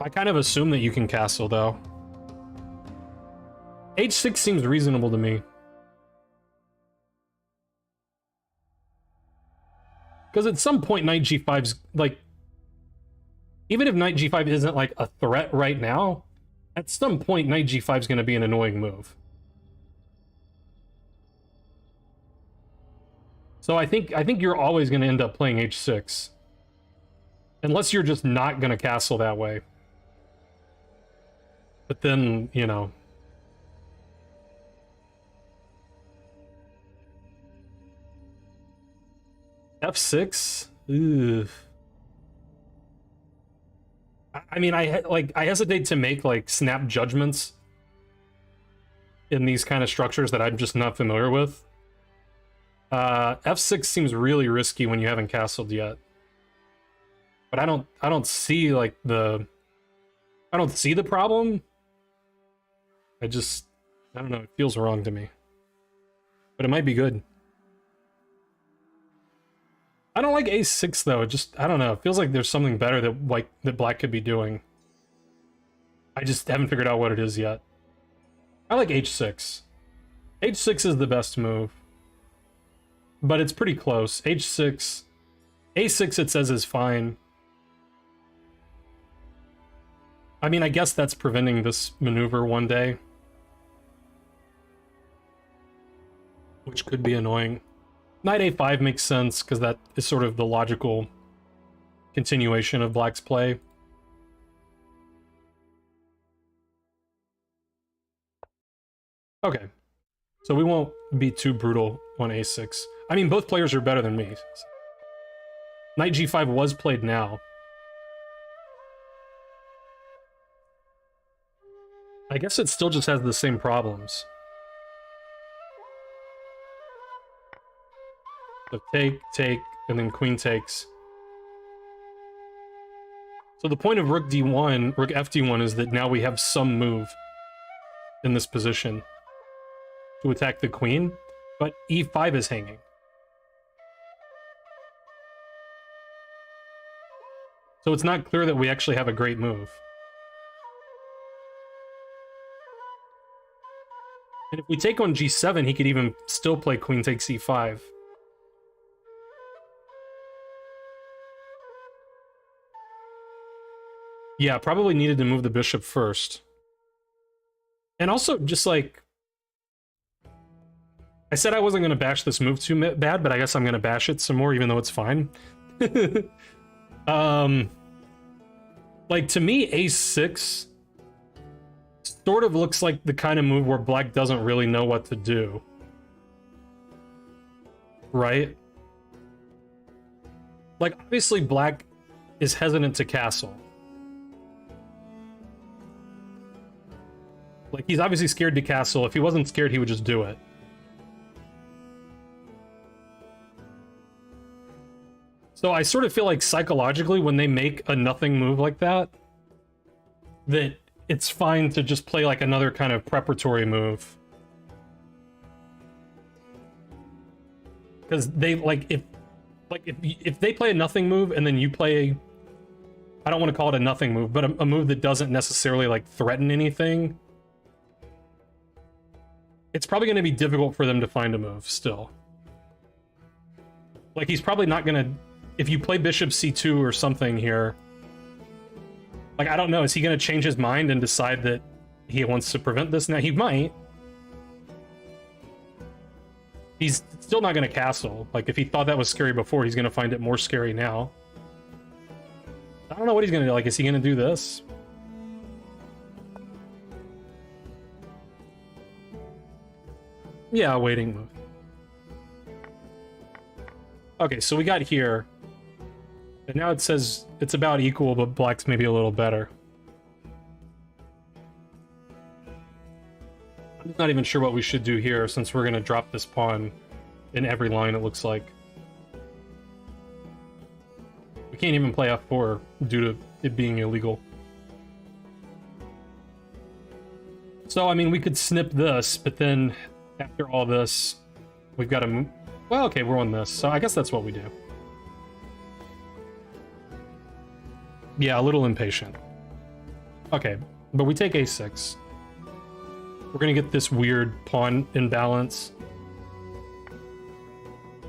I kind of assume that you can castle though. h6 seems reasonable to me. Because at some point knight g5's like, even if knight g5 isn't like a threat right now, at some point knight g5 is going to be an annoying move. So I think you're always going to end up playing h6. Unless you're just not going to castle that way. But then, you know. f6? Ugh. I mean, I hesitate to make like snap judgments in these kind of structures that I'm just not familiar with. f6 seems really risky when you haven't castled yet. But I don't see like the problem. I don't know, it feels wrong to me. But it might be good. I don't like a6 though. It just, I don't know. It feels like there's something better that black could be doing. I just haven't figured out what it is yet. I like h6. h6 is the best move. But it's pretty close. h6, A6 it says is fine. I mean, I guess that's preventing this maneuver one day, which could be annoying. Knight A5 makes sense because that is sort of the logical continuation of Black's play. Okay, so we won't be too brutal on A6. I mean, both players are better than me. Knight G5 was played now. I guess it still just has the same problems. So take, and then queen takes. So the point of rook d1, rook fd1 is that now we have some move in this position to attack the queen, but e5 is hanging. So it's not clear that we actually have a great move. And if we take on g7, he could even still play queen takes e5. Yeah, probably needed to move the bishop first. And also, just like... I said I wasn't going to bash this move too bad, but I guess I'm going to bash it some more, even though it's fine. Like, to me, a6 sort of looks like the kind of move where Black doesn't really know what to do. Right? Like, obviously Black is hesitant to castle. Like, he's obviously scared to castle. If he wasn't scared, he would just do it. So I sort of feel like psychologically, when they make a nothing move like that, that it's fine to just play like another kind of preparatory move. Because they, like, if they play a nothing move and then you play, I don't want to call it a nothing move, but a move that doesn't necessarily like threaten anything, it's probably going to be difficult for them to find a move still. Like, he's probably not going to, if you play bishop c2 or something here, like, I don't know, is he going to change his mind and decide that he wants to prevent this now? He might. He's still not going to castle. Like, if he thought that was scary before, he's going to find it more scary now. I don't know what he's going to do. Like, is he going to do this? Yeah, waiting move. Okay, so we got here. And now it says it's about equal, but Black's maybe a little better. I'm not even sure what we should do here, since we're going to drop this pawn in every line, it looks like. We can't even play f4 due to it being illegal. So, I mean, we could snip this, but then after all this, we've got to move. Well, okay, we're on this, so I guess that's what we do. Yeah, a little impatient. Okay, but we take a6. We're gonna get this weird pawn imbalance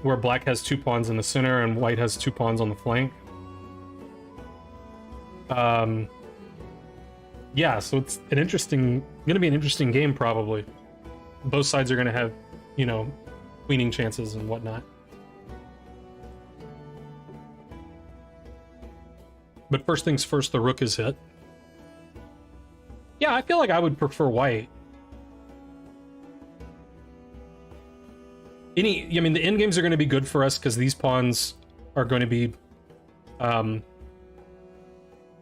where Black has 2 pawns in the center and White has 2 pawns on the flank. Yeah, so it's gonna be an interesting game probably. Both sides are gonna have, you know, queening chances and whatnot. But first things first, the rook is hit. Yeah, I feel like I would prefer White. I mean, the endgames are going to be good for us because these pawns are going to be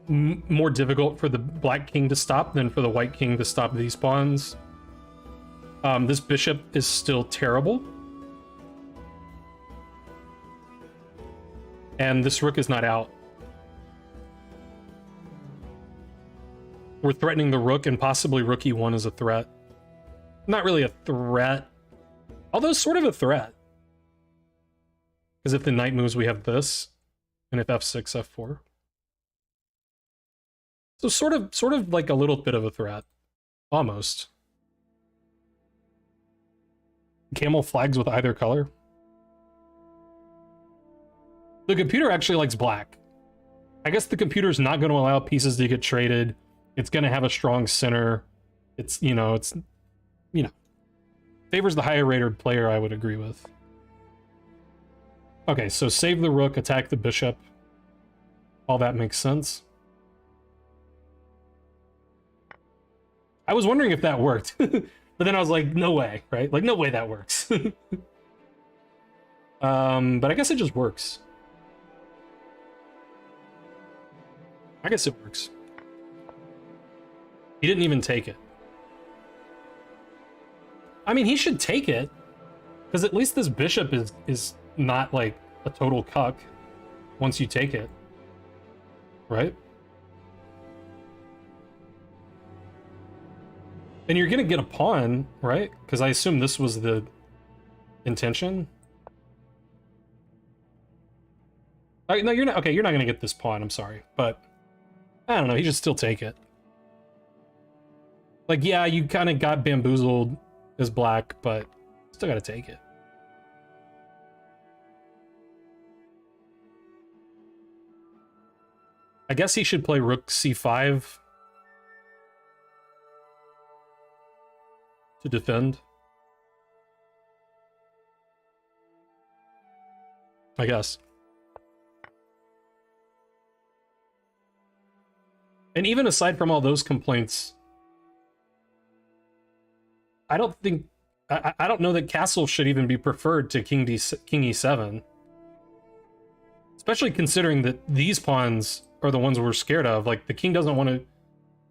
more difficult for the Black king to stop than for the White king to stop these pawns. This bishop is still terrible. And this rook is not out. We're threatening the rook, and possibly rook e1 is a threat. Not really a threat, although sort of a threat. Because if the knight moves, we have this, and if f6, f4. So sort of like a little bit of a threat, almost. Camel flags with either color. The computer actually likes black. I guess the computer's not going to allow pieces to get traded. It's going to have a strong center. It's, you know, favors the higher rated player, I would agree with. Okay, so save the rook, attack the bishop. All that makes sense. I was wondering if that worked, but then I was like, no way, right? Like, no way that works. But I guess it just works. I guess it works. He didn't even take it. I mean, he should take it, because at least this bishop is not like a total cuck once you take it, right? And you're gonna get a pawn, right? Because I assume this was the intention. No, you're not. Okay, you're not gonna get this pawn. I'm sorry, but I don't know. He should still take it. Like, yeah, you kind of got bamboozled as black, but still gotta take it. I guess he should play rook c5 to defend. I guess. And even aside from all those complaints, I don't think I don't know that castle should even be preferred to king e7. Especially considering that these pawns are the ones we're scared of. Like, the king doesn't want to,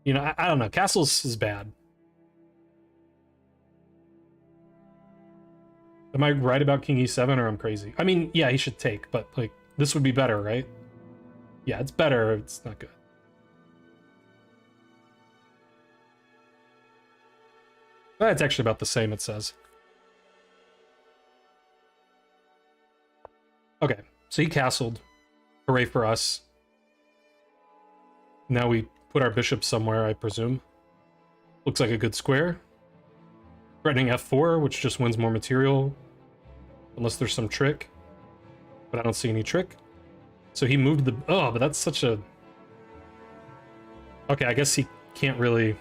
you know, I don't know. Castles is bad. Am I right about king e7 or I'm crazy? I mean, yeah, he should take, but like, this would be better, right? Yeah, it's better. It's not good. It's actually about the same, it says. Okay, so he castled. Hooray for us. Now we put our bishop somewhere, I presume. Looks like a good square. Threatening f4, which just wins more material. Unless there's some trick. But I don't see any trick. So he moved the... Oh, but that's such a... Okay, I guess he can't really...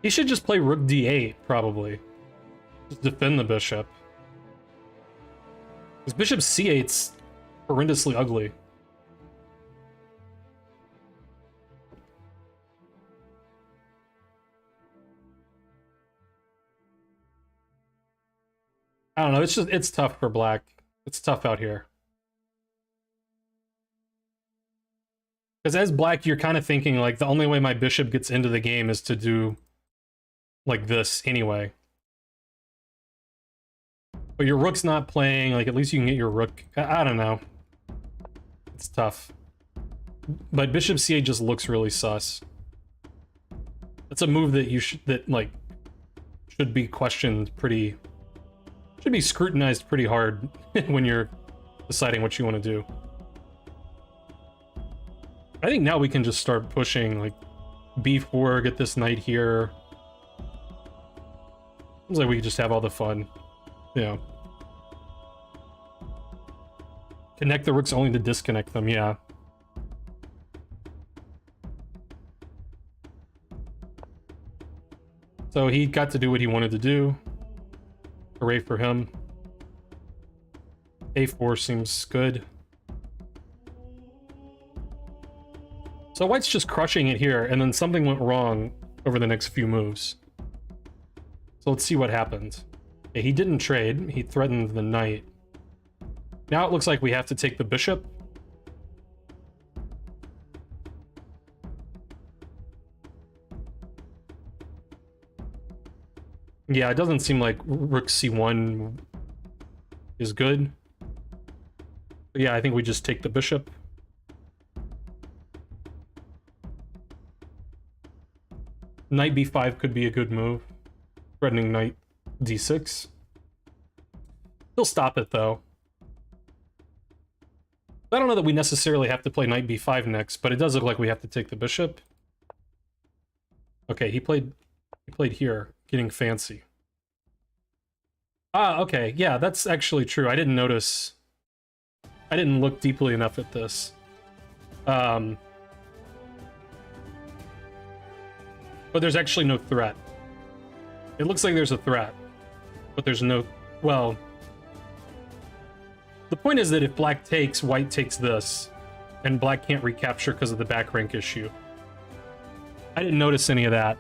He should just play rook d8, probably. Just defend the bishop. Because bishop c8's horrendously ugly. I don't know, it's tough for black. It's tough out here. Because as black, you're kind of thinking, like, the only way my bishop gets into the game is to do like this anyway. But your rook's not playing, like, at least you can get your rook. I don't know. It's tough. But bishop c8 just looks really sus. That's a move that you should, should be questioned pretty... Should be scrutinized pretty hard when you're deciding what you want to do. I think now we can just start pushing, like, b4, get this knight here. Seems like we could just have all the fun. Yeah. Connect the rooks only to disconnect them, yeah. So he got to do what he wanted to do. Hooray for him. a4 seems good. So white's just crushing it here, and then something went wrong over the next few moves. So let's see what happened. Okay, he didn't trade. He threatened the knight. Now it looks like we have to take the bishop. Yeah, it doesn't seem like rook c1 is good. But yeah, I think we just take the bishop. Knight b5 could be a good move. Threatening knight d6. He'll stop it, though. I don't know that we necessarily have to play knight b5 next, but it does look like we have to take the bishop. Okay, he played here, getting fancy. Ah, okay, yeah, that's actually true. I didn't notice I didn't look deeply enough at this. But there's actually no threat. It looks like there's a threat, but there's no... Well, the point is that if black takes, white takes this, and black can't recapture because of the back rank issue. I didn't notice any of that.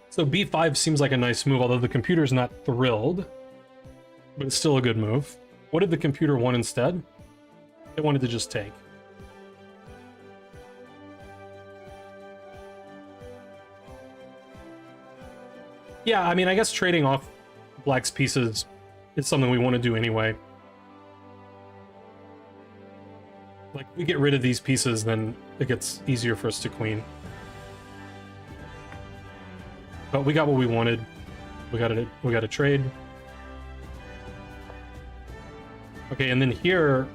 So b5 seems like a nice move, although the computer's not thrilled, but it's still a good move. What did the computer want instead? It wanted to just take. Yeah, I mean, I guess trading off black's pieces is something we want to do anyway. Like, we get rid of these pieces, then it gets easier for us to queen. But we got what we wanted. We got a trade. Okay, and then here,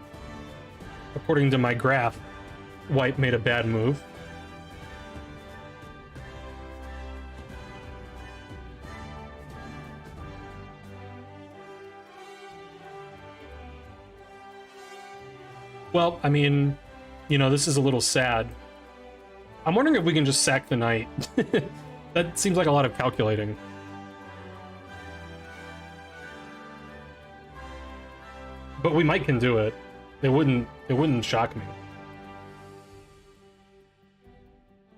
according to my graph, white made a bad move. Well, I mean, you know, this is a little sad. I'm wondering if we can just sack the knight. That seems like a lot of calculating. But we might can do it. It wouldn't shock me.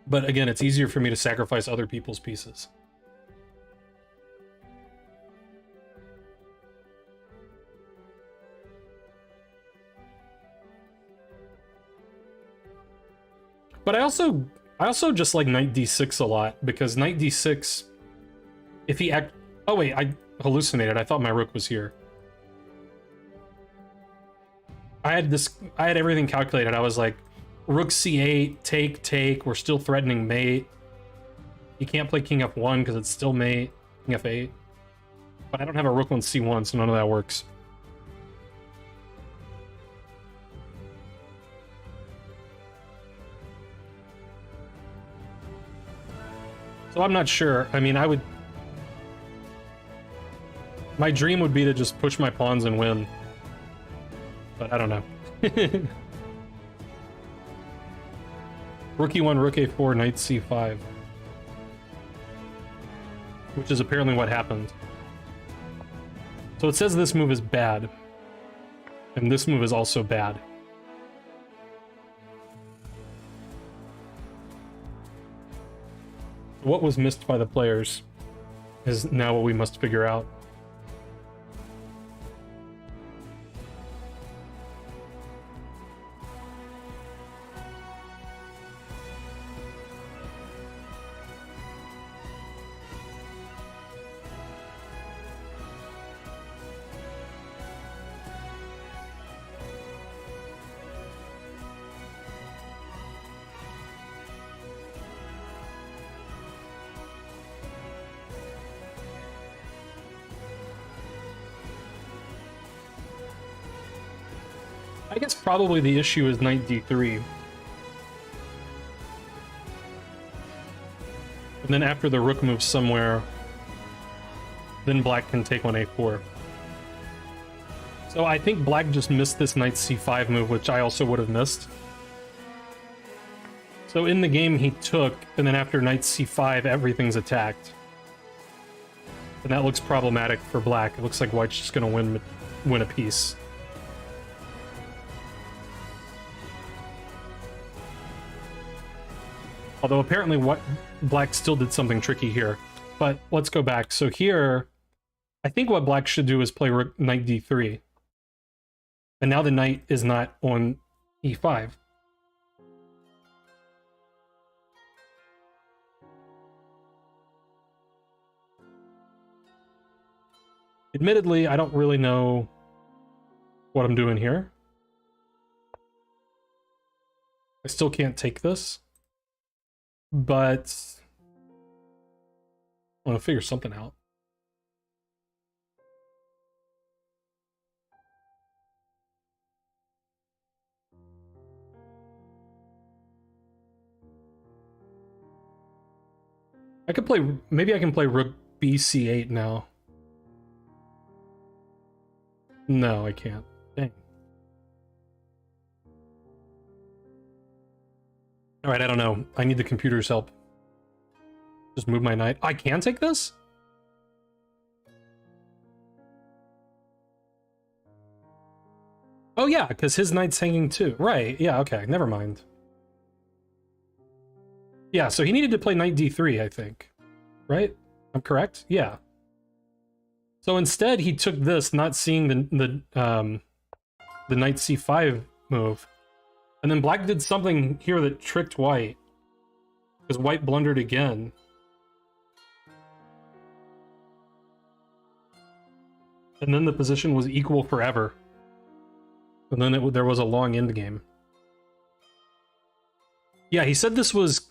But again, it's easier for me to sacrifice other people's pieces. But I also just like knight d6 a lot, because knight d6, if he act... Oh wait, I hallucinated. I thought my rook was here. I had everything calculated. I was like, rook c8, take, we're still threatening mate. You can't play king f1 because it's still mate, king f8. But I don't have a rook on c1, so none of that works. So I'm not sure. I mean, my dream would be to just push my pawns and win. But I don't know. Rook e1, rook a4, knight c5. Which is apparently what happened. So it says this move is bad. And this move is also bad. What was missed by the players is now what we must figure out. I guess probably the issue is knight d3. And then after the rook moves somewhere, then black can take on a4. So I think black just missed this knight c5 move, which I also would have missed. So in the game he took, and then after knight c5, everything's attacked. And that looks problematic for black. It looks like white's just gonna win a piece. Although apparently black still did something tricky here. But let's go back. So here, I think what black should do is play knight d3. And now the knight is not on e5. Admittedly, I don't really know what I'm doing here. I still can't take this. But I want to figure something out. I could play, maybe I can play rook b c8 now. No, I can't. Dang. All right, I don't know. I need the computer's help. Just move my knight. I can take this? Oh yeah, because his knight's hanging too. Right, yeah, okay, never mind. Yeah, so he needed to play knight d3, I think. Right? I'm correct? Yeah. So instead, he took this, not seeing the knight c5 move. And then black did something here that tricked white. Because white blundered again. And then the position was equal forever. And then there was a long end game. Yeah, he said this was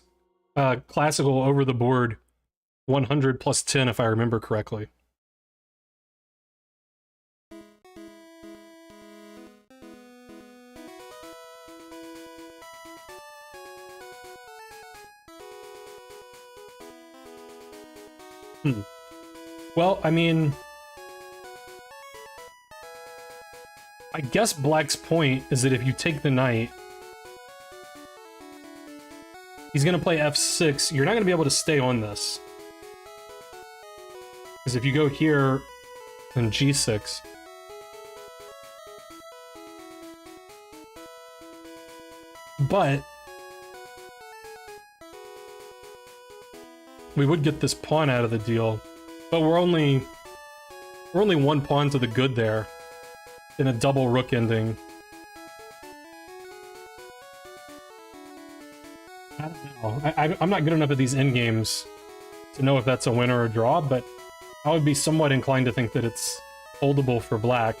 classical over the board 100 plus 10, if I remember correctly. Well, I mean, I guess black's point is that if you take the knight, he's going to play f6. You're not going to be able to stay on this. Because if you go here, then g6. But we would get this pawn out of the deal. But we're only one pawn to the good there. In a double rook ending. I don't know. I'm not good enough at these endgames to know if that's a win or a draw, but I would be somewhat inclined to think that it's holdable for black.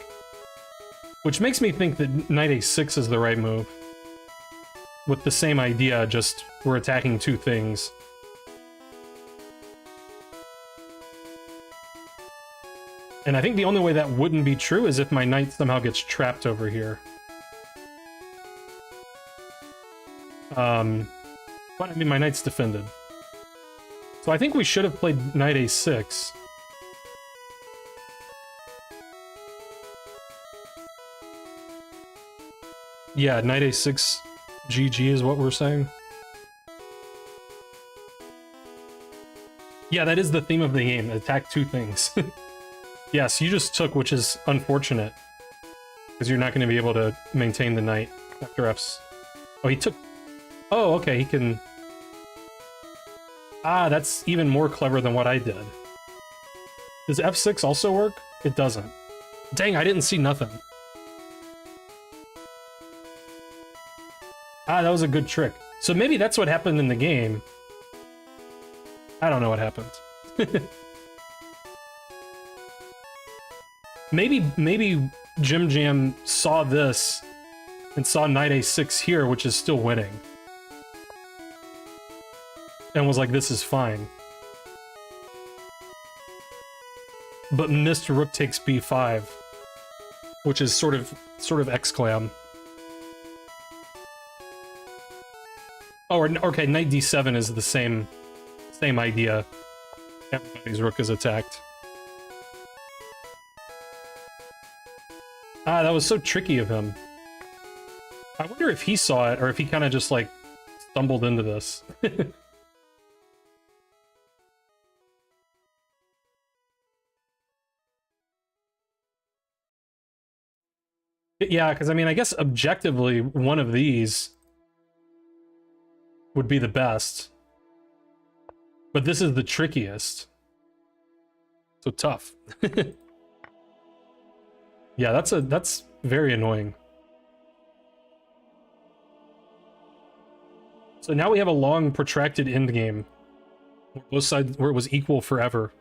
Which makes me think that knight a6 is the right move. With the same idea, just we're attacking two things. And I think the only way that wouldn't be true is if my knight somehow gets trapped over here. But I mean, my knight's defended. So I think we should have played knight a6. Yeah, knight a6 GG is what we're saying. Yeah, that is the theme of the game. Attack two things. Yes, you just took, which is unfortunate. Because you're not going to be able to maintain the knight after F's. Oh, he took... Oh, okay, he can... Ah, that's even more clever than what I did. Does F6 also work? It doesn't. Dang, I didn't see nothing. Ah, that was a good trick. So maybe that's what happened in the game. I don't know what happened. Maybe Jim Jam saw this and saw knight a6 here, which is still winning. And was like, this is fine. But missed rook takes b5, which is sort of exclam. Oh, okay, knight d7 is the same idea. Everybody's rook is attacked. Ah, that was so tricky of him. I wonder if he saw it, or if he kind of just, like, stumbled into this. Yeah, because, I mean, I guess objectively, one of these would be the best. But this is the trickiest. So tough. Yeah, that's very annoying. So now we have a long, protracted endgame. Both sides where it was equal forever.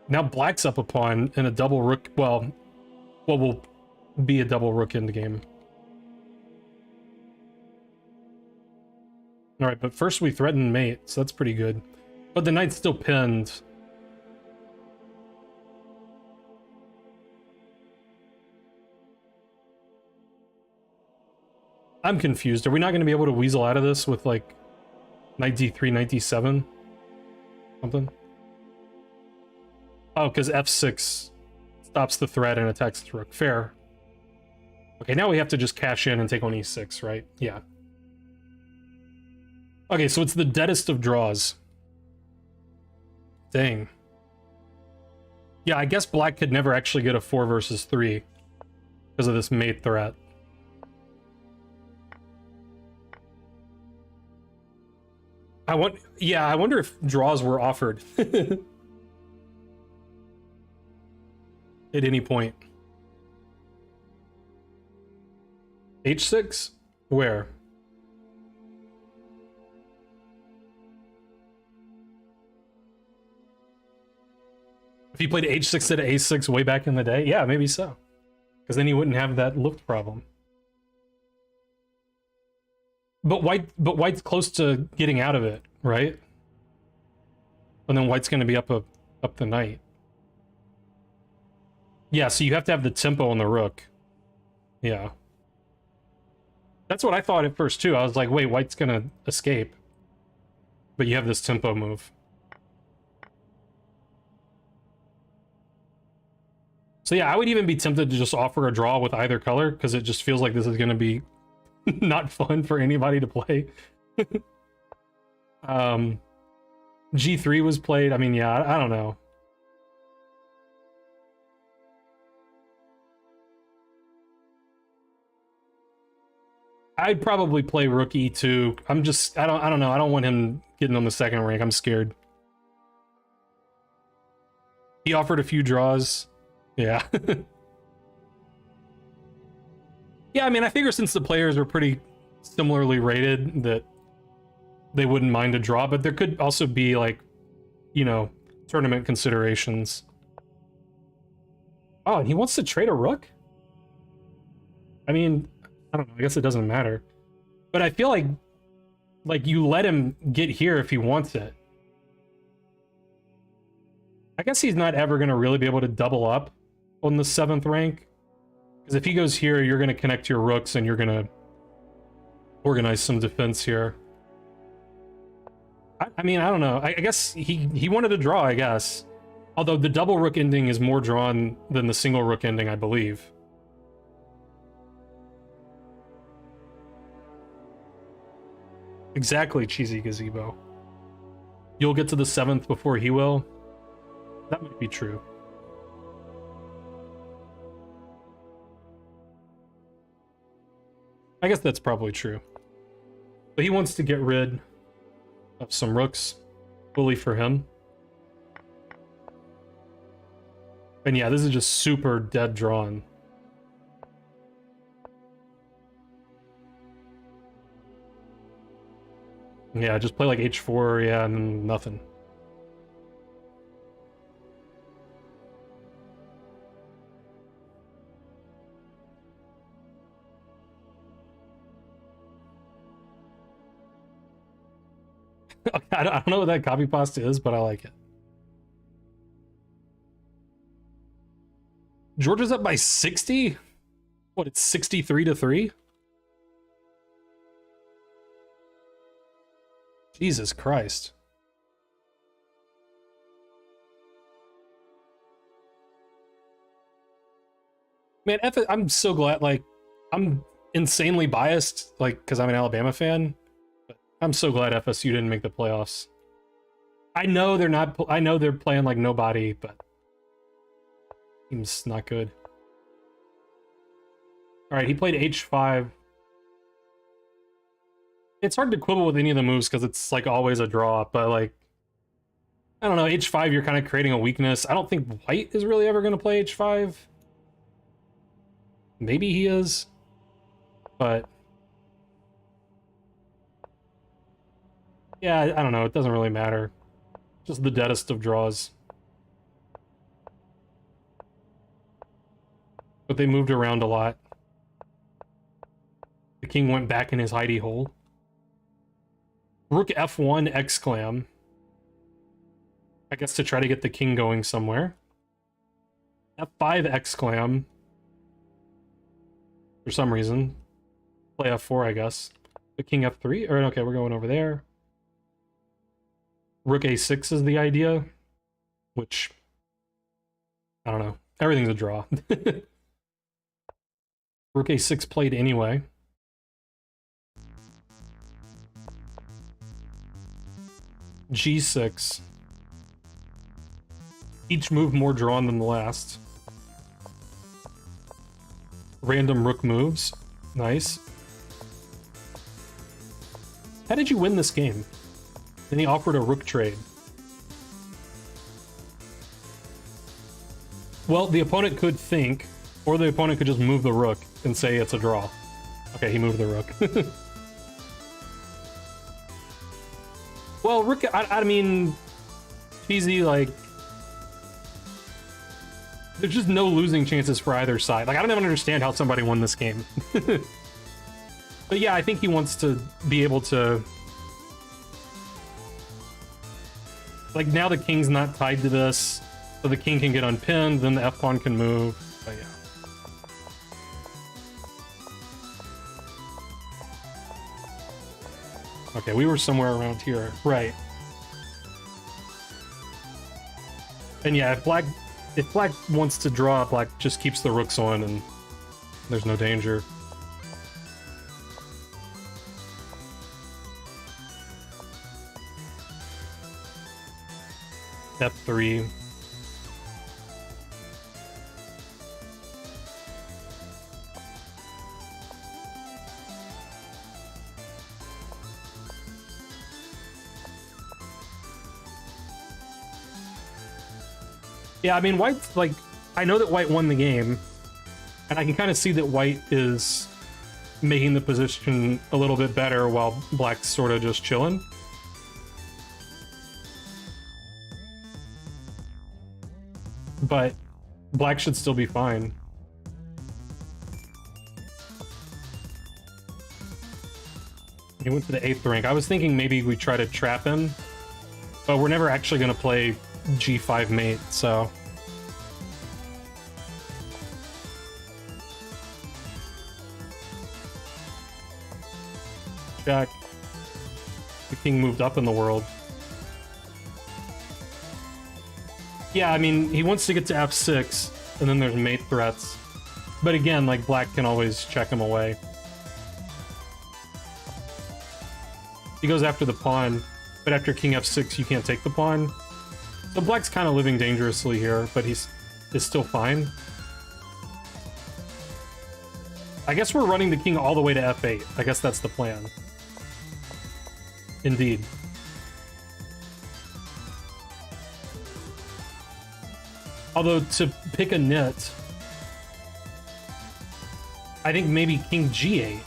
Now black's up a pawn in a double rook. Well, will be a double rook endgame. All right, but first we threaten mate, so that's pretty good. But the knight's still pinned. I'm confused. Are we not going to be able to weasel out of this with, like, knight d3, knight d7? Something? Oh, because f6 Stops the threat and attacks the rook. Fair. Okay, now we have to just cash in and take on e6, right? Yeah. Okay, so it's the deadest of draws. Dang. Yeah, I guess black could never actually get a 4 versus 3 because of this mate threat. I wonder if draws were offered at any point. H6? Where? If he played H6 instead of A6 way back in the day? Yeah, maybe so. Because then he wouldn't have that look problem. But white's close to getting out of it, right? And then white's going to be up the knight. Yeah, so you have to have the tempo on the rook. Yeah. That's what I thought at first, too. I was like, wait, white's going to escape. But you have this tempo move. So yeah, I would even be tempted to just offer a draw with either color, because it just feels like this is going to be not fun for anybody to play. G3 was played. I mean, yeah, I don't know. I'd probably play rook e2. I don't know. I don't want him getting on the second rank. I'm scared. He offered a few draws. Yeah. Yeah, I mean, I figure since the players are pretty similarly rated that they wouldn't mind a draw, but there could also be, like, you know, tournament considerations. Oh, and he wants to trade a rook? I mean, I don't know, I guess it doesn't matter. But I feel like you let him get here if he wants it. I guess he's not ever going to really be able to double up on the 7th rank. Because if he goes here, you're going to connect your rooks and you're going to organize some defense here. I mean, I don't know. I guess he wanted to draw, I guess. Although the double rook ending is more drawn than the single rook ending, I believe. Exactly, Cheesy Gazebo. You'll get to the 7th before he will? That might be true. I guess that's probably true. But he wants to get rid of some rooks. Bully for him. And yeah, this is just super dead drawn. Yeah, just play like h4, yeah, and then nothing. I don't know what that copy pasta is, but I like it. Georgia's up by 60? What, it's 63-3? Jesus Christ. Man, I'm so glad, like, I'm insanely biased, like, because I'm an Alabama fan. But I'm so glad FSU didn't make the playoffs. I know they're not, I know they're playing like nobody, but seems not good. All right, he played h5. It's hard to quibble with any of the moves because it's like always a draw, but like, I don't know, h5, you're kind of creating a weakness. I don't think white is really ever going to play h5. Maybe he is, but yeah, I don't know, it doesn't really matter. Just the deadest of draws. But they moved around a lot. The king went back in his hidey hole. Rook f1 exclam. I guess to try to get the king going somewhere. F5 exclam. For some reason. Play f4, I guess. The king f3? Or, okay, we're going over there. Rook a6 is the idea. Which, I don't know. Everything's a draw. Rook a6 played anyway. G6. Each move more drawn than the last. Random rook moves. Nice. How did you win this game? Then he offered a rook trade. Well, the opponent could think, or the opponent could just move the rook and say it's a draw. Okay, he moved the rook. Well, rook, I mean, cheesy, like, there's just no losing chances for either side. Like, I don't even understand how somebody won this game. But yeah, I think he wants to be able to... Like, now the king's not tied to this, so the king can get unpinned, then the f-pawn can move. But yeah. Okay, we were somewhere around here. Right. And yeah, if black wants to draw, black just keeps the rooks on and there's no danger. F3. Yeah, I mean, white's like, I know that white won the game, and I can kind of see that white is making the position a little bit better while black's sort of just chilling. But black should still be fine. He went to the 8th rank. I was thinking maybe we try to trap him, but we're never actually going to play G5 mate, so... Check. The king moved up in the world. Yeah, I mean, he wants to get to f6, and then there's mate threats. But again, like, black can always check him away. He goes after the pawn, but after king f6, you can't take the pawn. So black's kind of living dangerously here, but is still fine. I guess we're running the king all the way to f8. I guess that's the plan. Indeed. Although, to pick a nit, I think maybe king g8.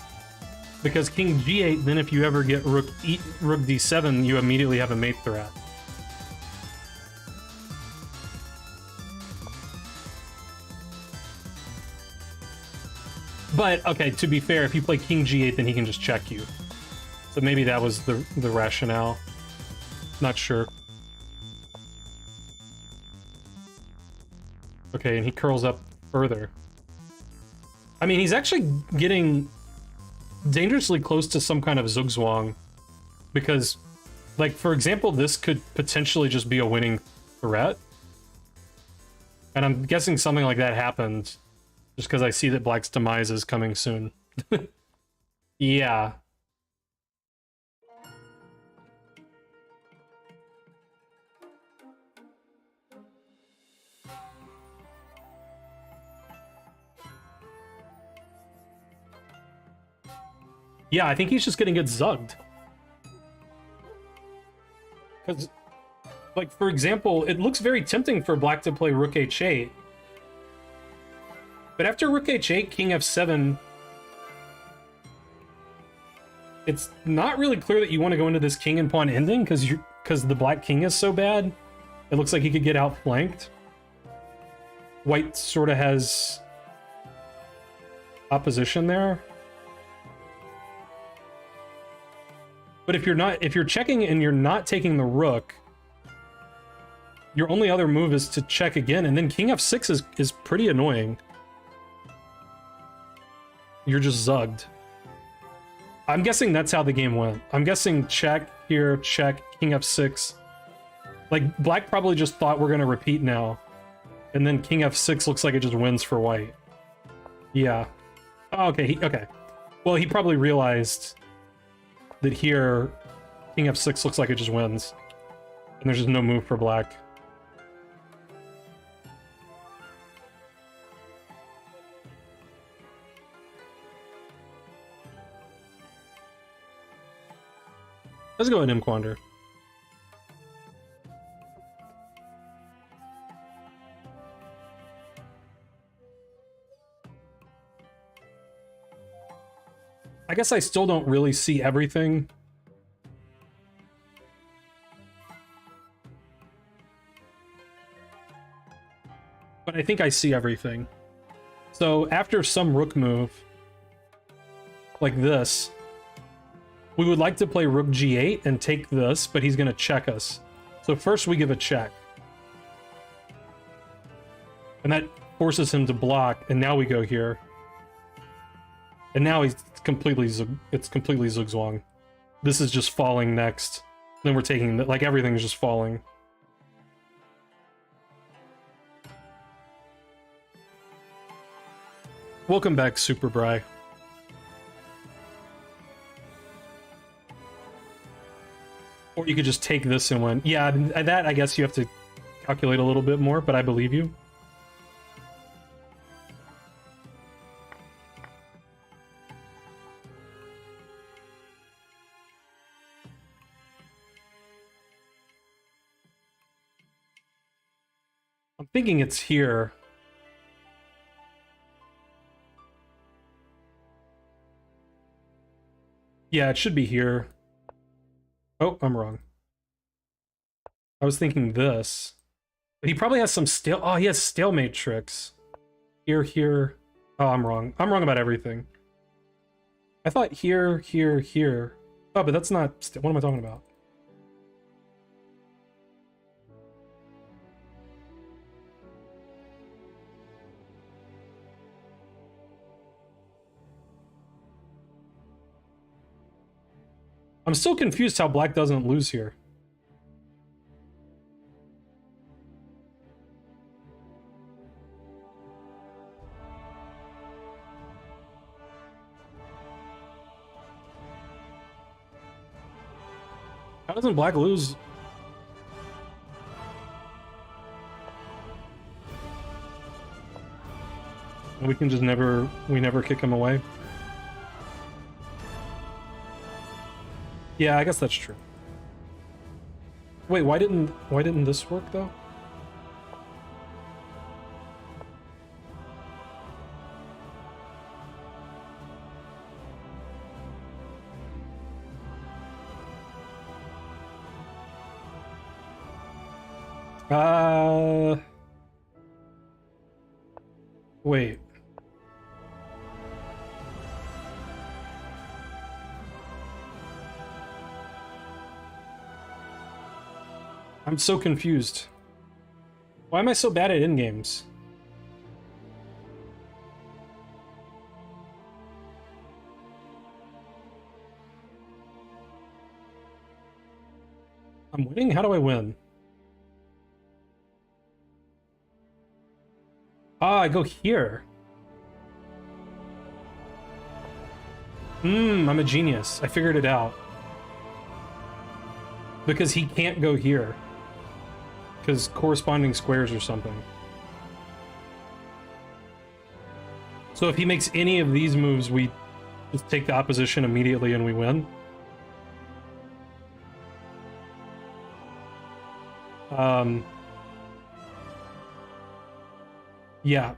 Because king g8, then if you ever get rook d7, you immediately have a mate threat. But, okay, to be fair, if you play king g8, then he can just check you. So maybe that was the rationale. Not sure. Okay, and he curls up further. I mean, he's actually getting dangerously close to some kind of zugzwang. Because, like, for example, this could potentially just be a winning threat. And I'm guessing something like that happened just because I see that black's demise is coming soon. Yeah. Yeah, I think he's just gonna get zugged. Because, like, for example, it looks very tempting for black to play rook h8. But after rook h8, king f7, it's not really clear that you want to go into this king and pawn ending, because the black king is so bad. It looks like he could get outflanked. White sort of has opposition there. But if you're checking and you're not taking the rook, your only other move is to check again, and then king f6 is pretty annoying. You're just zugged. I'm guessing that's how the game went. I'm guessing check here, check, king f6. Like, black probably just thought we're gonna repeat now. And then king f6 looks like it just wins for white. Yeah. Oh, okay, okay. Well, he probably realized that here, king f6 looks like it just wins. And there's just no move for black. Let's go ahead and Mquander. I guess I still don't really see everything. But I think I see everything. So after some rook move, like this, we would like to play rook g8 and take this, but he's going to check us. So first we give a check. And that forces him to block, and now we go here. And now it's completely zugzwang. This is just falling next. Then we're taking, like, everything is just falling. Welcome back, Super Bry. Or you could just take this and win. Yeah, that I guess you have to calculate a little bit more, but I believe you. I'm thinking it's here. Yeah, it should be here. Oh, I'm wrong. I was thinking this. But he probably has some oh, he has stalemate tricks. Here. Oh, I'm wrong. I'm wrong about everything. I thought here. Oh, but that's not... What am I talking about? I'm still confused how black doesn't lose here. How doesn't black lose? We can just never kick him away. Yeah, I guess that's true. Wait, why didn't this work though? Wait. I'm so confused. Why am I so bad at in-games? I'm winning? How do I win? Ah, I go here. I'm a genius. I figured it out. Because he can't go here. Because corresponding squares or something. So if he makes any of these moves, we just take the opposition immediately and we win. Yeah.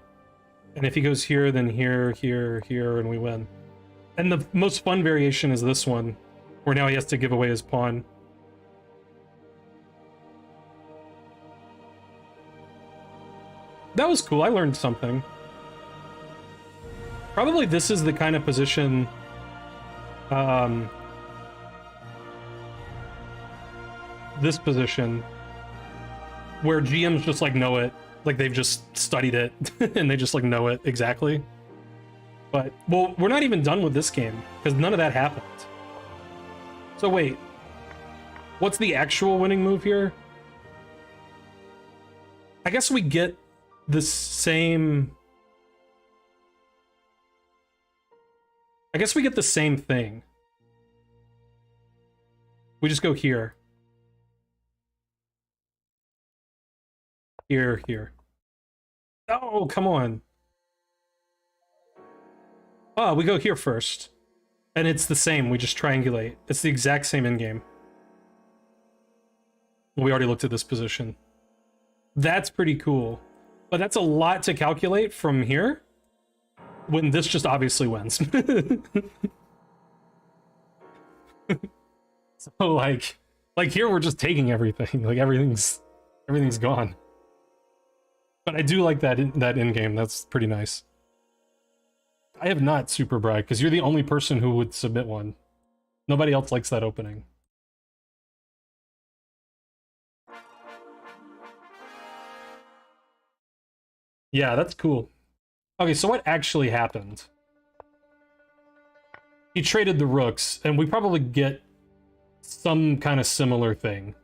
And if he goes here, then here, and we win. And the most fun variation is this one, where now he has to give away his pawn. That was cool. I learned something. Probably this is the kind of position this position where GMs just like know it, like they've just studied it and they just like know it exactly. But well, we're not even done with this game because none of that happened. So wait, what's the actual winning move here? I guess we get the same... I guess we get the same thing. We just go here. Here. Oh, come on. Oh, we go here first. And it's the same, we just triangulate. It's the exact same in-game. We already looked at this position. That's pretty cool. But that's a lot to calculate from here, when this just obviously wins. So like here we're just taking everything. Like everything's gone. But I do like that in-game. That's pretty nice. I have not super brag because you're the only person who would submit one. Nobody else likes that opening. Yeah, that's cool. Okay, so what actually happened? He traded the rooks, and we probably get some kind of similar thing.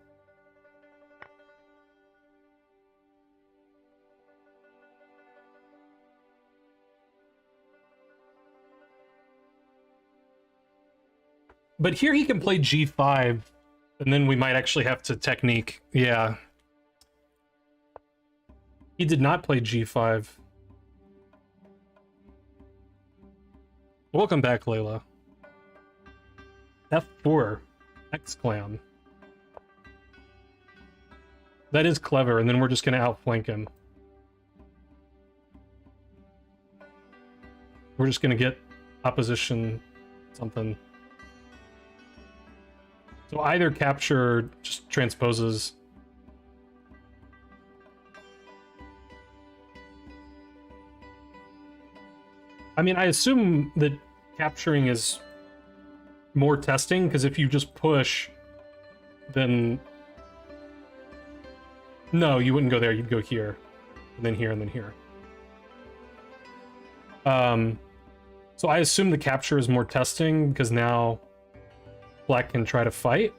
But here he can play g5, and then we might actually have to technique. Yeah. He did not play g5. Welcome back, Layla. f4. X-Clan. That is clever, and then we're just going to outflank him. We're just going to get opposition something. So either capture just transposes. I mean, I assume that capturing is more testing, because if you just push, then... No, you wouldn't go there, you'd go here. And then here, and then here. So I assume the capture is more testing, because now Black can try to fight.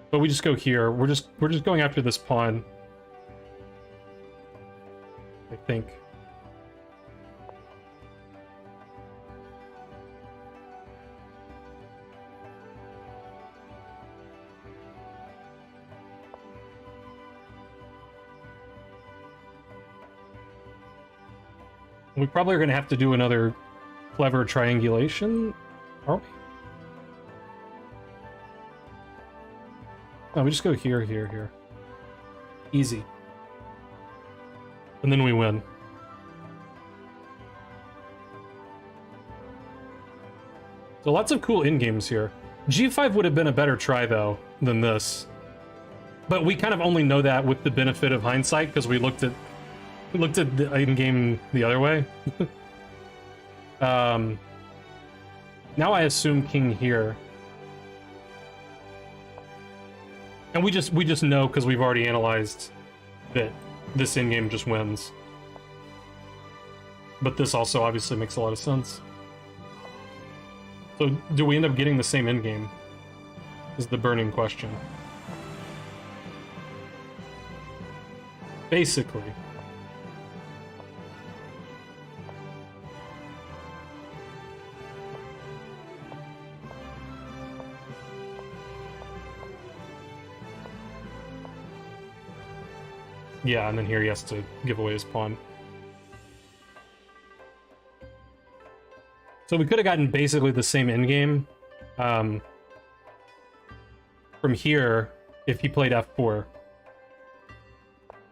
But we just go here. We're just going after this pawn. I think. We probably are going to have to do another clever triangulation, are we? No, we just go here, here, here. Easy. And then we win. So lots of cool in-games here. G5 would have been a better try, though, than this. But we kind of only know that with the benefit of hindsight, because we looked at the in-game the other way. Now I assume king here. And we just know, because we've already analyzed, that this in-game just wins. But this also obviously makes a lot of sense. So do we end up getting the same in-game? Is the burning question. Basically. Yeah, and then here he has to give away his pawn. So we could have gotten basically the same endgame from here if he played f4.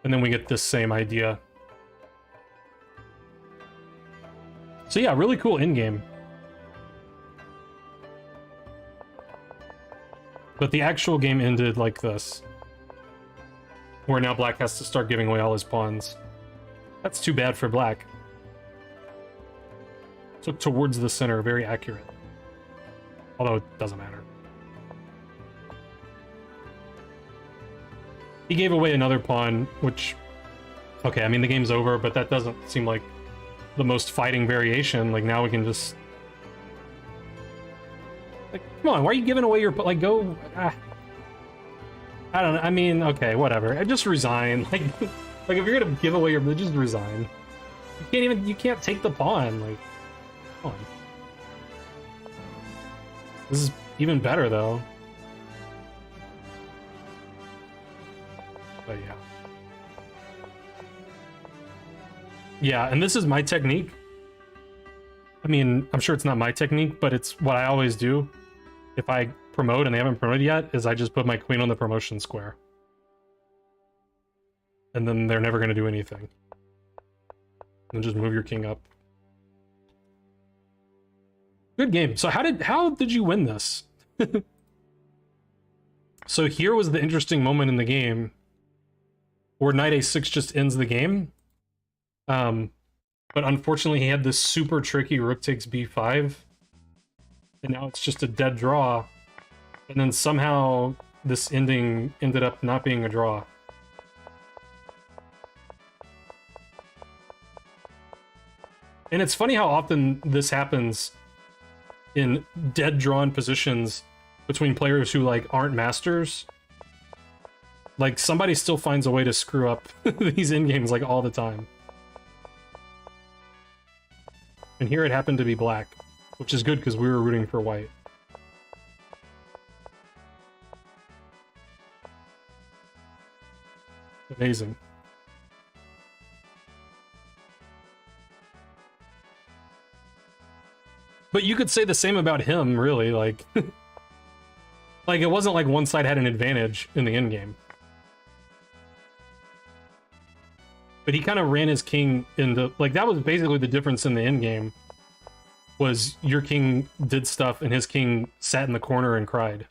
And then we get this same idea. So yeah, really cool endgame. But the actual game ended like this. Where now Black has to start giving away all his pawns. That's too bad for Black. So towards the center, very accurate. Although it doesn't matter. He gave away another pawn, which... Okay, I mean, the game's over, but that doesn't seem like the most fighting variation. Like, now we can just... Like, come on, why are you giving away your... Like, go... I don't know. I mean, okay, whatever. I just resign. Like if you're gonna give away your, just resign. You can't take the pawn. Like, come on. This is even better though. But yeah. Yeah, and this is my technique. I mean, I'm sure it's not my technique, but it's what I always do. If I promote and they haven't promoted yet, is I just put my queen on the promotion square. And then they're never going to do anything. And just move your king up. Good game. So how did you win this? So here was the interesting moment in the game where knight a6 just ends the game. But unfortunately he had this super tricky rook takes b5. And now it's just a dead draw. And then somehow this ending ended up not being a draw. And it's funny how often this happens in dead drawn positions between players who like aren't masters. Like somebody still finds a way to screw up these endgames like all the time. And here it happened to be black, which is good because we were rooting for white. Amazing. But you could say the same about him, really, like... like, it wasn't like one side had an advantage in the endgame. But he kind of ran his king into... Like, that was basically the difference in the endgame. Was your king did stuff and his king sat in the corner and cried.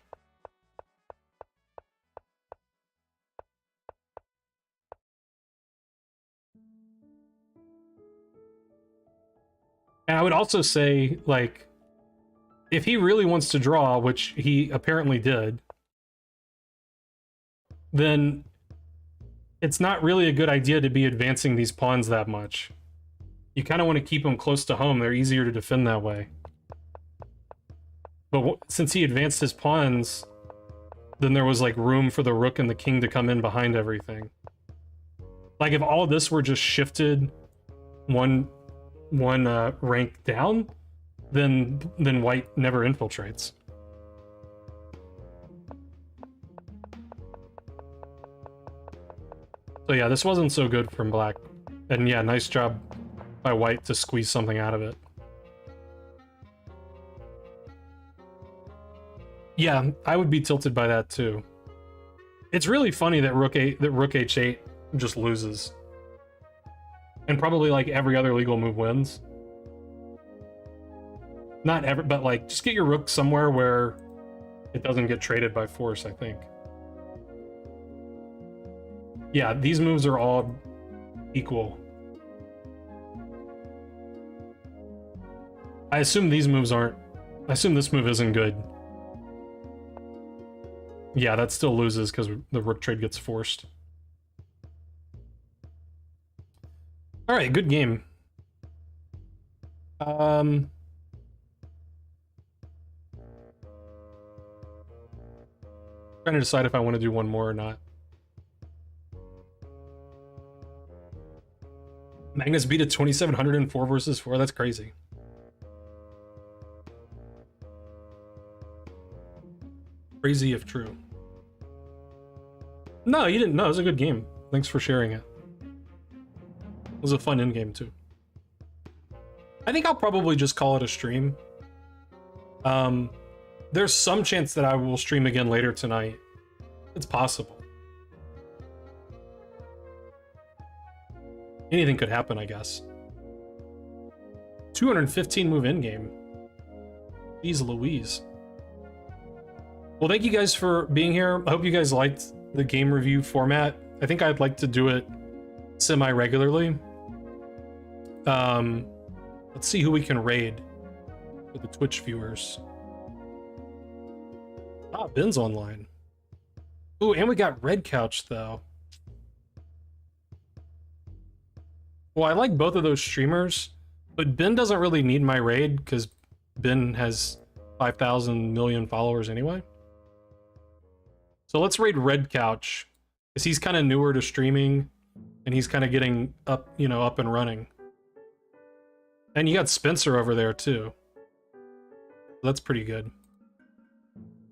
And I would also say, like, if he really wants to draw, which he apparently did, then it's not really a good idea to be advancing these pawns that much. You kind of want to keep them close to home. They're easier to defend that way. But since he advanced his pawns, then there was, like, room for the rook and the king to come in behind everything. Like, if all this were just shifted one rank down, then white never infiltrates. So yeah, this wasn't so good from black. And yeah, nice job by white to squeeze something out of it. Yeah, I would be tilted by that too. It's really funny that rook h8 just loses. And probably like every other legal move wins. Not ever, but like just get your rook somewhere where it doesn't get traded by force, I think. Yeah, these moves are all equal. I assume these moves aren't... I assume this move isn't good. Yeah, that still loses because the rook trade gets forced. Alright, good game. Trying to decide if I want to do one more or not. Magnus beat a 2704 versus 4. That's crazy. Crazy if true. No, you didn't. No, it was a good game. Thanks for sharing it. It was a fun endgame too. I think I'll probably just call it a stream. There's some chance that I will stream again later tonight. It's possible. Anything could happen, I guess. 215 move endgame. Jeez Louise. Well, thank you guys for being here. I hope you guys liked the game review format. I think I'd like to do it semi-regularly. Let's see who we can raid for the Twitch viewers. Ah, Ben's online. Ooh, and we got Red Couch, though. Well, I like both of those streamers, but Ben doesn't really need my raid because Ben has 5,000 million followers anyway. So let's raid Red Couch, because he's kind of newer to streaming, and he's kind of getting up, you know, up and running. And you got Spencer over there too. That's pretty good.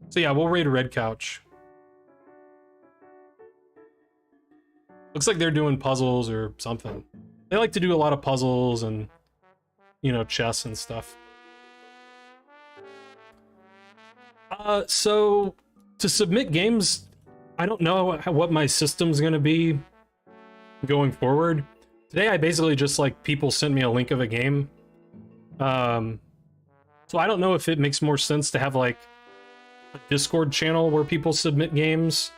So yeah, we'll raid Red Couch. Looks like they're doing puzzles or something. They like to do a lot of puzzles and, you know, chess and stuff. So to submit games, I don't know what my system's gonna be going forward. Today I basically just like people sent me a link of a game. So I don't know if it makes more sense to have like a Discord channel where people submit games,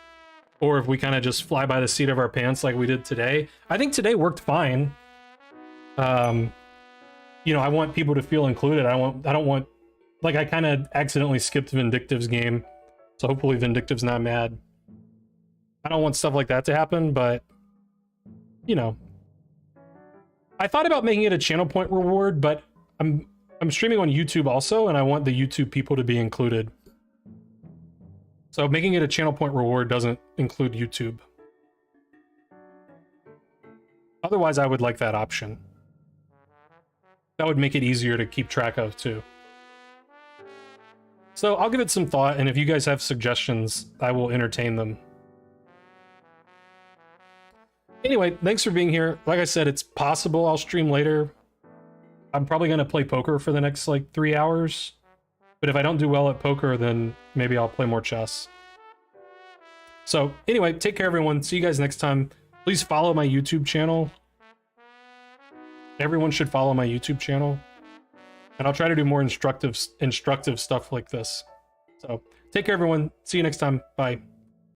or if we kind of just fly by the seat of our pants like we did today. I think today worked fine. You know, I want people to feel included. I don't want, like, I kind of accidentally skipped Vindictive's game, so hopefully Vindictive's not mad. I don't want stuff like that to happen, but, you know. I thought about making it a channel point reward, but I'm streaming on YouTube also, and I want the YouTube people to be included. So making it a channel point reward doesn't include YouTube. Otherwise, I would like that option. That would make it easier to keep track of, too. So I'll give it some thought, and if you guys have suggestions, I will entertain them. Anyway, thanks for being here. Like I said, it's possible I'll stream later. I'm probably going to play poker for the next, like, 3 hours. But if I don't do well at poker, then maybe I'll play more chess. So, anyway, take care, everyone. See you guys next time. Please follow my YouTube channel. Everyone should follow my YouTube channel. And I'll try to do more instructive stuff like this. So, take care, everyone. See you next time. Bye.